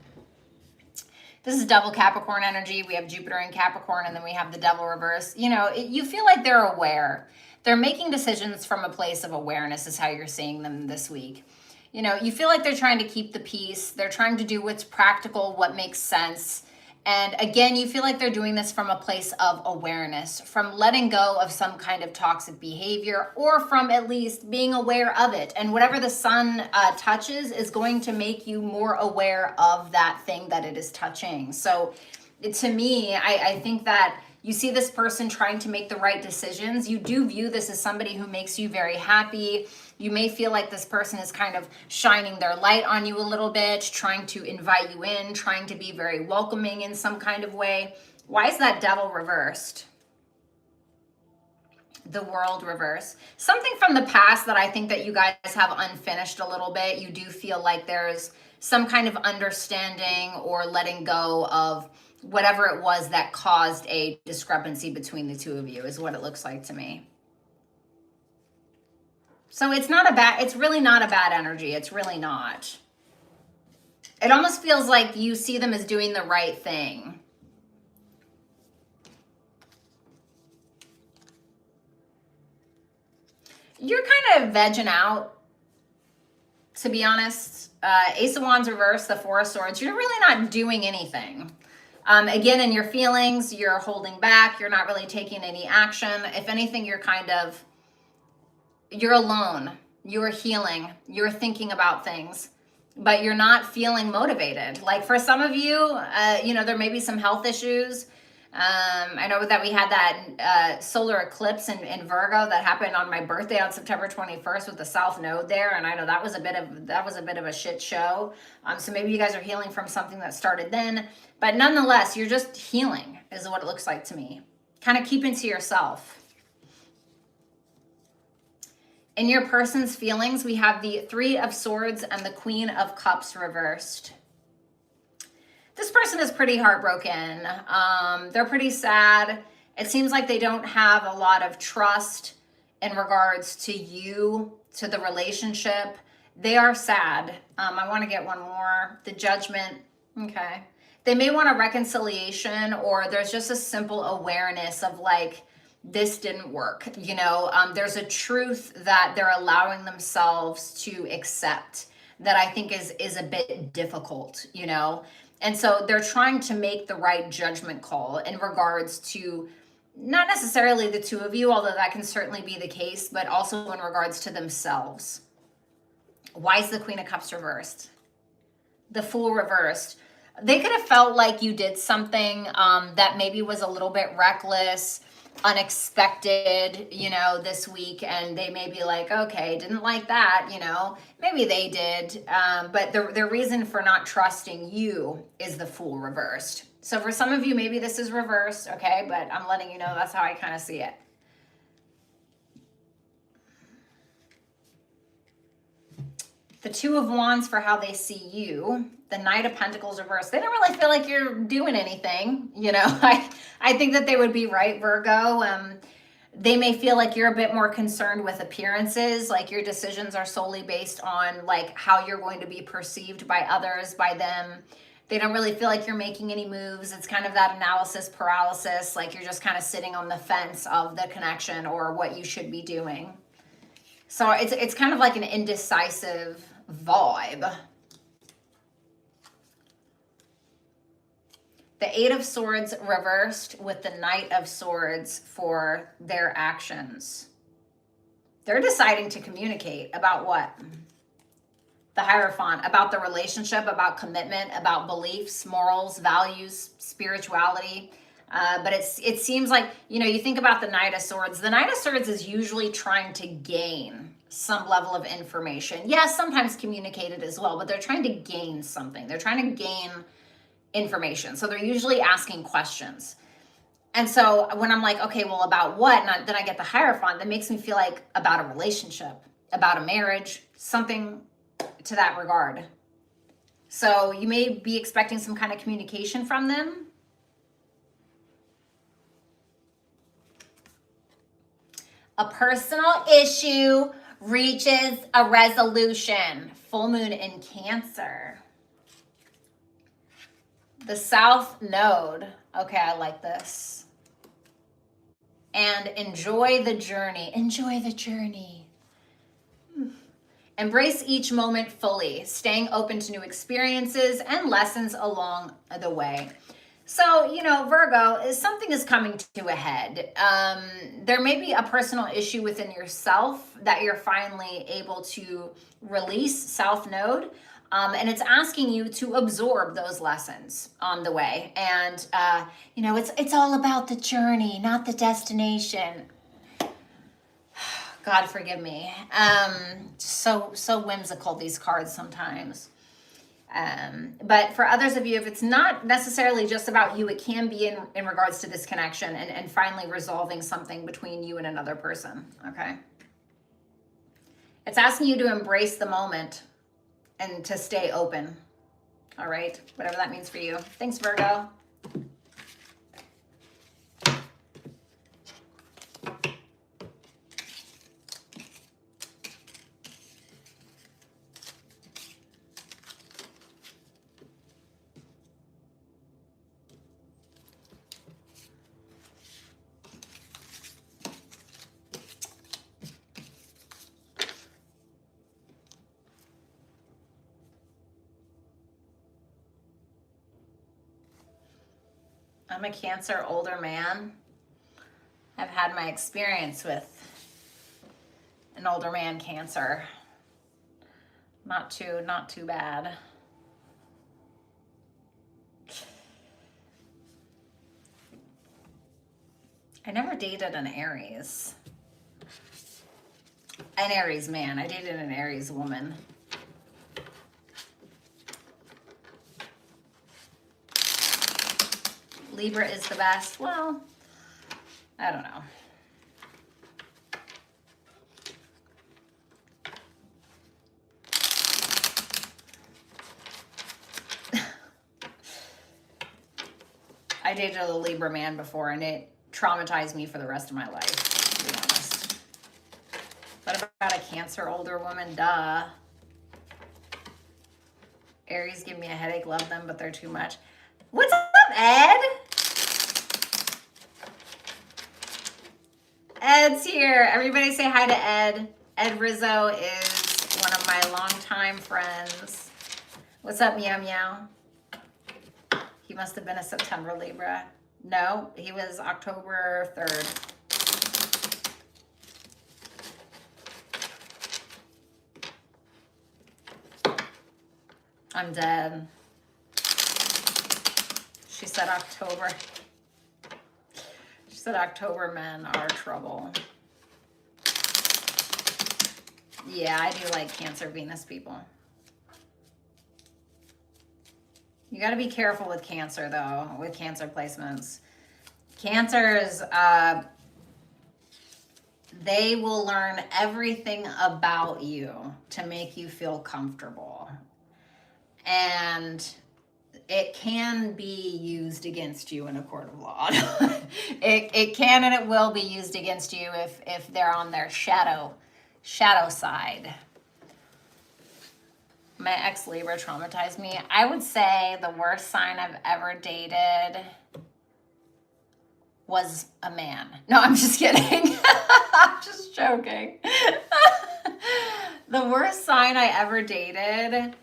[SPEAKER 1] this is double Capricorn energy. We have Jupiter in Capricorn, and then we have the Devil reverse. You know, you feel like they're aware. They're making decisions from a place of awareness, is how you're seeing them this week. You know, you feel like they're trying to keep the peace. They're trying to do what's practical, what makes sense. And again, you feel like they're doing this from a place of awareness, from letting go of some kind of toxic behavior, or from at least being aware of it. And whatever the sun touches is going to make you more aware of that thing that it is touching. So to me, I think that you see this person trying to make the right decisions. You do view this as somebody who makes you very happy. You may feel like this person is kind of shining their light on you a little bit, trying to invite you in, trying to be very welcoming in some kind of way. Why is that Devil reversed? The World reverse. Something from the past that I think that you guys have unfinished a little bit. You do feel like there's some kind of understanding or letting go of whatever it was that caused a discrepancy between the two of you, is what it looks like to me. So it's really not a bad energy. It's really not. It almost feels like you see them as doing the right thing. You're kind of vegging out, to be honest. Ace of Wands reverse, the Four of Swords. You're really not doing anything. Again, in your feelings, you're holding back. You're not really taking any action. If anything, you're alone. You're healing. You're thinking about things, but you're not feeling motivated. Like for some of you, there may be some health issues. I know that we had that solar eclipse in Virgo that happened on my birthday on September 21st with the South Node there, and I know that was a bit of a shit show. So maybe you guys are healing from something that started then, but nonetheless, you're just healing, is what it looks like to me. Kind of keeping to yourself. In your person's feelings, we have the Three of Swords and the Queen of Cups reversed. This person is pretty heartbroken. They're pretty sad. It seems like they don't have a lot of trust in regards to you, to the relationship. They are sad. I want to get one more. The Judgment. Okay. They may want a reconciliation, or there's just a simple awareness of like, this didn't work. There's a truth that they're allowing themselves to accept that I think is a bit difficult, And so they're trying to make the right judgment call in regards to not necessarily the two of you, although that can certainly be the case, but also in regards to themselves. Why is the Queen of Cups reversed? The Fool reversed. They could have felt like you did something that maybe was a little bit reckless, unexpected, this week, and they may be like, okay, didn't like that, maybe they did, but their reason for not trusting you is the Fool reversed. So for some of you, maybe this is reversed, okay, but I'm letting you know that's how I kind of see it. The Two of Wands for how they see you. The Knight of Pentacles reversed. They don't really feel like you're doing anything. I think that they would be right, Virgo. They may feel like you're a bit more concerned with appearances, like your decisions are solely based on like how you're going to be perceived by others, by them. They don't really feel like you're making any moves. It's kind of that analysis paralysis, like you're just kind of sitting on the fence of the connection or what you should be doing. So it's kind of like an indecisive vibe. The Eight of Swords reversed with the Knight of Swords for their actions. They're deciding to communicate about what? The Hierophant, about the relationship, about commitment, about beliefs, morals, values, spirituality. But it seems like, you think about the Knight of Swords. The Knight of Swords is usually trying to gain some level of information. Yes, sometimes communicated as well, but they're trying to gain something. They're trying to gain information. So they're usually asking questions. And so when I'm like, okay, well, about what? And then I get the Hierophant, that makes me feel like about a relationship, about a marriage, something to that regard. So you may be expecting some kind of communication from them. A personal issue reaches a resolution. Full moon in Cancer. The South Node. Okay, I like this. And enjoy the journey. Enjoy the journey. Embrace each moment fully, staying open to new experiences and lessons along the way. So, Virgo, something is coming to a head. There may be a personal issue within yourself that you're finally able to release, South Node. And it's asking you to absorb those lessons on the way. And, it's all about the journey, not the destination. God forgive me. So whimsical, these cards sometimes. But for others of you, if it's not necessarily just about you, it can be in regards to this connection and finally resolving something between you and another person, okay? It's asking you to embrace the moment and to stay open, all right? Whatever that means for you. Thanks, Virgo. I'm a Cancer older man. I've had my experience with an older man, Cancer. Not too bad. I never dated an Aries. An Aries man. I dated an Aries woman. Libra is the best. Well, I don't know. I dated a Libra man before, and it traumatized me for the rest of my life, to be honest. What about a Cancer older woman? Duh. Aries give me a headache. Love them, but they're too much. What's up, Ed? Ed's here. Everybody say hi to Ed. Ed Rizzo is one of my longtime friends. What's up, Meow Meow? He must have been a September Libra. No, he was October 3rd. I'm dead. She said October. She said October men are trouble. Yeah, I do like Cancer Venus people. You got to be careful with Cancer, though, with Cancer placements. Cancers, they will learn everything about you to make you feel comfortable. And it can be used against you in a court of law. It can and it will be used against you if they're on their shadow side. My ex-Libra traumatized me. I would say the worst sign I've ever dated was a man. No, I'm just kidding. I'm just joking. The worst sign I ever dated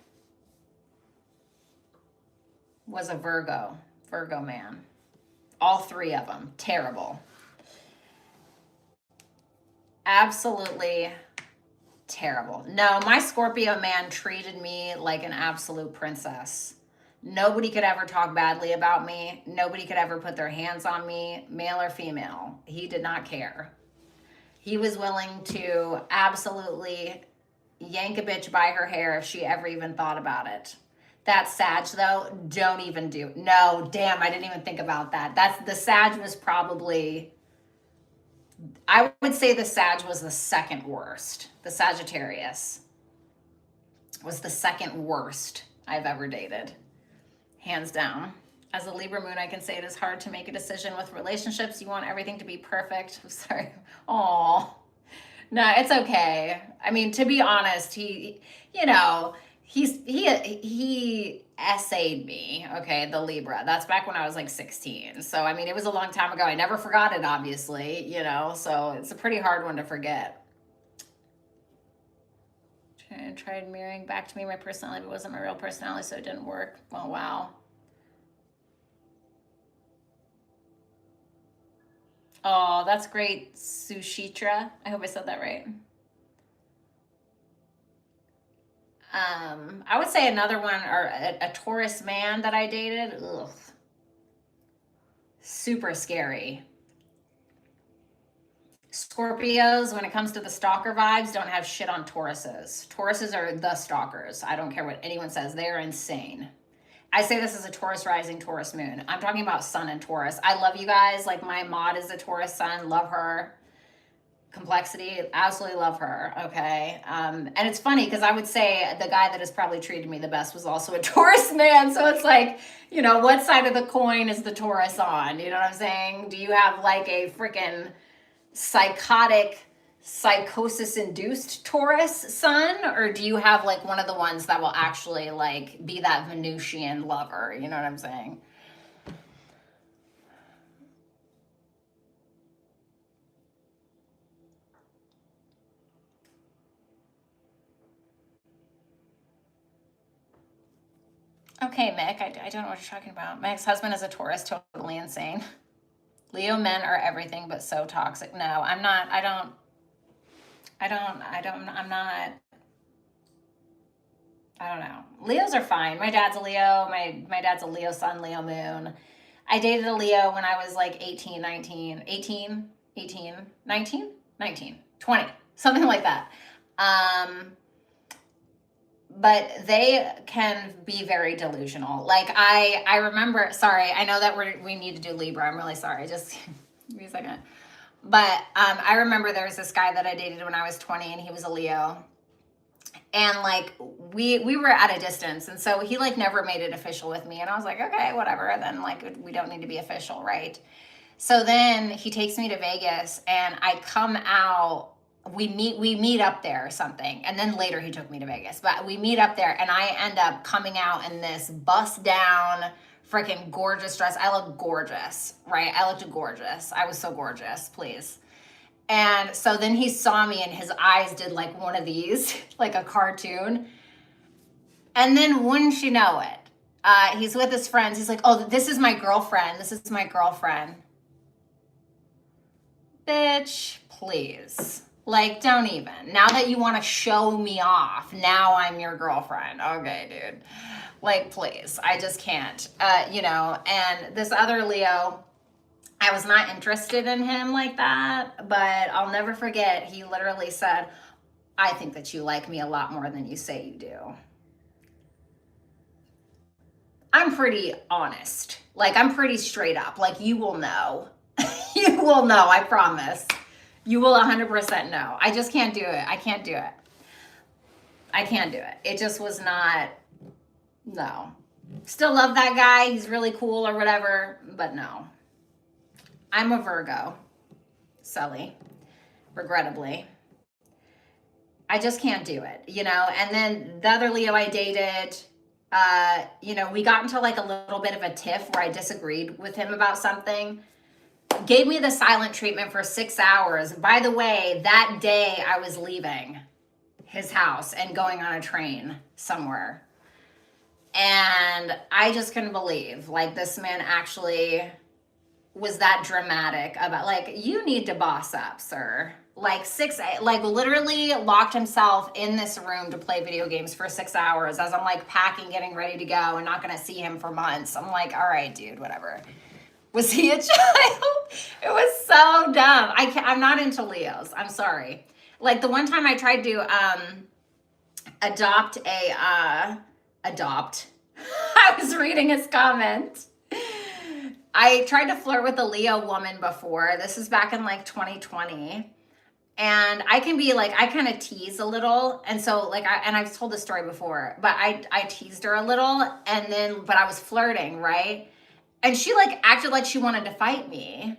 [SPEAKER 1] was a Virgo man. All three of them, terrible. Absolutely terrible. No, my Scorpio man treated me like an absolute princess. Nobody could ever talk badly about me. Nobody could ever put their hands on me, male or female. He did not care. He was willing to absolutely yank a bitch by her hair if she ever even thought about it. That Sag though, don't even do. No, damn, I didn't even think about that. That's the Sag was probably, I would say the Sag was the second worst. The Sagittarius was the second worst I've ever dated. Hands down. As a Libra moon, I can say it is hard to make a decision with relationships. You want everything to be perfect. I'm sorry. Aw. No, it's okay. I mean, to be honest, he essayed me, okay, the Libra. That's back when I was like 16. So, I mean, it was a long time ago. I never forgot it, obviously, so it's a pretty hard one to forget. I tried mirroring back to me my personality, but it wasn't my real personality, so it didn't work. Oh, wow. Oh, that's great, Sushitra. I hope I said that right. I would say another one, or a Taurus man that I dated. Ugh. Super scary. Scorpios, when it comes to the stalker vibes, don't have shit on Tauruses. Tauruses are the stalkers. I don't care what anyone says. They are insane. I say this as a Taurus rising, Taurus moon. I'm talking about sun and Taurus. I love you guys. Like, my mod is a Taurus sun. Love her. Complexity, absolutely love her. Okay. And it's funny because I would say the guy that has probably treated me the best was also a Taurus man. So it's like, what side of the coin is the Taurus on? You know what I'm saying? Do you have like a freaking psychotic, psychosis-induced Taurus sun, or do you have like one of the ones that will actually like be that Venusian lover? You know what I'm saying? Okay, Mick, I don't know what you're talking about. My ex-husband is a Taurus, totally insane. Leo men are everything but so toxic. No, I'm not. I'm not. I don't know. Leos are fine. My dad's a Leo. My dad's a Leo sun, Leo moon. I dated a Leo when I was like 18, 19, 18, 18, 19, 19, 20, something like that. But they can be very delusional. Like I remember, sorry, I know that we need to do Libra. I'm really sorry. Just give me a second. But I remember there was this guy that I dated when I was 20 and he was a Leo. And like we were at a distance, and so he like never made it official with me, and I was like, okay, whatever, then like we don't need to be official, right? So then he takes me to Vegas and I come out, we meet up there or something, and then later he took me to Vegas, but we meet up there and I end up coming out in this bust down freaking gorgeous dress. I look gorgeous, right? I looked gorgeous. I was so gorgeous, please. And so then he saw me and his eyes did like one of these, like a cartoon. And then wouldn't you know it, he's with his friends. He's like, oh, this is my girlfriend. This is my girlfriend. Bitch, please. Like, don't even. Now that you want to show me off, now I'm your girlfriend. Okay, dude. Like, please. I just can't. And this other Leo, I was not interested in him like that, but I'll never forget, he literally said, I think that you like me a lot more than you say you do. I'm pretty honest. Like, I'm pretty straight up. Like, you will know. You will know, I promise. You will 100% know. I just can't do it. I can't do it. I can't do it. It just was not, no. Still love that guy. He's really cool or whatever, but no. I'm a Virgo, Sully, regrettably. I just can't do it, And then the other Leo I dated, we got into like a little bit of a tiff where I disagreed with him about something. Gave me the silent treatment for 6 hours. By the way, that day I was leaving his house and going on a train somewhere. And I just couldn't believe, like, this man actually was that dramatic about, like, you need to boss up, sir. like literally locked himself in this room to play video games for 6 hours as I'm like packing, getting ready to go, and not gonna see him for months. I'm like, all right, dude, whatever. Was he a child? It was so dumb. I'm not into Leos. I'm sorry. Like the one time I tried to adopt. I was reading his comment. I tried to flirt with a Leo woman before. This is back in like 2020. And I can be like, I kind of tease a little. And so like, I've told this story before, but I teased her a little but I was flirting, right? And she like acted like she wanted to fight me.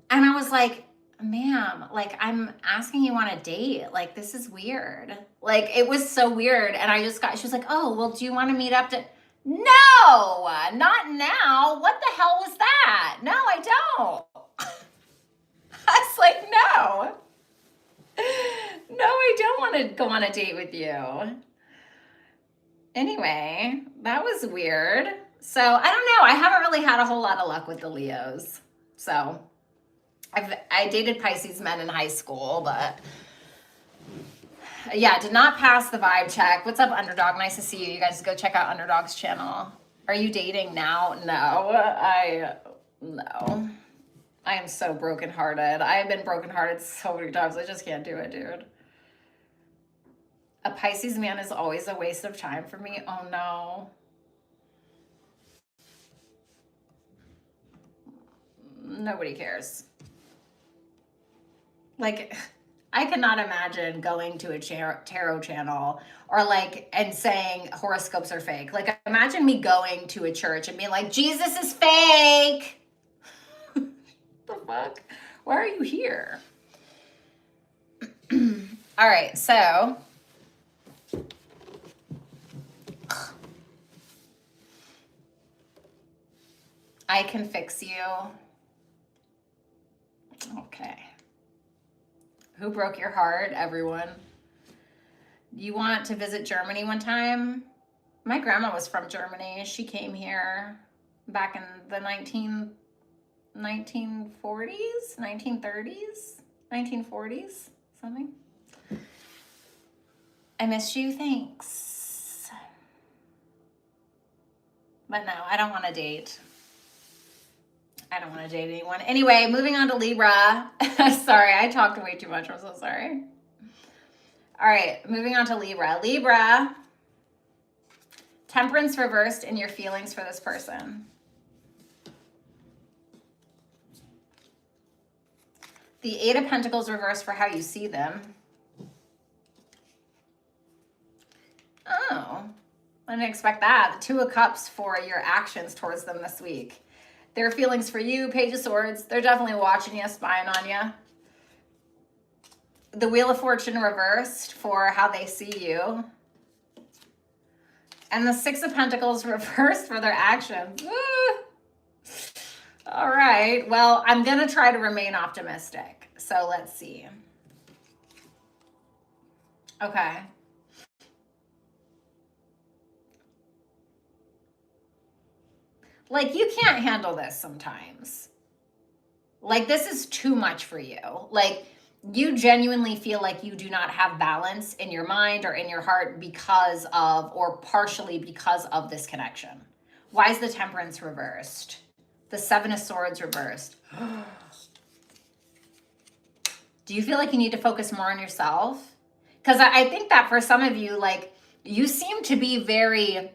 [SPEAKER 1] And I was like, ma'am, like I'm asking you on a date. Like, this is weird. Like, it was so weird. And she was like, oh, well, do you want to meet up to, no, not now. What the hell was that? No, I don't. I was like, no, I don't want to go on a date with you. Anyway, that was weird. So I don't know. I haven't really had a whole lot of luck with the Leos. So I dated Pisces men in high school, but yeah, did not pass the vibe check. What's up, Underdog? Nice to see you. You guys go check out Underdog's channel. Are you dating now? No. I am so brokenhearted. I have been brokenhearted so many times. I just can't do it, dude. A Pisces man is always a waste of time for me. Oh no. Nobody cares. Like, I cannot imagine going to a tarot channel or like, and saying horoscopes are fake. Like, imagine me going to a church and being like, Jesus is fake. The fuck? Why are you here? All right, so I can fix you. Okay. Who broke your heart? Everyone. You want to visit Germany one time? My grandma was from Germany. She came here back in the 1940s, 1930s, 1940s, something. I missed you. Thanks. But no, I don't want to date. I don't want to date anyone. Anyway, moving on to Libra. Sorry, I talked way too much. I'm so sorry. All right, moving on to Libra. Libra, temperance reversed in your feelings for this person. The Eight of Pentacles reversed for how you see them. Oh, I didn't expect that. The Two of Cups for your actions towards them this week. Their feelings for you, Page of Swords. They're definitely watching you, spying on you. The Wheel of Fortune reversed for how they see you. And the Six of Pentacles reversed for their actions. All right. Well, I'm going to try to remain optimistic. So let's see. Okay. Like, you can't handle this sometimes. Like, this is too much for you. Like, you genuinely feel like you do not have balance in your mind or in your heart because of, or partially because of this connection. Why is the Temperance reversed? The Seven of Swords reversed. Do you feel like you need to focus more on yourself? Because I think that for some of you, like, you seem to be very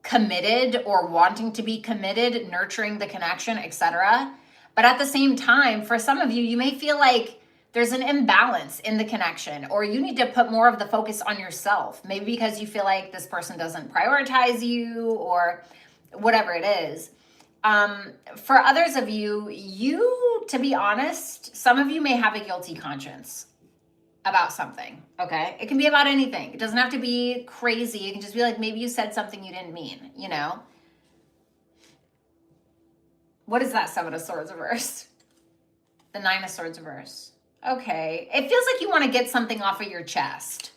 [SPEAKER 1] committed or wanting to be committed, nurturing the connection, etc. But at the same time, for some of you, you may feel like there's an imbalance in the connection, or you need to put more of the focus on yourself. Maybe because you feel like this person doesn't prioritize you or whatever it is. For others of you, to be honest, some of you may have a guilty conscience about something, okay? It can be about anything. It doesn't have to be crazy. It can just be like, maybe you said something you didn't mean, you know? What is that Seven of Swords reversed? The Nine of Swords reversed. Okay. It feels like you want to get something off of your chest.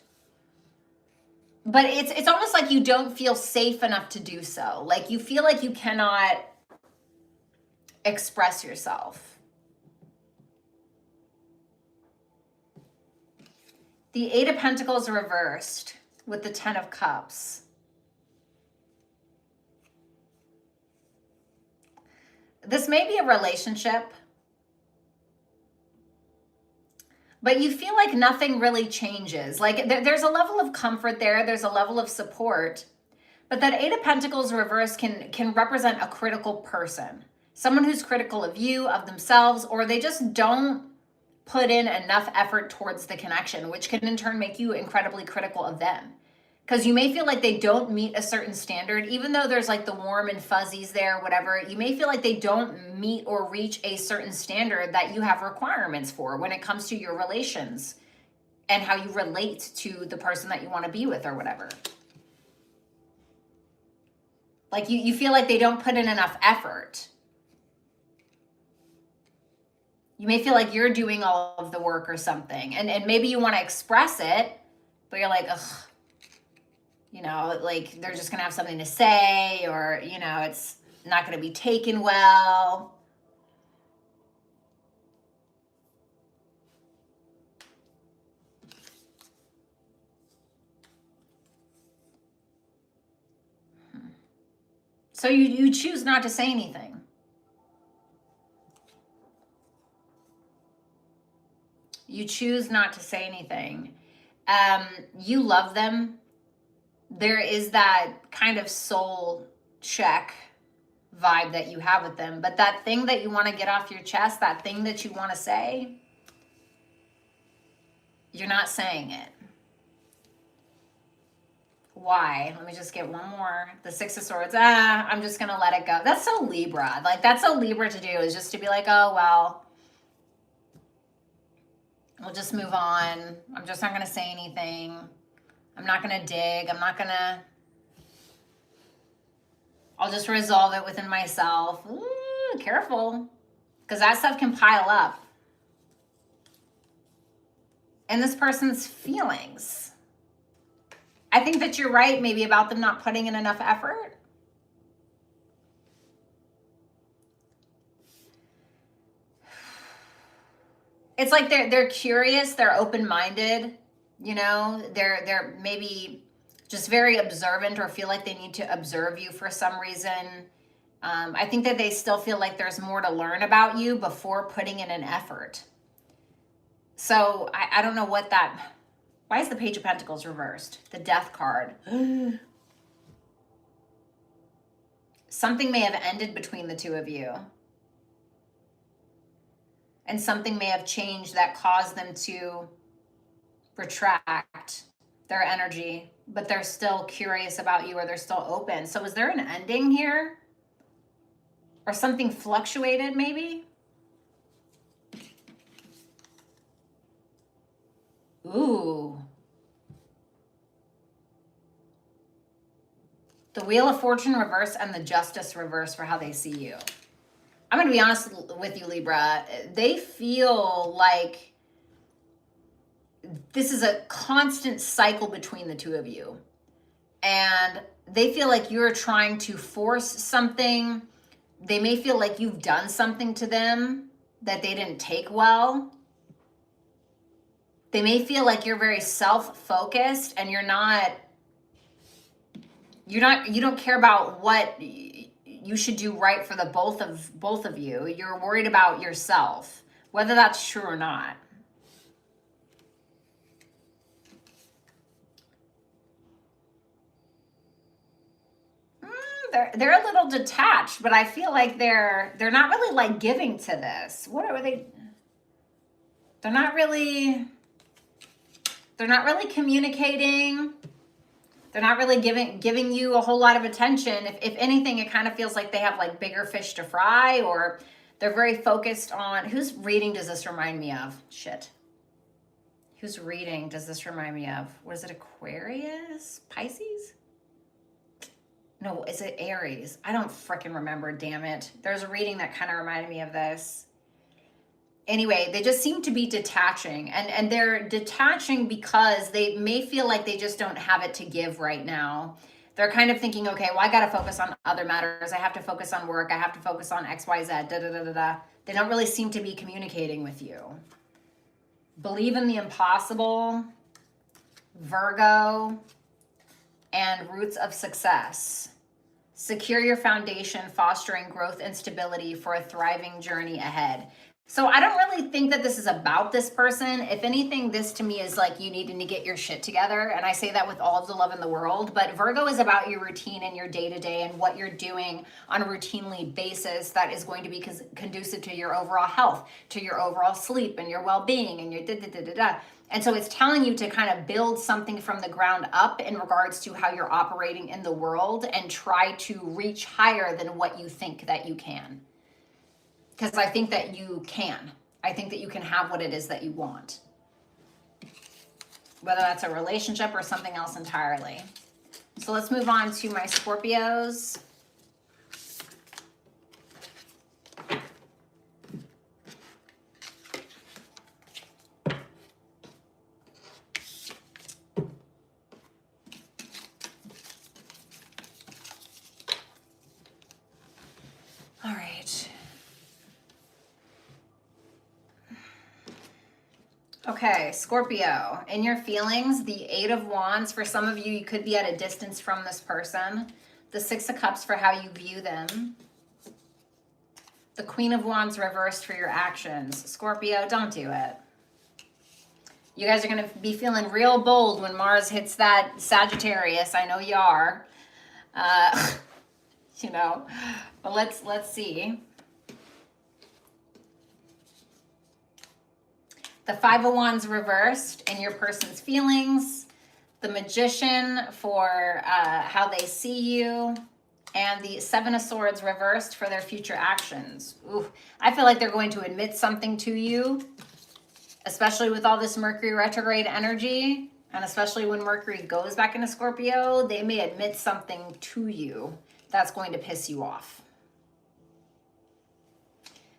[SPEAKER 1] But it's almost like you don't feel safe enough to do so. Like, you feel like you cannot express yourself. The Eight of Pentacles reversed with the Ten of Cups. This may be a relationship, but you feel like nothing really changes. Like there's a level of comfort there. There's a level of support. But that Eight of Pentacles reverse can represent a critical person. Someone who's critical of you, of themselves, or they just don't put in enough effort towards the connection, which can in turn make you incredibly critical of them. Because you may feel like they don't meet a certain standard, even though there's like the warm and fuzzies there, whatever. You may feel like they don't meet or reach a certain standard that you have requirements for when it comes to your relations and how you relate to the person that you want to be with or whatever. Like you feel like they don't put in enough effort. You may feel like you're doing all of the work or something. And maybe you want to express it, but you're like, ugh, you know, like they're just going to have something to say, or, you know, it's not going to be taken well. So you choose not to say anything. You choose not to say anything. You love them. There is that kind of soul check vibe that you have with them. But that thing that you want to get off your chest, that thing that you want to say, you're not saying it. Why? Let me just get one more. The Six of Swords. I'm just going to let it go. That's so Libra. Like, that's so Libra to do, is just to be like, oh, well, we'll just move on. I'm just not going to say anything. I'm not going to dig. I'll just resolve it within myself. Ooh, careful. Because that stuff can pile up. And this person's feelings. I think that you're right, maybe, about them not putting in enough effort. It's like they're curious, they're open-minded, you know, they're maybe just very observant or feel like they need to observe you for some reason. I think that they still feel like there's more to learn about you before putting in an effort. So I don't know what that... Why is the Page of Pentacles reversed? The Death card. Something may have ended between the two of you. And something may have changed that caused them to retract their energy, but they're still curious about you, or they're still open. So is there an ending here? Or something fluctuated maybe? Ooh. The Wheel of Fortune reverse and the Justice reverse for how they see you. I'm going to be honest with you, Libra. They feel like this is a constant cycle between the two of you. And they feel like you're trying to force something. They may feel like you've done something to them that they didn't take well. They may feel like you're very self-focused and you don't care about what you should do right for the both of you. You're worried about yourself, whether that's true or not. They're a little detached, but I feel like they're not really like giving to this. What are they? They're not really communicating. They're not really giving you a whole lot of attention. If anything, it kind of feels like they have like bigger fish to fry, or they're very focused on... Whose reading does this remind me of? Shit. Whose reading does this remind me of? Was it Aquarius? Pisces? No, is it Aries? I don't frickin' remember, damn it. There's a reading that kind of reminded me of this. Anyway, they just seem to be detaching, and they're detaching because they may feel like they just don't have it to give right now. They're kind of thinking, okay, well, I got to focus on other matters. I have to focus on work. I have to focus on X, Y, Z, da-da-da-da-da. They don't really seem to be communicating with you. Believe in the impossible. Virgo, and roots of success. Secure your foundation, fostering growth and stability for a thriving journey ahead. So I don't really think that this is about this person. If anything, this to me is like you needing to get your shit together. And I say that with all of the love in the world. But Virgo is about your routine and your day-to-day and what you're doing on a routinely basis that is going to be conducive to your overall health, to your overall sleep and your well-being and your da-da-da-da-da. And so it's telling you to kind of build something from the ground up in regards to how you're operating in the world and try to reach higher than what you think that you can. Because I think that you can. I think that you can have what it is that you want. Whether that's a relationship or something else entirely. So let's move on to my Scorpios. All right. Okay, Scorpio, in your feelings, the Eight of Wands, for some of you, you could be at a distance from this person. The Six of Cups for how you view them. The Queen of Wands reversed for your actions. Scorpio, don't do it. You guys are going to be feeling real bold when Mars hits that Sagittarius. I know you are. You know, but let's see. The Five of Wands reversed in your person's feelings. The Magician for how they see you. And the Seven of Swords reversed for their future actions. Ooh, I feel like they're going to admit something to you, especially with all this Mercury retrograde energy. And especially when Mercury goes back into Scorpio, they may admit something to you that's going to piss you off.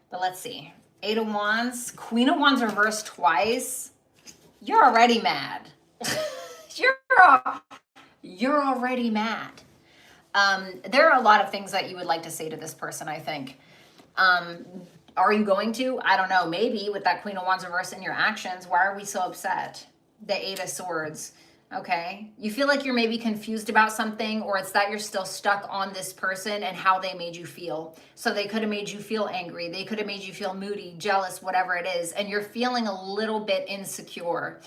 [SPEAKER 1] But let's see. Eight of Wands, Queen of Wands reversed twice. You're already mad. You're already mad. There are a lot of things that you would like to say to this person, I think. Are you going to? I don't know. Maybe with that Queen of Wands reversed in your actions. Why are we so upset? The Eight of Swords. Okay. You feel like you're maybe confused about something, or it's that you're still stuck on this person and how they made you feel. So they could have made you feel angry. They could have made you feel moody, jealous, whatever it is. And you're feeling a little bit insecure.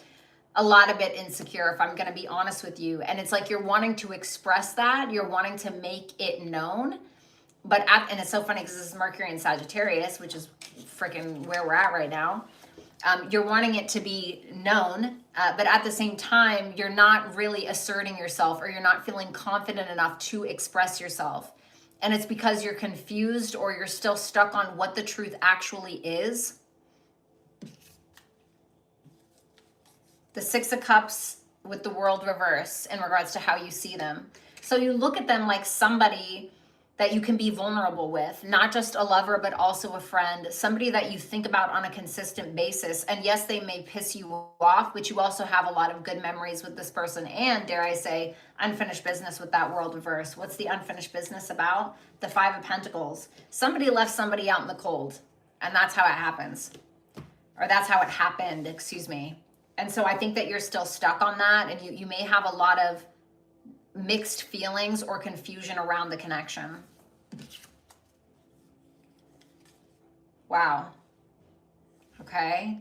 [SPEAKER 1] A lot of bit insecure, if I'm going to be honest with you. And it's like you're wanting to express that. You're wanting to make it known. And it's so funny because this is Mercury in Sagittarius, which is freaking where we're at right now. You're wanting it to be known, but at the same time, you're not really asserting yourself, or you're not feeling confident enough to express yourself. And it's because you're confused, or you're still stuck on what the truth actually is. The Six of Cups with the World reverse in regards to how you see them. So you look at them like somebody that you can be vulnerable with, not just a lover, but also a friend, somebody that you think about on a consistent basis. And yes, they may piss you off, but you also have a lot of good memories with this person. And dare I say, unfinished business with that World reverse. What's the unfinished business about? The Five of Pentacles. Somebody left somebody out in the cold, and that's how it happens. Or that's how it happened, excuse me. And so I think that you're still stuck on that, and you may have a lot of mixed feelings or confusion around the connection. Wow. Okay.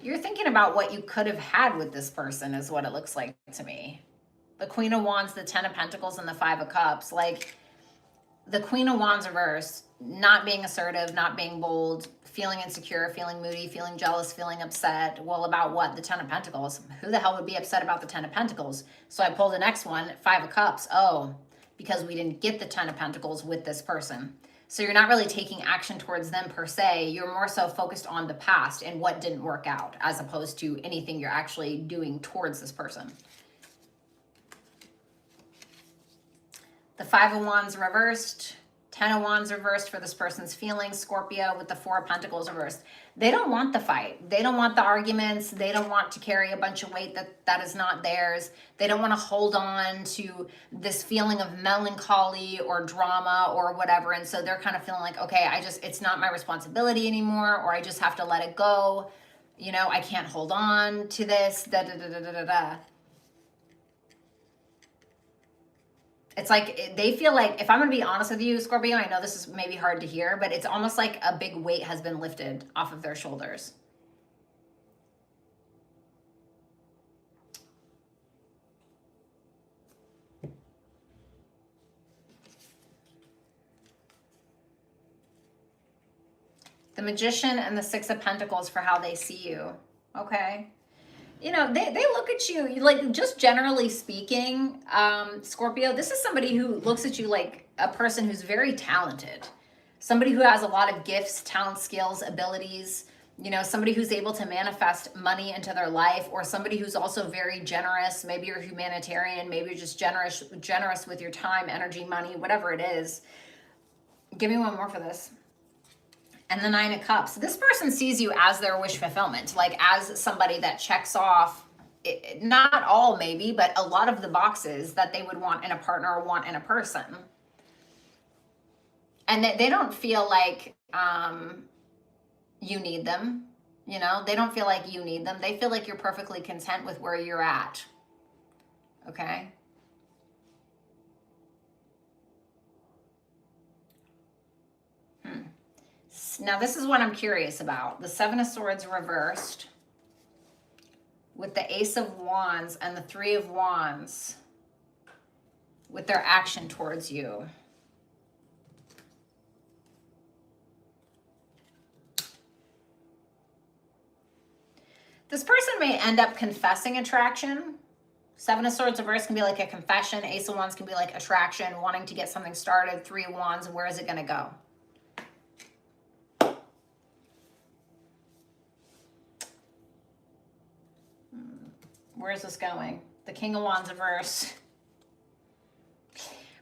[SPEAKER 1] You're thinking about what you could have had with this person is what it looks like to me. The Queen of Wands, the Ten of Pentacles, and the Five of Cups. Like the Queen of Wands reverse, not being assertive, not being bold, feeling insecure, feeling moody, feeling jealous, feeling upset. Well, about what? The Ten of Pentacles. Who the hell would be upset about the Ten of Pentacles? So I pulled the next one, Five of Cups. Oh, because we didn't get the Ten of Pentacles with this person. So you're not really taking action towards them per se. You're more so focused on the past and what didn't work out, as opposed to anything you're actually doing towards this person. The Five of Wands reversed, Ten of Wands reversed for this person's feelings, Scorpio, with the Four of Pentacles reversed. They don't want the fight. They don't want the arguments. They don't want to carry a bunch of weight that is not theirs. They don't want to hold on to this feeling of melancholy or drama or whatever. And so they're kind of feeling like, okay, it's not my responsibility anymore, or I just have to let it go. You know, I can't hold on to this, da da da da da da da. It's like they feel like, if I'm going to be honest with you, Scorpio, I know this is maybe hard to hear, but it's almost like a big weight has been lifted off of their shoulders. The Magician and the Six of Pentacles for how they see you. Okay. You know, they look at you, like, just generally speaking, Scorpio, this is somebody who looks at you like a person who's very talented. Somebody who has a lot of gifts, talent, skills, abilities, you know, somebody who's able to manifest money into their life, or somebody who's also very generous. Maybe you're humanitarian, maybe you're just generous with your time, energy, money, whatever it is. Give me one more for this. And the Nine of Cups. This person sees you as their wish fulfillment, like as somebody that checks off, not all maybe, but a lot of the boxes that they would want in a partner or want in a person. And they don't feel like you need them, you know? They don't feel like you need them. They feel like you're perfectly content with where you're at, okay? Now, this is what I'm curious about. The Seven of Swords reversed with the Ace of Wands and the Three of Wands with their action towards you. This person may end up confessing attraction. Seven of Swords reversed can be like a confession. Ace of Wands can be like attraction, wanting to get something started. Three of Wands, where is it going to go? Where is this going? The King of Wands reverse.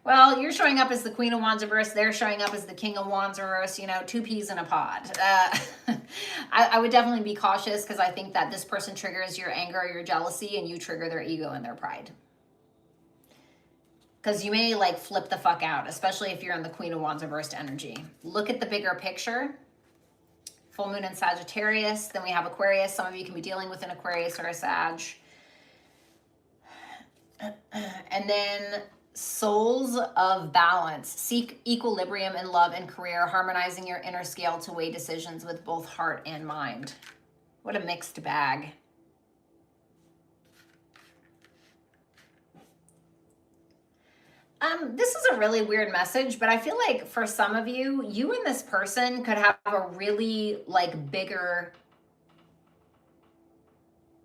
[SPEAKER 1] Well, you're showing up as the Queen of Wands reverse. They're showing up as the King of Wands reverse. You know, two peas in a pod. I would definitely be cautious, because I think that this person triggers your anger or your jealousy, and you trigger their ego and their pride. Because you may like flip the fuck out, especially if you're in the Queen of Wands reversed energy. Look at the bigger picture. Full moon in Sagittarius. Then we have Aquarius. Some of you can be dealing with an Aquarius or a Sag. And then souls of balance. Seek equilibrium in love and career, harmonizing your inner scale to weigh decisions with both heart and mind. What a mixed bag. This is a really weird message, but I feel like for some of you, you and this person could have a really like bigger,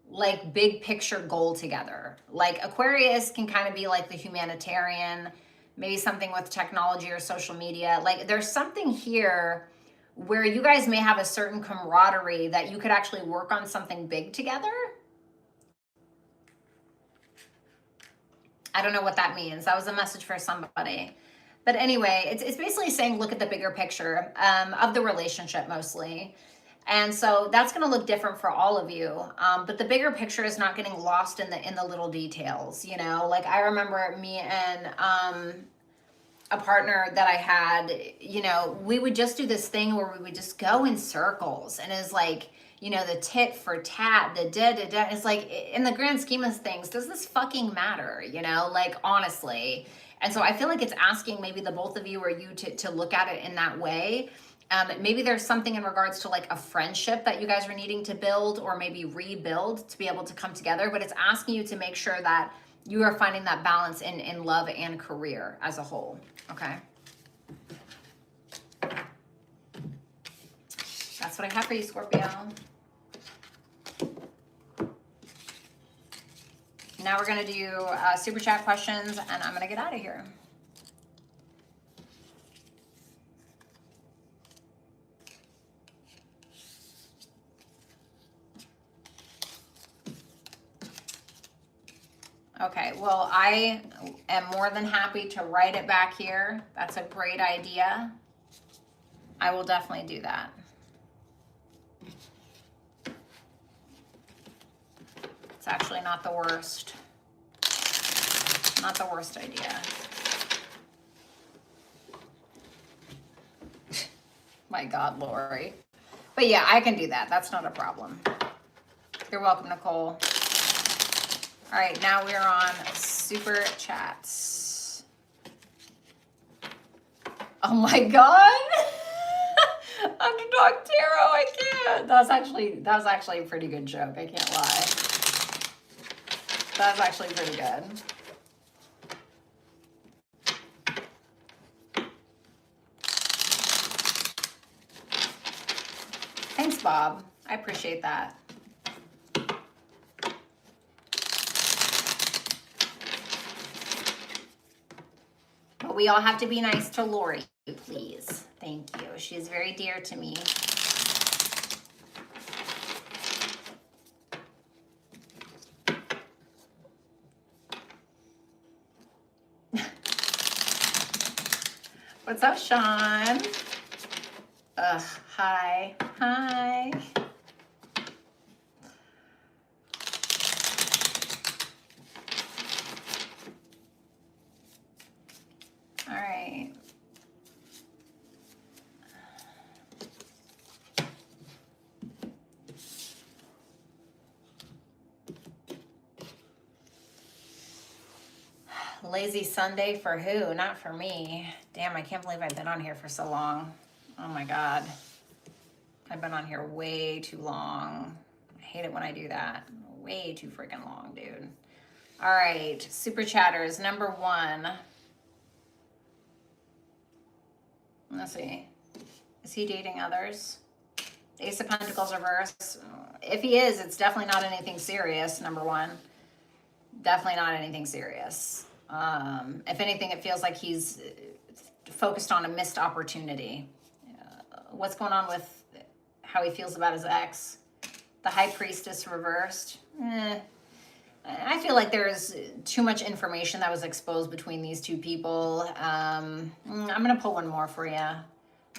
[SPEAKER 1] like big picture goal together. Like Aquarius can kind of be like the humanitarian, maybe something with technology or social media. Like there's something here where you guys may have a certain camaraderie that you could actually work on something big together. I don't know what that means. That was a message for somebody. But anyway, it's basically saying look at the bigger picture of the relationship mostly. And so that's going to look different for all of you. But the bigger picture is not getting lost in the little details, you know? Like I remember me and a partner that I had, you know, we would just do this thing where we would just go in circles, and it's like, you know, the tit for tat, the da-da-da. It's like, in the grand scheme of things, does this fucking matter, you know? Like, honestly. And so I feel like it's asking maybe the both of you or you to look at it in that way. Maybe there's something in regards to like a friendship that you guys are needing to build or maybe rebuild to be able to come together. But it's asking you to make sure that you are finding that balance in love and career as a whole, okay? That's what I have for you, Scorpio. Now we're going to do super chat questions, and I'm going to get out of here. Okay, well, I am more than happy to write it back here. That's a great idea. I will definitely do that. It's actually not the worst. Not the worst idea. My God, Lori. But yeah, I can do that. That's not a problem. You're welcome, Nicole. All right, now we're on Super Chats. Oh my God. Underdog Tarot, I can't. That was actually a pretty good joke. I can't lie. That was actually pretty good. Thanks, Bob. I appreciate that. But we all have to be nice to Lori, please. Thank you. She is very dear to me. What's up, Sean? Ugh, hi. Hi. All right. Lazy Sunday for who? Not for me. Damn, I can't believe I've been on here for so long. Oh my God. I've been on here way too long. I hate it when I do that. Way too freaking long, dude. All right, Super Chatters, number 1. Let's see. Is he dating others? Ace of Pentacles reverse. If he is, it's definitely not anything serious, number 1. Definitely not anything serious. If anything, it feels like he's focused on a missed opportunity. What's going on with how he feels about his ex? The High Priestess reversed. I feel like there's too much information that was exposed between these two people. I'm going to pull one more for you.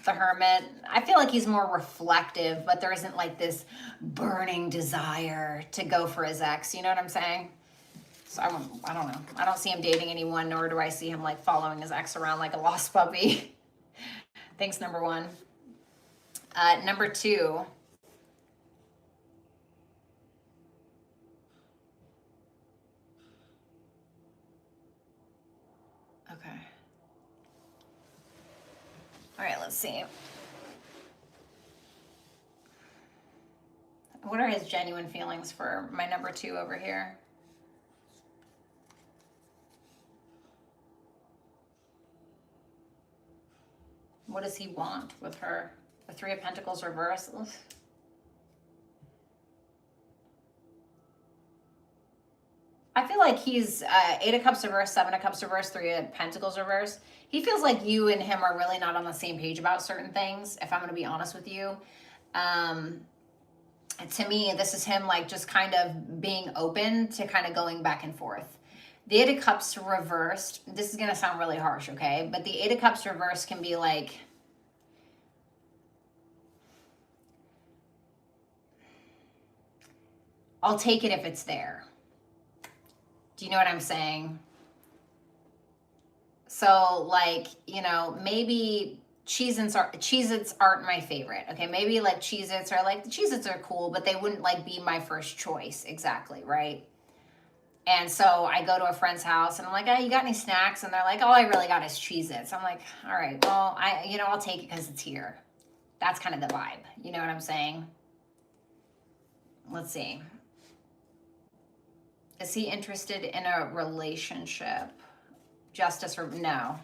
[SPEAKER 1] The Hermit. I feel like he's more reflective, but there isn't like this burning desire to go for his ex. You know what I'm saying? So I don't know. I don't see him dating anyone, nor do I see him like following his ex around like a lost puppy. Thanks, number 1. Number 2. Okay. All right, let's see. What are his genuine feelings for my number 2 over here? What does he want with her? The 3 of Pentacles reverse. Ugh. I feel like he's 8 of Cups reverse, 7 of Cups reverse, 3 of Pentacles reverse. He feels like you and him are really not on the same page about certain things, if I'm going to be honest with you. To me, this is him like just kind of being open to kind of going back and forth. The 8 of Cups reversed, this is going to sound really harsh, okay? But the 8 of Cups reversed can be like, I'll take it if it's there. Do you know what I'm saying? So like, you know, maybe Cheez-Its aren't my favorite. Okay, maybe like Cheez-Its are like, the Cheez-Its are cool, but they wouldn't like be my first choice exactly, right? And so I go to a friend's house and I'm like, oh, you got any snacks? And they're like, all I really got is Cheez-Its. I'm like, all right, well, I'll take it because it's here. That's kind of the vibe. You know what I'm saying? Let's see. Is he interested in a relationship? Justice or no.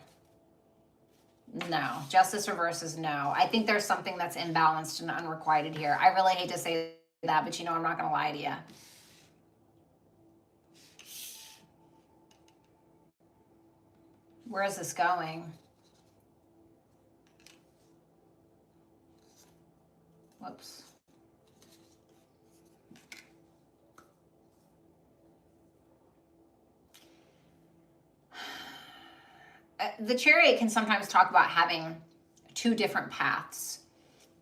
[SPEAKER 1] No. Justice reverses no. I think there's something that's imbalanced and unrequited here. I really hate to say that, but you know, I'm not going to lie to you. Where is this going? Whoops. the Chariot can sometimes talk about having two different paths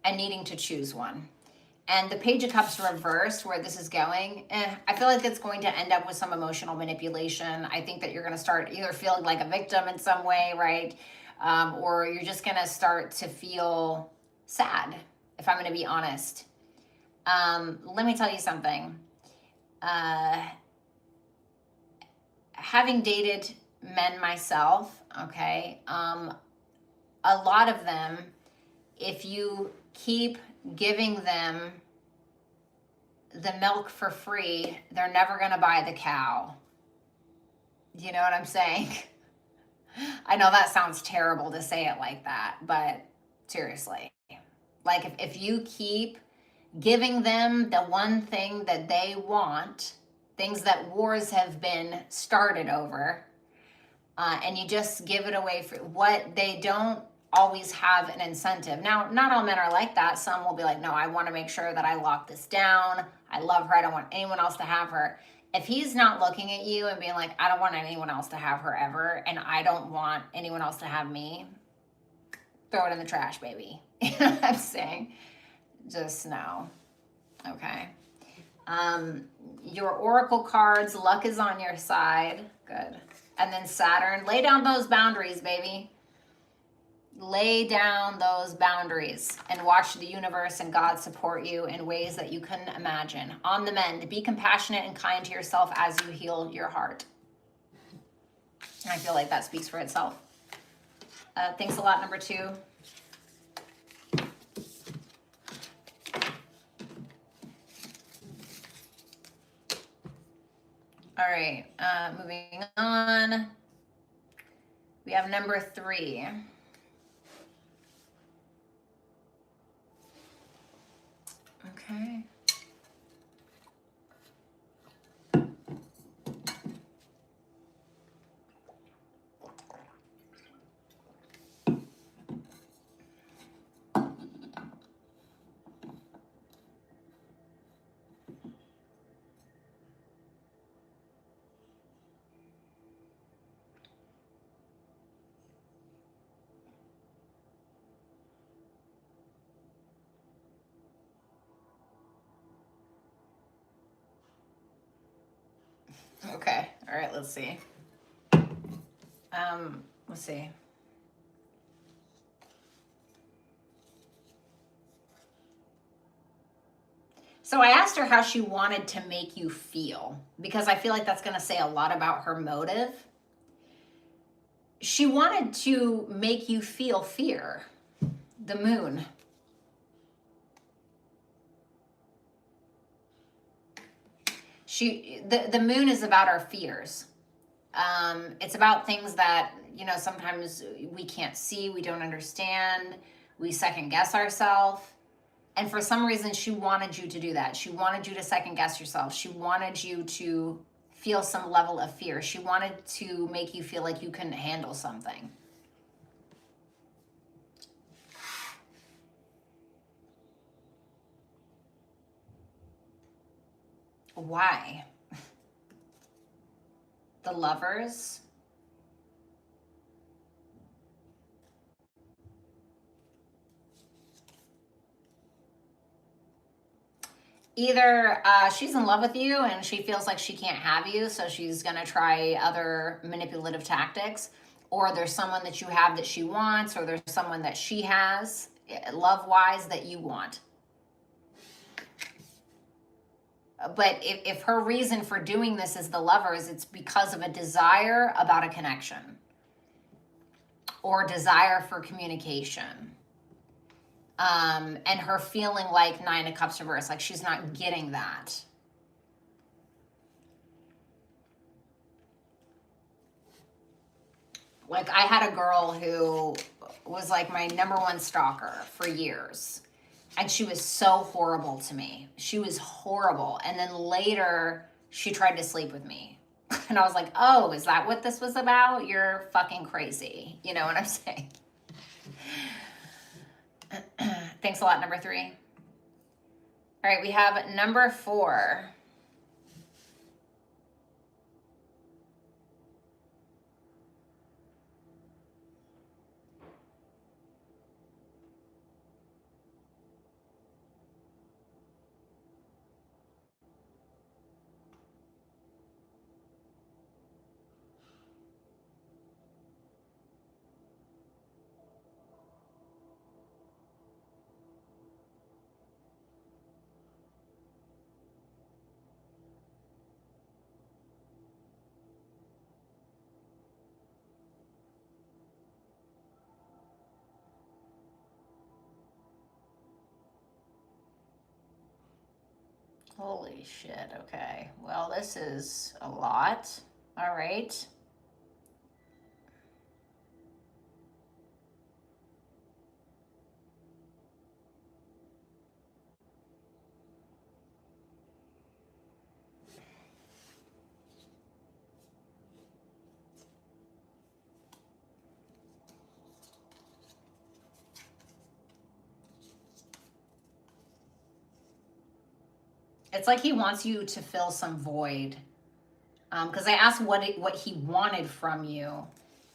[SPEAKER 1] and needing to choose one. And the Page of Cups reversed, where this is going, I feel like it's going to end up with some emotional manipulation. I think that you're going to start either feeling like a victim in some way, right? Or you're just going to start to feel sad, if I'm going to be honest. Let me tell you something. Having dated men myself, okay, a lot of them, if you keep giving them the milk for free, they're never going to buy the cow. You know what I'm saying? I know that sounds terrible to say it like that, but seriously, like if you keep giving them the one thing that they want, things that wars have been started over, and you just give it away for what they don't always have an incentive. Now, not all men are like that. Some will be like, no, I want to make sure that I lock this down. I love her. I don't want anyone else to have her. If he's not looking at you and being like, I don't want anyone else to have her ever, and I don't want anyone else to have me, throw it in the trash, baby. You know what I'm saying? Just no. Okay. Your oracle cards, luck is on your side. Good. And then Saturn, lay down those boundaries, baby. Lay down those boundaries and watch the universe and God support you in ways that you couldn't imagine. On the mend, be compassionate and kind to yourself as you heal your heart. And I feel like that speaks for itself. Thanks a lot, number 2. All right, moving on. We have number 3. Okay. Okay. All right, let's see. Let's see. So I asked her how she wanted to make you feel, because I feel like that's going to say a lot about her motive. She wanted to make you feel fear. The moon. The moon is about our fears. It's about things that, you know, sometimes we can't see, we don't understand, we second guess ourselves. And for some reason, she wanted you to do that. She wanted you to second guess yourself. She wanted you to feel some level of fear. She wanted to make you feel like you couldn't handle something. Why? The Lovers. Either she's in love with you and she feels like she can't have you, so she's going to try other manipulative tactics, or there's someone that you have that she wants, or there's someone that she has, love-wise, that you want. But if her reason for doing this is the Lovers, it's because of a desire about a connection or desire for communication. And her feeling like 9 of Cups reverse, like she's not getting that. Like I had a girl who was like my #1 stalker for years. And she was so horrible to me. She was horrible. And then later she tried to sleep with me. And I was like, oh, is that what this was about? You're fucking crazy. You know what I'm saying? Thanks a lot, number 3. All right, we have number 4. Holy shit. Okay. Well, this is a lot. All right. It's like he wants you to fill some void. Because I asked what he wanted from you.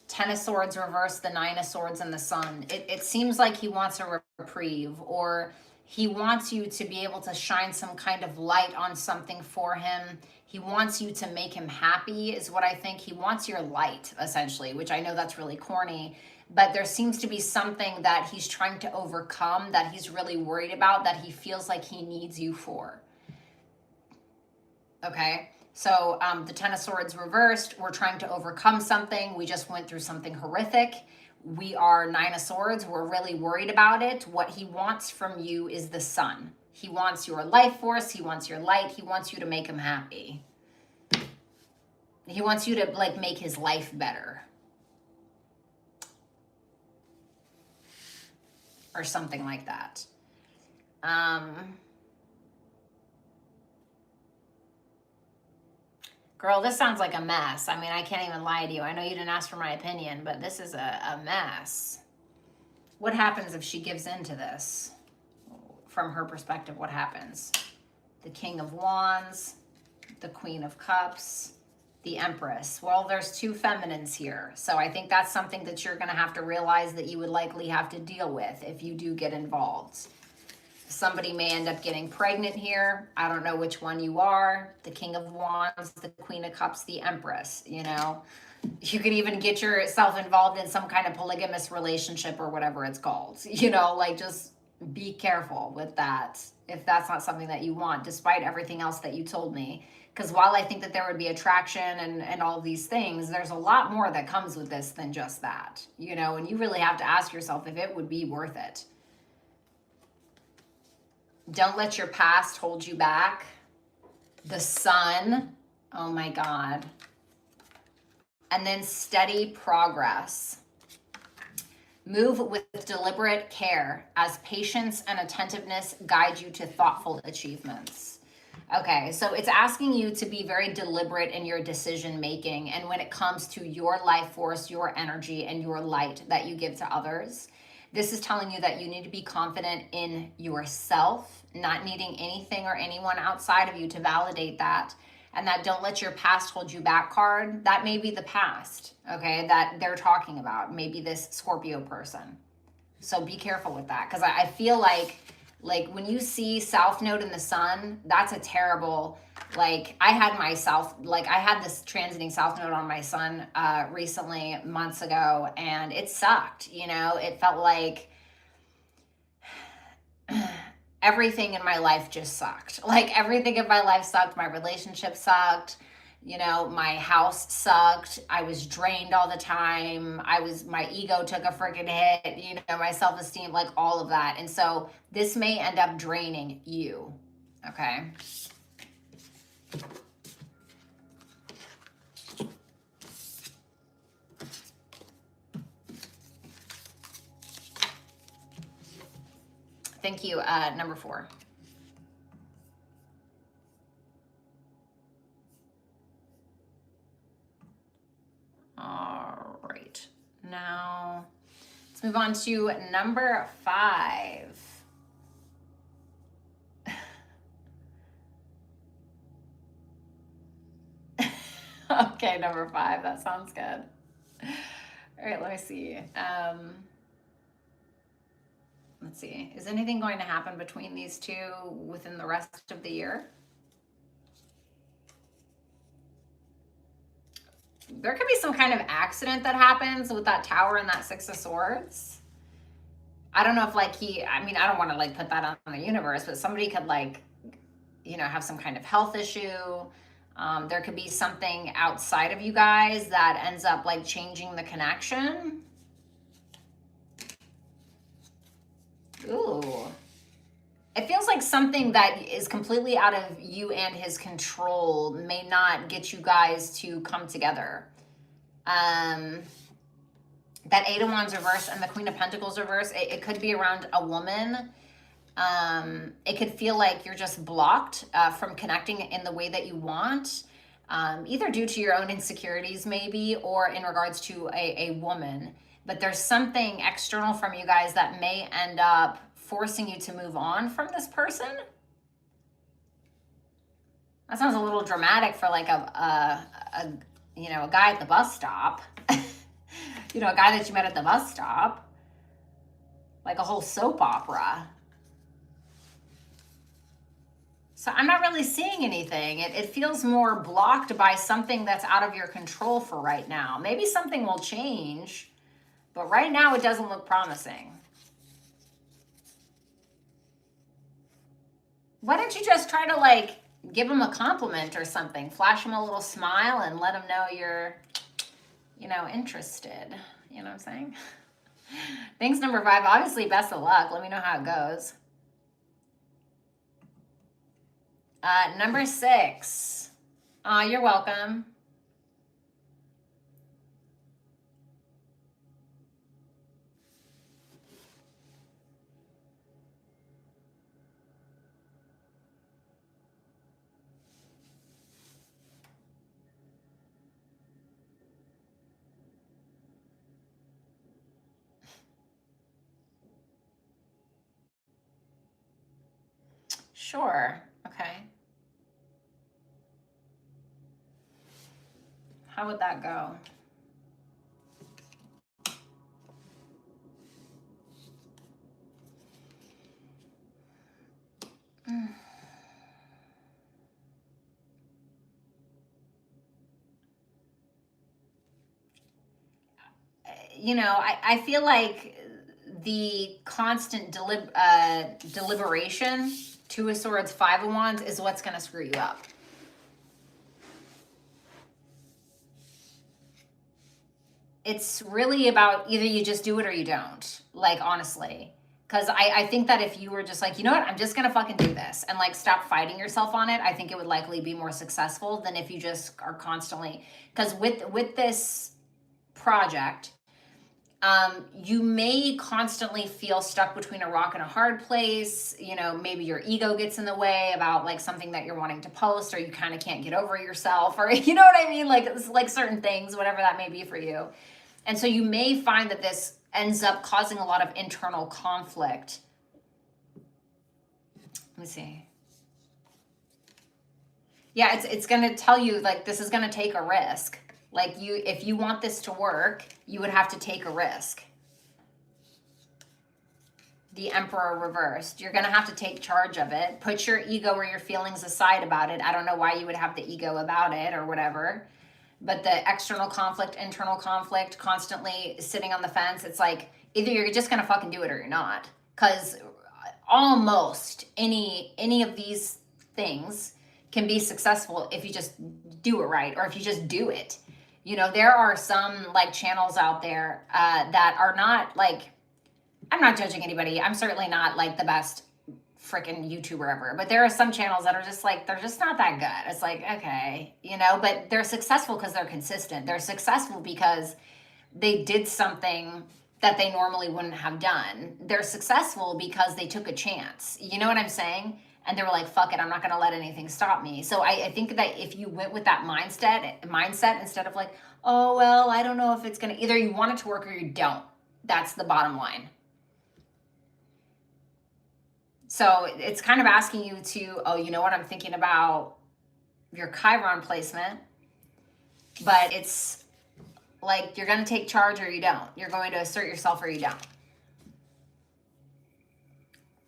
[SPEAKER 1] Ten of Swords reversed, the Nine of Swords, and the Sun. It seems like he wants a reprieve, or he wants you to be able to shine some kind of light on something for him. He wants you to make him happy, is what I think. He wants your light, essentially, which I know that's really corny. But there seems to be something that he's trying to overcome, that he's really worried about, that he feels like he needs you for. Okay? So the Ten of Swords reversed, we're trying to overcome something. We just went through something horrific. We are Nine of Swords. We're really worried about it. What he wants from you is the Sun. He wants your life force. He wants your light. He wants you to make him happy. He wants you to like make his life better. Or something like that. Girl, this sounds like a mess. I mean, I can't even lie to you. I know you didn't ask for my opinion, but this is a mess. What happens if she gives in to this? From her perspective, what happens? The King of Wands, the Queen of Cups, the Empress. Well, there's two feminines here. So I think that's something that you're going to have to realize that you would likely have to deal with if you do get involved. Somebody may end up getting pregnant here. I don't know which one you are. The King of Wands, the Queen of Cups, the Empress, you know. You could even get yourself involved in some kind of polygamous relationship or whatever it's called. You know, like just be careful with that if that's not something that you want, despite everything else that you told me. Because while I think that there would be attraction and all these things, there's a lot more that comes with this than just that, you know, and you really have to ask yourself if it would be worth it. Don't let your past hold you back. The Sun. Oh my God. And then steady progress. Move with deliberate care as patience and attentiveness guide you to thoughtful achievements. Okay, so it's asking you to be very deliberate in your decision making and when it comes to your life force, your energy, and your light that you give to others. This is telling you that you need to be confident in yourself, not needing anything or anyone outside of you to validate that. And that don't let your past hold you back card. That may be the past, okay, that they're talking about. Maybe this Scorpio person. So be careful with that. Because I feel like when you see South Node in the Sun, that's a terrible, like I had this transiting South Node on my Sun recently, months ago, and it sucked, you know. It felt like everything in my life just sucked. Like everything in my life sucked. My relationship sucked. You know, my house sucked. I was drained all the time. My ego took a freaking hit, you know, my self-esteem, like all of that. And so this may end up draining you. Okay. Thank you. Number 4. All right. Now let's move on to number 5. Okay, number 5. That sounds good. All right, let me see. Let's see. Is anything going to happen between these two within the rest of the year? There could be some kind of accident that happens with that Tower and that Six of Swords. I don't know if I don't want to put that on the universe, but somebody could have some kind of health issue. There could be something outside of you guys that ends up changing the connection. Ooh. It feels like something that is completely out of you and his control may not get you guys to come together. That Eight of Wands reverse and the Queen of Pentacles reverse, it could be around a woman. It could feel like you're just blocked from connecting in the way that you want, either due to your own insecurities maybe, or in regards to a woman. But there's something external from you guys that may end up forcing you to move on from this person. That sounds a little dramatic for like a you know, a guy at the bus stop. You know, a guy that you met at the bus stop. Like a whole soap opera. So I'm not really seeing anything. It feels more blocked by something that's out of your control for right now. Maybe something will change, but right now it doesn't look promising. Why don't you just try to like give him a compliment or something? Flash him a little smile and let him know you're, you know, interested. You know what I'm saying? Thanks, number 5. Obviously, best of luck. Let me know how it goes. Number 6. You're welcome. Sure. Okay. How would that go? You know, I feel like the constant deliberation, 2 of Swords, 5 of Wands, is what's going to screw you up. It's really about either you just do it or you don't. Like, honestly. Because I think that if you were just like, you know what, I'm just going to fucking do this and like stop fighting yourself on it, I think it would likely be more successful than if you just are constantly, because with this project, you may constantly feel stuck between a rock and a hard place. You know, maybe your ego gets in the way about like something that you're wanting to post, or you kind of can't get over yourself, or you know what I mean? Like, it's like certain things, whatever that may be for you. And so you may find that this ends up causing a lot of internal conflict. Let me see. Yeah, it's going to tell you like this is going to take a risk. Like, if you want this to work, you would have to take a risk. The Emperor reversed. You're going to have to take charge of it. Put your ego or your feelings aside about it. I don't know why you would have the ego about it or whatever. But the external conflict, internal conflict, constantly sitting on the fence, it's like either you're just going to fucking do it or you're not. Because almost any of these things can be successful if you just do it right, or if you just do it. You know, there are some like channels out there that are not like, I'm not judging anybody. I'm certainly not like the best freaking YouTuber ever, but there are some channels that are just like, they're just not that good. It's like, okay, you know, but they're successful because they're consistent. They're successful because they did something that they normally wouldn't have done. They're successful because they took a chance. You know what I'm saying? And they were like, fuck it, I'm not going to let anything stop me. So I think that if you went with that mindset instead of like, oh, well, I don't know if it's going to, either you want it to work or you don't. That's the bottom line. So it's kind of asking you to, oh, you know what, I'm thinking about your Chiron placement, but it's like you're going to take charge or you don't. You're going to assert yourself or you don't.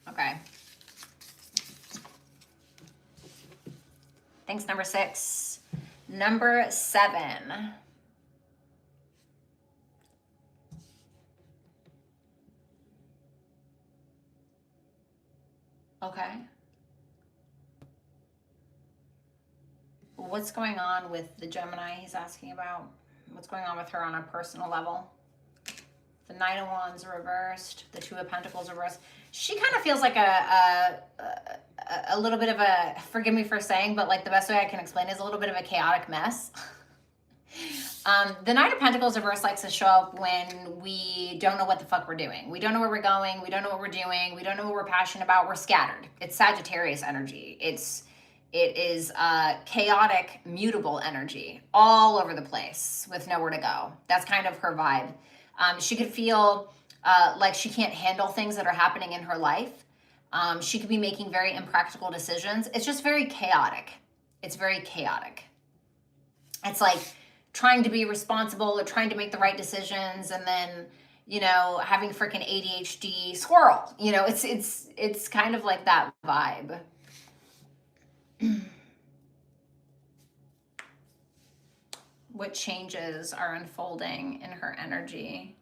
[SPEAKER 1] Okay. Thanks, number 6. Number 7. Okay. What's going on with the Gemini he's asking about? What's going on with her on a personal level? The Nine of Wands reversed. The Two of Pentacles reversed. She kind of feels like a little bit of a, forgive me for saying, but like the best way I can explain is a little bit of a chaotic mess. The Knight of Pentacles reverse likes to show up when we don't know what the fuck we're doing. We don't know where we're going. We don't know what we're doing. We don't know what we're passionate about. We're scattered. It's Sagittarius energy. It is chaotic, mutable energy all over the place with nowhere to go. That's kind of her vibe. She could feel like she can't handle things that are happening in her life. She could be making very impractical decisions. It's just very chaotic. It's very chaotic. It's like trying to be responsible or trying to make the right decisions and then, you know, having freaking ADHD squirrel. You know, it's kind of like that vibe. What changes are unfolding in her energy?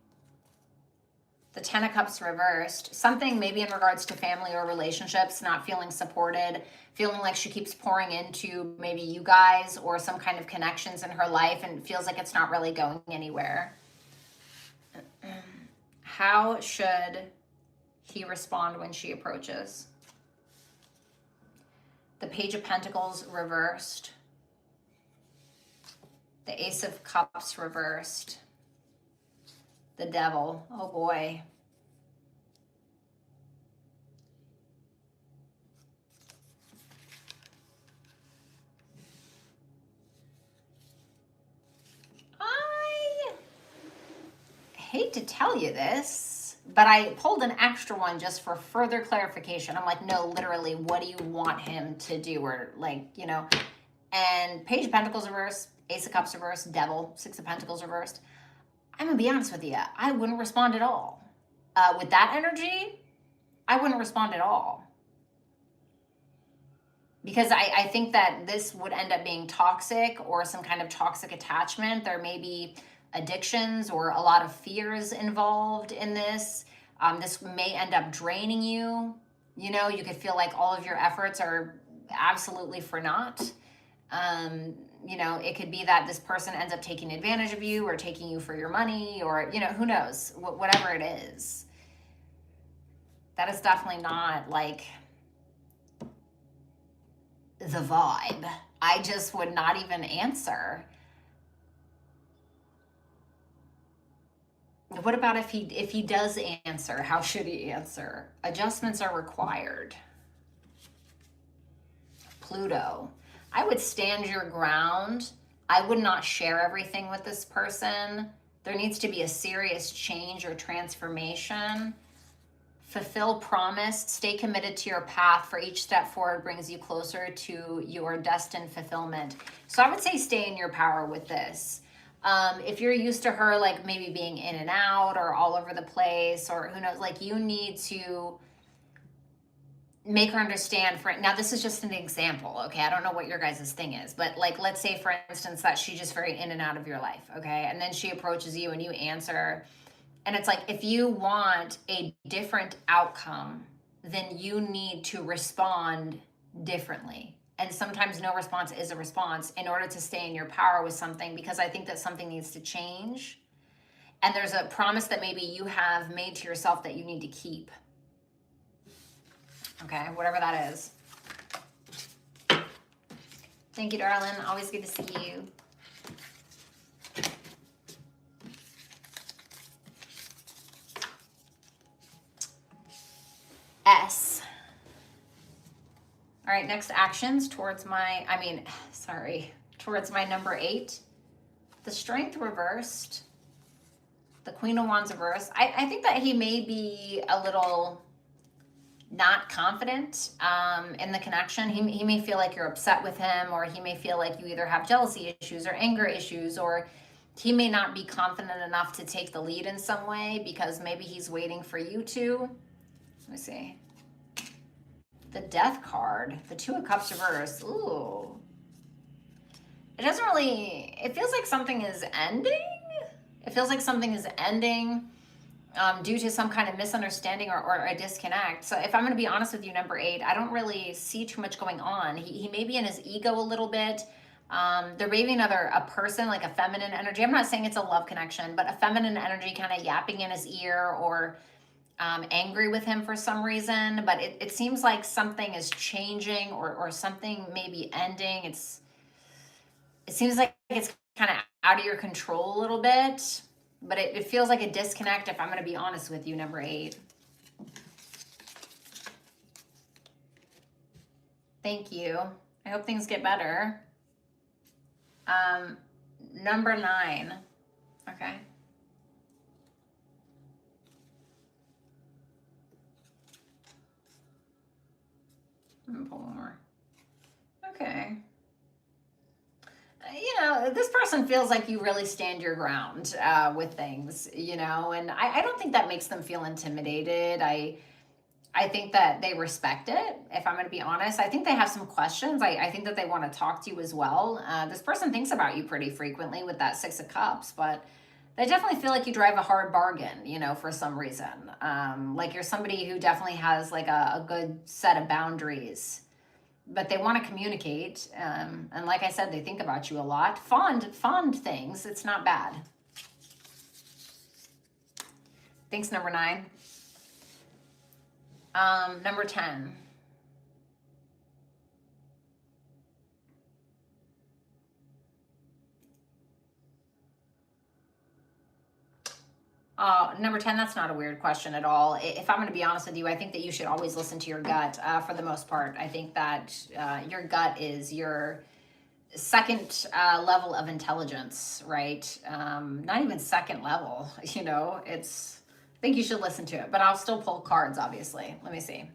[SPEAKER 1] The Ten of Cups reversed. Something maybe in regards to family or relationships, not feeling supported, feeling like she keeps pouring into maybe you guys or some kind of connections in her life and feels like it's not really going anywhere. How should he respond when she approaches? The Page of Pentacles reversed. The Ace of Cups reversed. The Devil. Oh boy. I hate to tell you this, but I pulled an extra one just for further clarification. I'm like, no, literally, what do you want him to do? Or like, you know, and Page of Pentacles reversed, Ace of Cups reversed, Devil, Six of Pentacles reversed. I'm gonna be honest with you, I wouldn't respond at all. With that energy, I wouldn't respond at all. Because I think that this would end up being toxic or some kind of toxic attachment. There may be addictions or a lot of fears involved in this. This may end up draining you. You know, you could feel like all of your efforts are absolutely for naught. You know, it could be that this person ends up taking advantage of you or taking you for your money or, you know, who knows, whatever it is. That is definitely not like the vibe. I just would not even answer. What about if he does answer? How should he answer? Adjustments are required. Pluto. I would stand your ground. I would not share everything with this person. There needs to be a serious change or transformation. Fulfill promise. Stay committed to your path, for each step forward brings you closer to your destined fulfillment. So I would say stay in your power with this. If you're used to her like maybe being in and out or all over the place or who knows, like you need to make her understand. For now, this is just an example, okay? I don't know what your guys' thing is, but like, let's say for instance that she's just very in and out of your life, okay? And then she approaches you and you answer, and it's like, if you want a different outcome, then you need to respond differently. And sometimes no response is a response in order to stay in your power with something, because I think that something needs to change. And there's a promise that maybe you have made to yourself that you need to keep. Okay, whatever that is. Thank you, darling. Always good to see you. S. All right, next actions towards my, towards my number 8. The Strength reversed. The Queen of Wands reversed. I think that he may be a little not confident in the connection. He may feel like you're upset with him, or he may feel like you either have jealousy issues or anger issues, or he may not be confident enough to take the lead in some way because maybe he's waiting for you to. Let me see. The Death card, the Two of Cups reversed. Ooh. It doesn't really, it feels like something is ending. It feels like something is ending due to some kind of misunderstanding or a disconnect. So if I'm going to be honest with you, number 8, I don't really see too much going on. He may be in his ego a little bit. There may be a person, like a feminine energy. I'm not saying it's a love connection, but a feminine energy kind of yapping in his ear, or angry with him for some reason. But it seems like something is changing, or something may be ending. It seems like it's kind of out of your control a little bit, but it feels like a disconnect, if I'm going to be honest with you, number 8. Thank you. I hope things get better. Number 9. Okay. I'm gonna pull one more. Okay. This person feels like you really stand your ground with things, and I don't think that makes them feel intimidated. I think that they respect it, if I'm going to be honest. I think they have some questions. I think that they want to talk to you as well. This person thinks about you pretty frequently with that 6 of Cups, but they definitely feel like you drive a hard bargain, for some reason. Like you're somebody who definitely has like a good set of boundaries, but they want to communicate. And like I said, they think about you a lot. Fond things. It's not bad. Thanks, number 9. Number 10. Number 10, that's not a weird question at all. If I'm going to be honest with you, I think that you should always listen to your gut for the most part. I think that your gut is your second level of intelligence, right? Not even second level, I think you should listen to it, but I'll still pull cards, obviously. Let me see.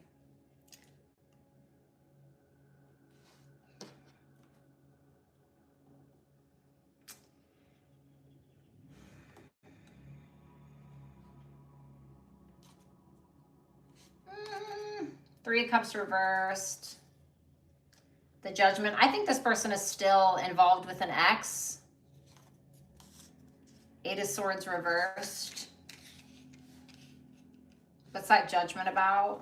[SPEAKER 1] Three of Cups reversed. The Judgment. I think this person is still involved with an ex. 8 of Swords reversed. What's that Judgment about?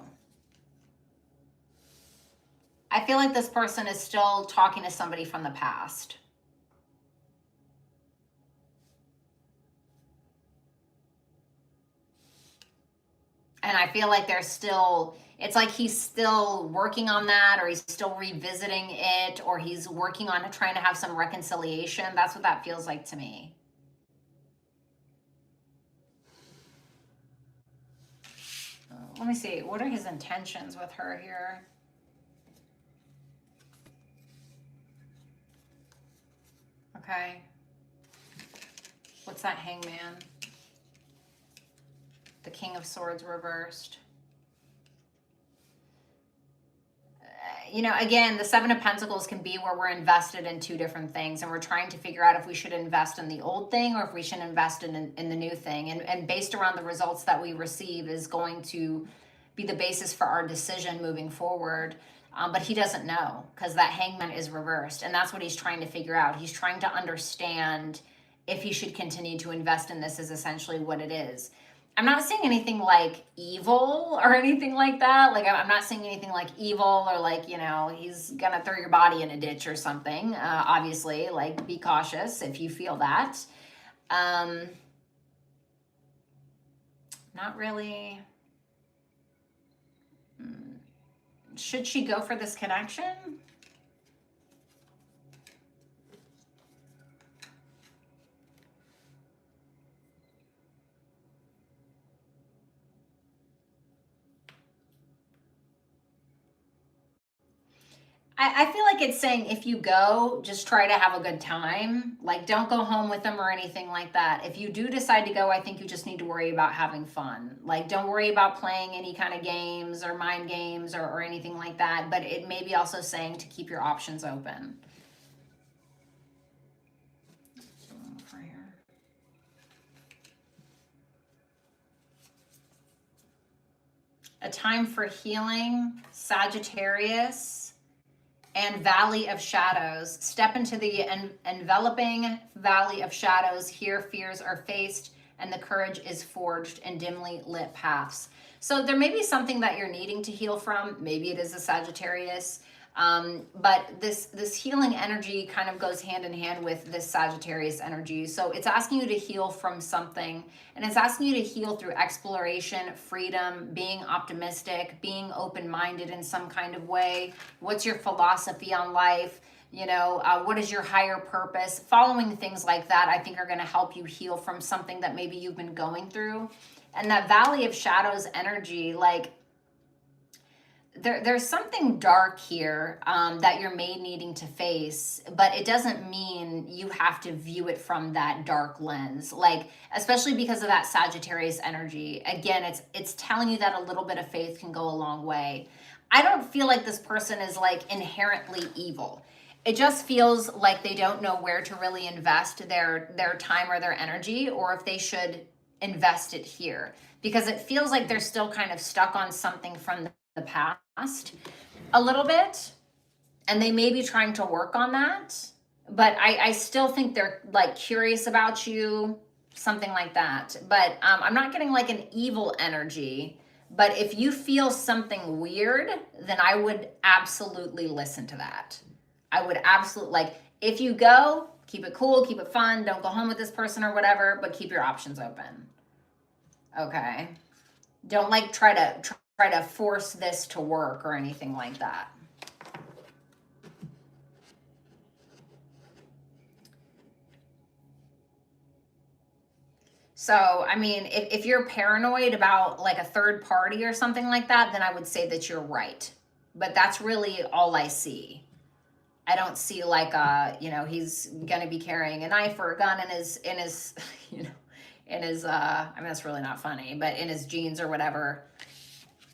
[SPEAKER 1] I feel like this person is still talking to somebody from the past. And I feel like it's like he's still working on that, or he's still revisiting it, or he's working on trying to have some reconciliation. That's what that feels like to me. Let me see. What are his intentions with her here? Okay. What's that Hangman? The King of Swords reversed. Again, the 7 of Pentacles can be where we're invested in 2 different things, and we're trying to figure out if we should invest in the old thing or if we should invest in the new thing. And based around the results that we receive is going to be the basis for our decision moving forward. But he doesn't know, because that Hangman is reversed, and that's what he's trying to figure out. He's trying to understand if he should continue to invest in this, is essentially what it is. I'm not saying anything like evil or anything like that. Like, I'm not saying anything like evil or like, he's going to throw your body in a ditch or something. Obviously, like, be cautious if you feel that. Not really. Should she go for this connection? I feel like it's saying if you go, just try to have a good time. Like, don't go home with them or anything like that. If you do decide to go, I think you just need to worry about having fun. Like, don't worry about playing any kind of games or mind games or anything like that. But it may be also saying to keep your options open. A time for healing, Sagittarius, and Valley of Shadows. Step into the enveloping Valley of Shadows. Here fears are faced and the courage is forged in dimly lit paths. So there may be something that you're needing to heal from. Maybe it is a Sagittarius. But this healing energy kind of goes hand in hand with this Sagittarius energy. So it's asking you to heal from something, and it's asking you to heal through exploration, freedom, being optimistic, being open-minded in some kind of way. What's your philosophy on life? What is your higher purpose? Following things like that, I think, are going to help you heal from something that maybe you've been going through. And that Valley of Shadows energy, like, there's something dark here that you're needing to face, but it doesn't mean you have to view it from that dark lens. Like, especially because of that Sagittarius energy. Again, it's telling you that a little bit of faith can go a long way. I don't feel like this person is like inherently evil. It just feels like they don't know where to really invest their time or their energy, or if they should invest it here, because it feels like they're still kind of stuck on something from the past a little bit, and they may be trying to work on that, but I still think they're like curious about you, something like that. But I'm not getting like an evil energy. But if you feel something weird, then I would absolutely listen to that. I would absolutely, like, if you go, keep it cool, keep it fun, don't go home with this person or whatever, but keep your options open. Okay? Don't like try to force this to work or anything like that. So, I mean, if you're paranoid about like a third party or something like that, then I would say that you're right. But that's really all I see. I don't see like he's gonna be carrying a knife or a gun in his I mean, that's really not funny, but in his jeans or whatever.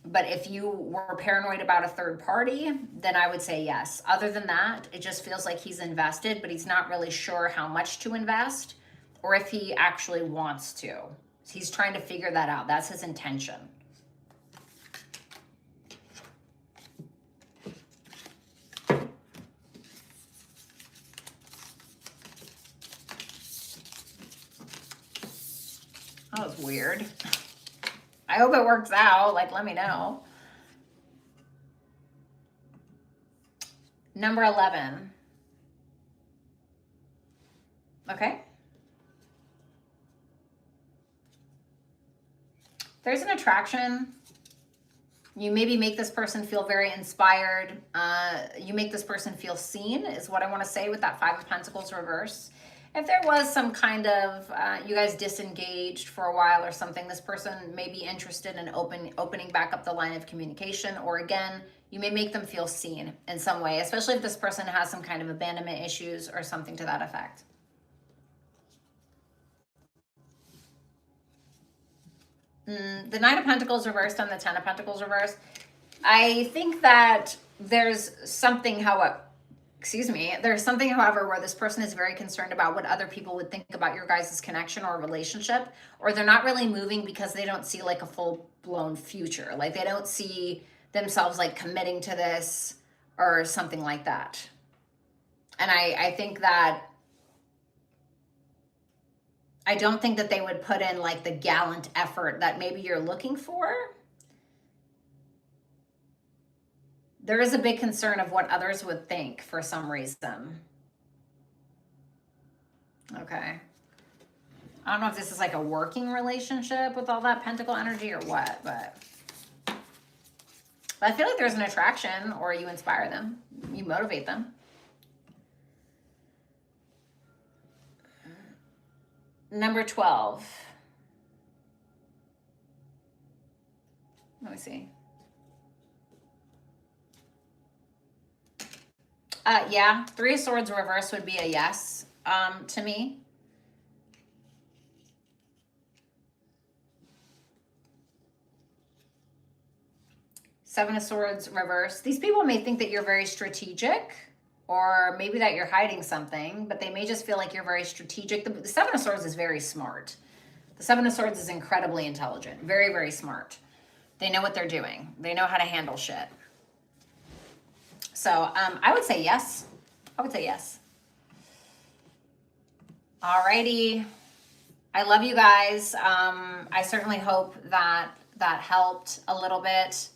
[SPEAKER 1] But if you were paranoid about a third party, then I would say yes. Other than that, it just feels like he's invested, but he's not really sure how much to invest or if he actually wants to. He's trying to figure that out. That's his intention. That was weird. I hope it works out. Like, let me know. Number 11. Okay. There's an attraction. You maybe make this person feel very inspired. You make this person feel seen, is what I want to say with that Five of Pentacles reverse. If there was some kind of, you guys disengaged for a while or something, this person may be interested in opening back up the line of communication, or again, you may make them feel seen in some way, especially if this person has some kind of abandonment issues or something to that effect. The Nine of Pentacles reversed and the Ten of Pentacles reversed. I think that there's something, however, where this person is very concerned about what other people would think about your guys' connection or relationship, or they're not really moving because they don't see like a full-blown future. Like, they don't see themselves like committing to this or something like that. And I think that I don't think that they would put in like the gallant effort that maybe you're looking for. There is a big concern of what others would think for some reason. Okay. I don't know if this is like a working relationship with all that pentacle energy or what, but I feel like there's an attraction, or you inspire them, you motivate them. Number 12. Let me see. Yeah, Three of Swords reverse would be a yes to me. Seven of Swords reverse. These people may think that you're very strategic, or maybe that you're hiding something, but they may just feel like you're very strategic. The Seven of Swords is very smart. The Seven of Swords is incredibly intelligent, very, very smart. They know what they're doing. They know how to handle shit. So I would say yes. I would say yes. Alrighty. I love you guys. I certainly hope that that helped a little bit.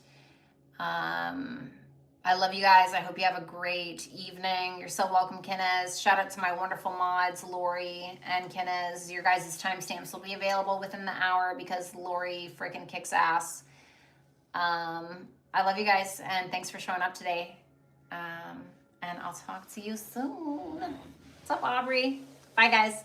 [SPEAKER 1] I love you guys. I hope you have a great evening. You're so welcome, Kennez. Shout out to my wonderful mods, Lori and Kennez. Your guys' timestamps will be available within the hour because Lori freaking kicks ass. I love you guys, and thanks for showing up today. And I'll talk to you soon. What's up, Aubrey? Bye, guys.